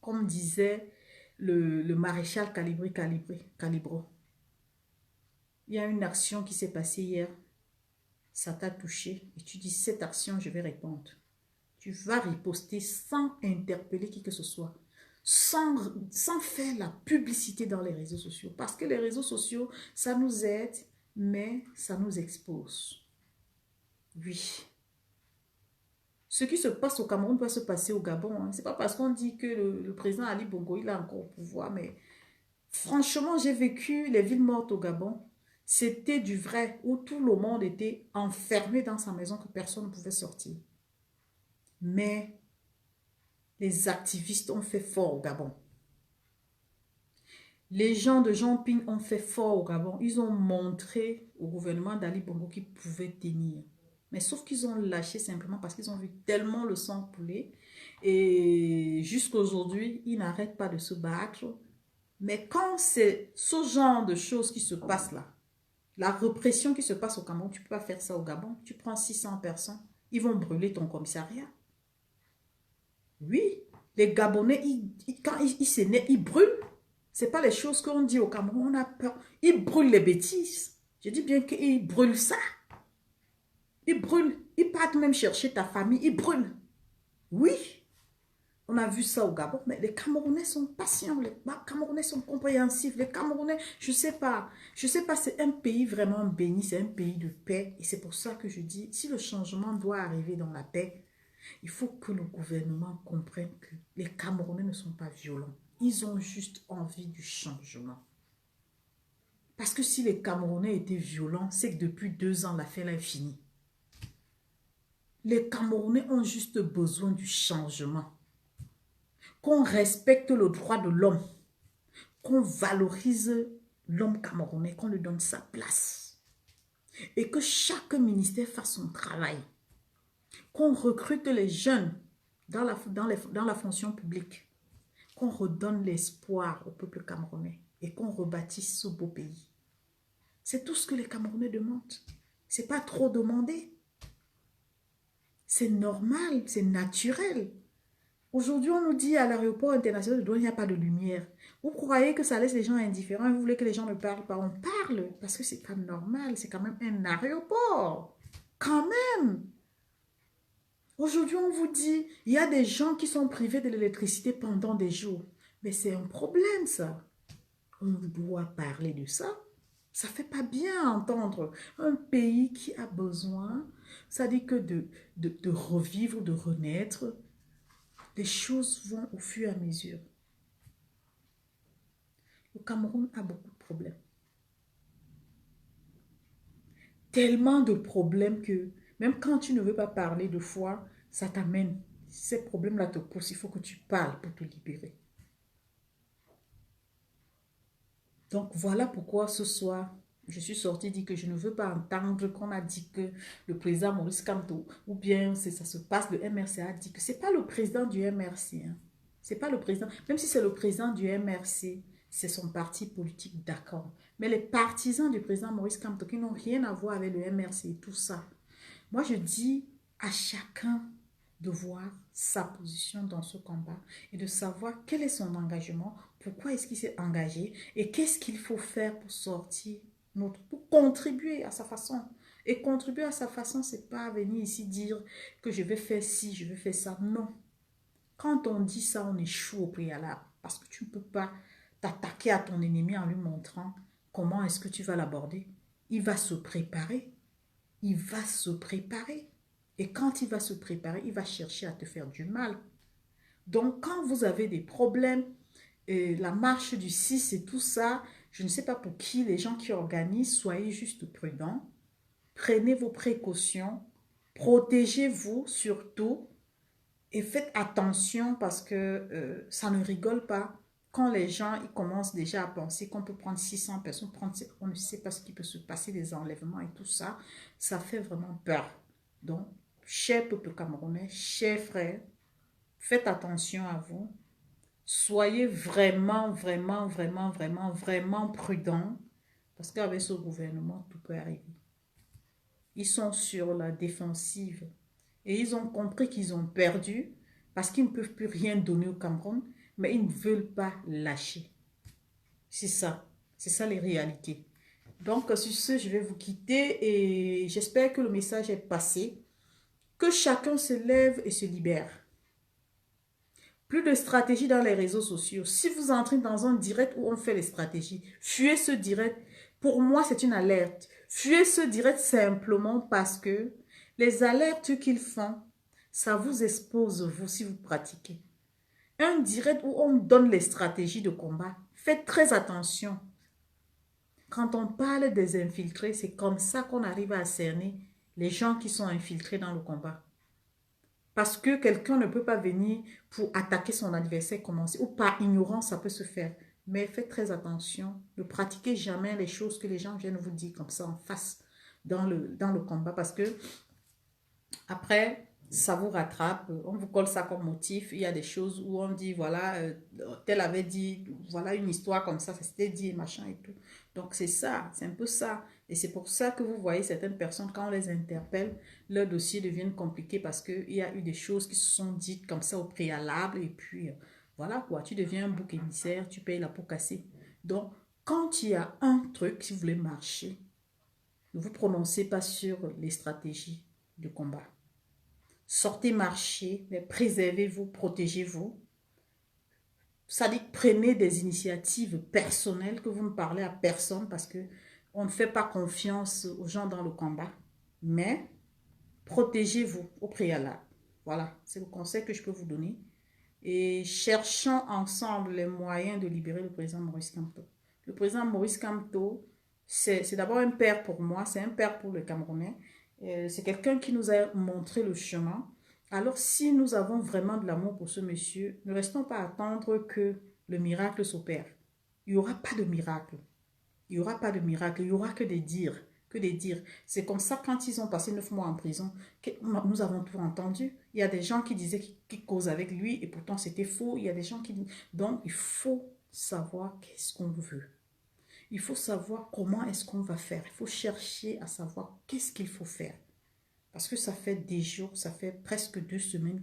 S1: Comme disait le maréchal Calibro. Il y a une action qui s'est passée hier. Ça t'a touché. Et tu dis, cette action, je vais répondre. Tu vas riposter sans interpeller qui que ce soit. Sans faire la publicité dans les réseaux sociaux. Parce que les réseaux sociaux, ça nous aide, mais ça nous expose. Oui. Ce qui se passe au Cameroun doit se passer au Gabon. Hein. Ce n'est pas parce qu'on dit que le président Ali Bongo, il a encore au pouvoir, mais franchement, j'ai vécu les villes mortes au Gabon. C'était du vrai, où tout le monde était enfermé dans sa maison, que personne ne pouvait sortir. Mais les activistes ont fait fort au Gabon. Les gens de Jean Ping ont fait fort au Gabon. Ils ont montré au gouvernement d'Ali Bongo qu'ils pouvaient tenir. Mais sauf qu'ils ont lâché simplement parce qu'ils ont vu tellement le sang couler. Et jusqu'à aujourd'hui, ils n'arrêtent pas de se battre. Mais quand c'est ce genre de choses qui se passent là, la répression qui se passe au Cameroun, tu ne peux pas faire ça au Gabon. Tu prends 600 personnes, ils vont brûler ton commissariat. Oui, les Gabonais, quand ils s'énervent, ils brûlent. Ce n'est pas les choses qu'on dit au Cameroun, on a peur. Ils brûlent les bêtises. Je dis bien qu'ils brûlent ça. Ils brûlent. Ils partent même chercher ta famille, ils brûlent. Oui, on a vu ça au Gabon, mais les Camerounais sont patients, les Camerounais sont compréhensifs, les Camerounais, je sais pas, c'est un pays vraiment béni, c'est un pays de paix, et c'est pour ça que je dis, si le changement doit arriver dans la paix, il faut que le gouvernement comprenne que les Camerounais ne sont pas violents, ils ont juste envie du changement. Parce que si les Camerounais étaient violents, c'est que depuis 2 ans, l'affaire est finie. Les Camerounais ont juste besoin du changement. Qu'on respecte le droit de l'homme, qu'on valorise l'homme camerounais, qu'on lui donne sa place. Et que chaque ministère fasse son travail. Qu'on recrute les jeunes dans la fonction publique. Qu'on redonne l'espoir au peuple camerounais et qu'on rebâtisse ce beau pays. C'est tout ce que les Camerounais demandent. C'est pas trop demandé. C'est normal, c'est naturel. Aujourd'hui, on nous dit à l'aéroport international de Douane, il n'y a pas de lumière. Vous croyez que ça laisse les gens indifférents et vous voulez que les gens ne parlent pas? On parle parce que c'est pas normal. C'est quand même un aéroport. Quand même. Aujourd'hui, on vous dit, il y a des gens qui sont privés de l'électricité pendant des jours. Mais c'est un problème, ça. On doit parler de ça. Ça ne fait pas bien entendre un pays qui a besoin, ça dit que de revivre, de renaître. Les choses vont au fur et à mesure. Le Cameroun a beaucoup de problèmes. Tellement de problèmes que même quand tu ne veux pas parler de foi, ça t'amène. Ces problèmes-là te poussent. Il faut que tu parles pour te libérer. Donc voilà pourquoi ce soir, je suis sortie dire que je ne veux pas entendre qu'on a dit que le président Maurice Kamto, ou bien ça se passe, le MRC a dit que ce n'est pas le président du MRC. Hein. C'est pas le président, même si c'est le président du MRC, c'est son parti politique, d'accord. Mais les partisans du président Maurice Kamto qui n'ont rien à voir avec le MRC et tout ça, moi je dis à chacun de voir sa position dans ce combat et de savoir quel est son engagement, pourquoi est-ce qu'il s'est engagé et qu'est-ce qu'il faut faire pour sortir, pour contribuer à sa façon. Et contribuer à sa façon, c'est pas venir ici dire que je vais faire ci, je vais faire ça. Non. Quand on dit ça, on échoue au préalable parce que tu ne peux pas
S2: t'attaquer à ton ennemi en lui montrant comment est-ce que tu vas l'aborder. Il va se préparer. Il va se préparer. Et quand il va se préparer, il va chercher à te faire du mal. Donc, quand vous avez des problèmes, la marche du 6 et tout ça, je ne sais pas pour qui, les gens qui organisent, soyez juste prudents. Prenez vos précautions. Protégez-vous surtout. Et faites attention parce que ça ne rigole pas. Quand les gens ils commencent déjà à penser qu'on peut prendre 600 personnes, on ne sait pas ce qui peut se passer, des enlèvements et tout ça, ça fait vraiment peur. Donc, cher peuple camerounais, chers frères, faites attention à vous. Soyez vraiment, vraiment, vraiment, vraiment, vraiment prudents parce qu'avec ce gouvernement, tout peut arriver. Ils sont sur la défensive et ils ont compris qu'ils ont perdu parce qu'ils ne peuvent plus rien donner au Cameroun, mais ils ne veulent pas lâcher. C'est ça les réalités. Donc sur ce, je vais vous quitter et j'espère que le message est passé, que chacun se lève et se libère. Plus de stratégie dans les réseaux sociaux. Si vous entrez dans un direct où on fait les stratégies, fuyez ce direct. Pour moi, c'est une alerte. Fuyez ce direct simplement parce que les alertes qu'ils font, ça vous expose, vous, si vous pratiquez. Un direct où on donne les stratégies de combat, faites très attention. Quand on parle des infiltrés, c'est comme ça qu'on arrive à cerner les gens qui sont infiltrés dans le combat. Parce que quelqu'un ne peut pas venir pour attaquer son adversaire, commencer, ou par ignorance, ça peut se faire. Mais faites très attention. Ne pratiquez jamais les choses que les gens viennent vous dire comme ça en face dans le combat. Parce que après, ça vous rattrape. On vous colle ça comme motif. Il y a des choses où on dit, voilà, tel avait dit, voilà une histoire comme ça s'était dit, machin et tout. Donc c'est ça, c'est un peu ça. Et c'est pour ça que vous voyez certaines personnes, quand on les interpelle, leurs dossiers deviennent compliqués parce qu'il y a eu des choses qui se sont dites comme ça au préalable. Et puis, voilà quoi, tu deviens un bouc émissaire, tu payes la peau cassée. Donc, quand il y a un truc, si vous voulez marcher, ne vous prononcez pas sur les stratégies de combat. Sortez marcher, mais préservez-vous, protégez-vous. Ça dit, prenez des initiatives personnelles, que vous ne parlez à personne parce que on ne fait pas confiance aux gens dans le combat. Mais protégez-vous au préalable. Voilà, c'est le conseil que je peux vous donner. Et cherchons ensemble les moyens de libérer le président Maurice Kamto. Le président Maurice Kamto, c'est d'abord un père pour moi, c'est un père pour le Camerounais. C'est quelqu'un qui nous a montré le chemin. Alors, si nous avons vraiment de l'amour pour ce monsieur, ne restons pas à attendre que le miracle s'opère. Il n'y aura pas de miracle. Il n'y aura pas de miracle. Il n'y aura que des dires. Que des dires. C'est comme ça, quand ils ont passé 9 mois en prison, que nous avons tout entendu. Il y a des gens qui disaient qu'ils causent avec lui et pourtant c'était faux. Il y a des gens qui disent... Donc, il faut savoir qu'est-ce qu'on veut. Il faut savoir comment est-ce qu'on va faire. Il faut chercher à savoir qu'est-ce qu'il faut faire. Parce que ça fait des jours, ça fait presque 2 semaines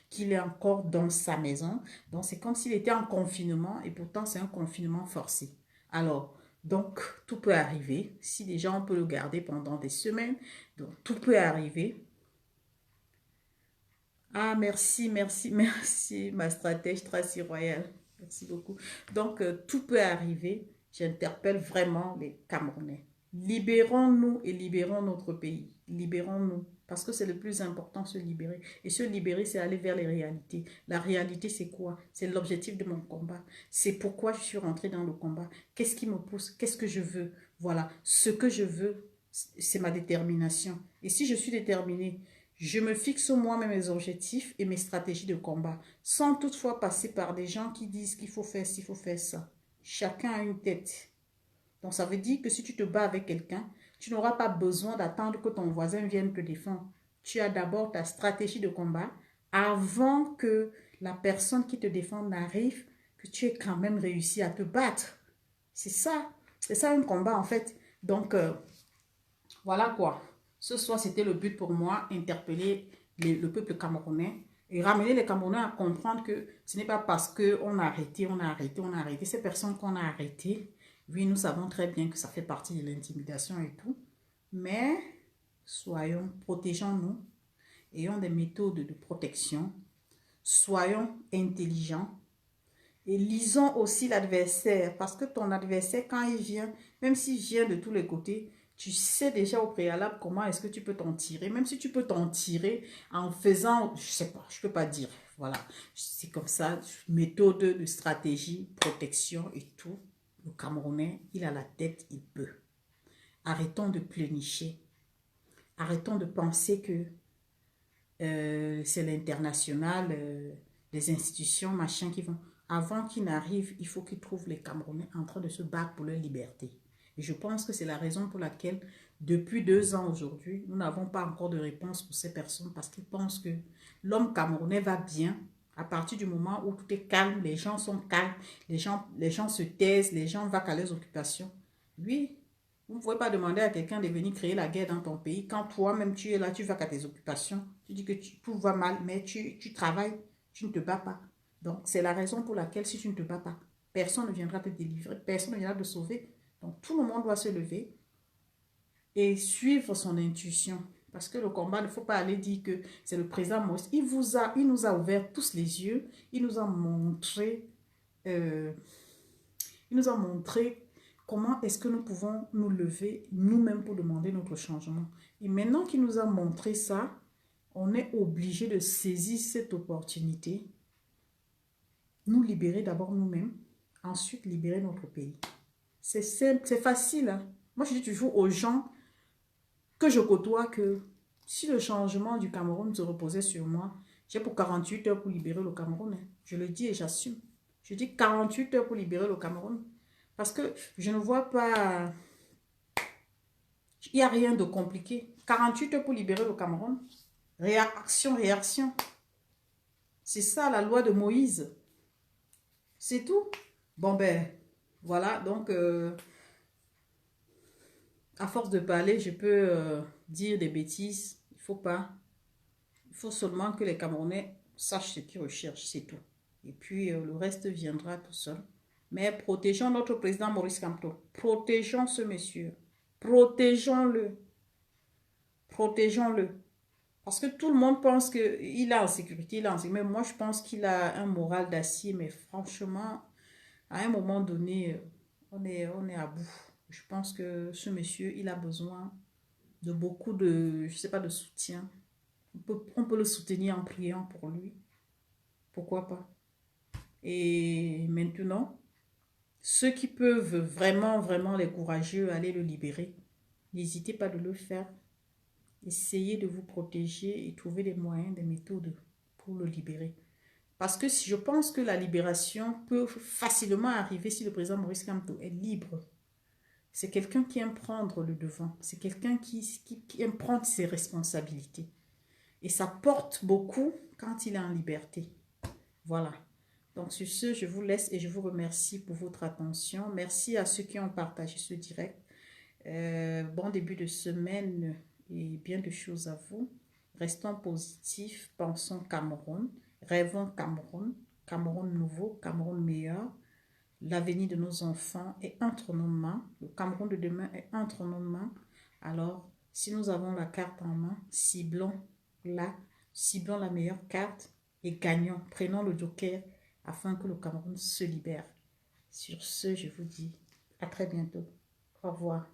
S2: qu'il est encore dans sa maison. Donc, c'est comme s'il était en confinement et pourtant, c'est un confinement forcé. Alors, donc, tout peut arriver. Si déjà, on peut le garder pendant des semaines, donc tout peut arriver. Ah, merci, merci, merci, ma stratège Tracy Royal. Merci beaucoup. Donc, tout peut arriver. J'interpelle vraiment les Camerounais. Libérons-nous et libérons notre pays. Libérons-nous. Parce que c'est le plus important, se libérer. Et se libérer, c'est aller vers les réalités. La réalité, c'est quoi? C'est l'objectif de mon combat. C'est pourquoi je suis rentrée dans le combat. Qu'est-ce qui me pousse? Qu'est-ce que je veux? Voilà. Ce que je veux, c'est ma détermination. Et si je suis déterminée, je me fixe moi-même mes objectifs et mes stratégies de combat, sans toutefois passer par des gens qui disent qu'il faut faire ci, il faut faire ça. Chacun a une tête. Donc ça veut dire que si tu te bats avec quelqu'un, tu n'auras pas besoin d'attendre que ton voisin vienne te défendre. Tu as d'abord ta stratégie de combat avant que la personne qui te défend n'arrive, que tu aies quand même réussi à te battre. C'est ça un combat en fait. Donc voilà quoi. Ce soir, c'était le but pour moi, interpeller le peuple camerounais et ramener les Camerounais à comprendre que ce n'est pas parce qu'on a arrêté, on a arrêté, on a arrêté. Ces personnes qu'on a arrêtées, oui, nous savons très bien que ça fait partie de l'intimidation et tout. Mais protégeons-nous, ayons des méthodes de protection, soyons intelligents Et lisons aussi l'adversaire, parce que ton adversaire, quand il vient, même s'il vient de tous les côtés, tu sais déjà au préalable comment est-ce que tu peux t'en tirer. Même si tu peux t'en tirer en faisant, je sais pas, je peux pas dire. Voilà, c'est comme ça, méthode de stratégie, protection et tout. Le Camerounais, il a la tête, il peut. Arrêtons de pleurnicher. Arrêtons de penser que c'est l'international, les institutions, machin qui vont. Avant qu'ils n'arrivent, il faut qu'ils trouvent les Camerounais en train de se battre pour leur liberté. Et je pense que c'est la raison pour laquelle, depuis 2 ans aujourd'hui, nous n'avons pas encore de réponse pour ces personnes parce qu'ils pensent que l'homme camerounais va bien à partir du moment où tout est calme, les gens sont calmes, les gens se taisent, les gens vont à leurs occupations. Lui, vous ne pouvez pas demander à quelqu'un de venir créer la guerre dans ton pays quand toi-même tu es là, tu vas à tes occupations, tu dis que tout va mal, mais tu travailles, tu ne te bats pas. Donc, c'est la raison pour laquelle si tu ne te bats pas, personne ne viendra te délivrer, personne ne viendra te sauver. Donc, tout le monde doit se lever et suivre son intuition. Parce que le combat, il ne faut pas aller dire que c'est le président Moïse. Il nous a ouvert tous les yeux, il nous a montré, euh, il nous a montré comment est-ce que nous pouvons nous lever nous-mêmes pour demander notre changement. Et maintenant qu'il nous a montré ça, on est obligé de saisir cette opportunité, nous libérer d'abord nous-mêmes, ensuite libérer notre pays. C'est simple, c'est facile. Hein? Moi, je dis toujours aux gens que je côtoie que si le changement du Cameroun se reposait sur moi, j'ai pour 48 heures pour libérer le Cameroun. Hein. Je le dis et j'assume. Je dis 48 heures pour libérer le Cameroun. Parce que je ne vois pas... Il n'y a rien de compliqué. 48 heures pour libérer le Cameroun. Réaction, réaction. C'est ça la loi de Moïse. C'est tout. Bon ben, voilà. Donc, à force de parler, je peux dire des bêtises. Il ne faut pas. Il faut seulement que les Camerounais sachent ce qu'ils recherchent. C'est tout. Et puis, le reste viendra tout seul. Mais protégeons notre président Maurice Kamto. Protégeons ce monsieur. Protégeons-le. Protégeons-le. Parce que tout le monde pense qu'il est en sécurité, il est en sécurité. Mais moi, je pense qu'il a un moral d'acier. Mais franchement, à un moment donné, on est à bout. Je pense que ce monsieur, il a besoin de beaucoup de, je sais pas, de soutien. On peut le soutenir en priant pour lui. Pourquoi pas? Et maintenant, ceux qui peuvent vraiment, vraiment les courageux aller le libérer, n'hésitez pas de le faire. Essayez de vous protéger et trouver des moyens, des méthodes pour le libérer. Parce que je pense que la libération peut facilement arriver si le président Maurice Kamto est libre. C'est quelqu'un qui aime prendre le devant. C'est quelqu'un qui aime prendre ses responsabilités. Et ça porte beaucoup quand il est en liberté. Voilà. Donc sur ce, je vous laisse et je vous remercie pour votre attention. Merci à ceux qui ont partagé ce direct. Bon début de semaine et bien de choses à vous. Restons positifs, pensons Cameroun, rêvons Cameroun, Cameroun nouveau, Cameroun meilleur. L'avenir de nos enfants est entre nos mains. Le Cameroun de demain est entre nos mains. Alors, si nous avons la carte en main, ciblons-la, ciblons la meilleure carte et gagnons. Prenons le joker afin que le Cameroun se libère. Sur ce, je vous dis à très bientôt. Au revoir.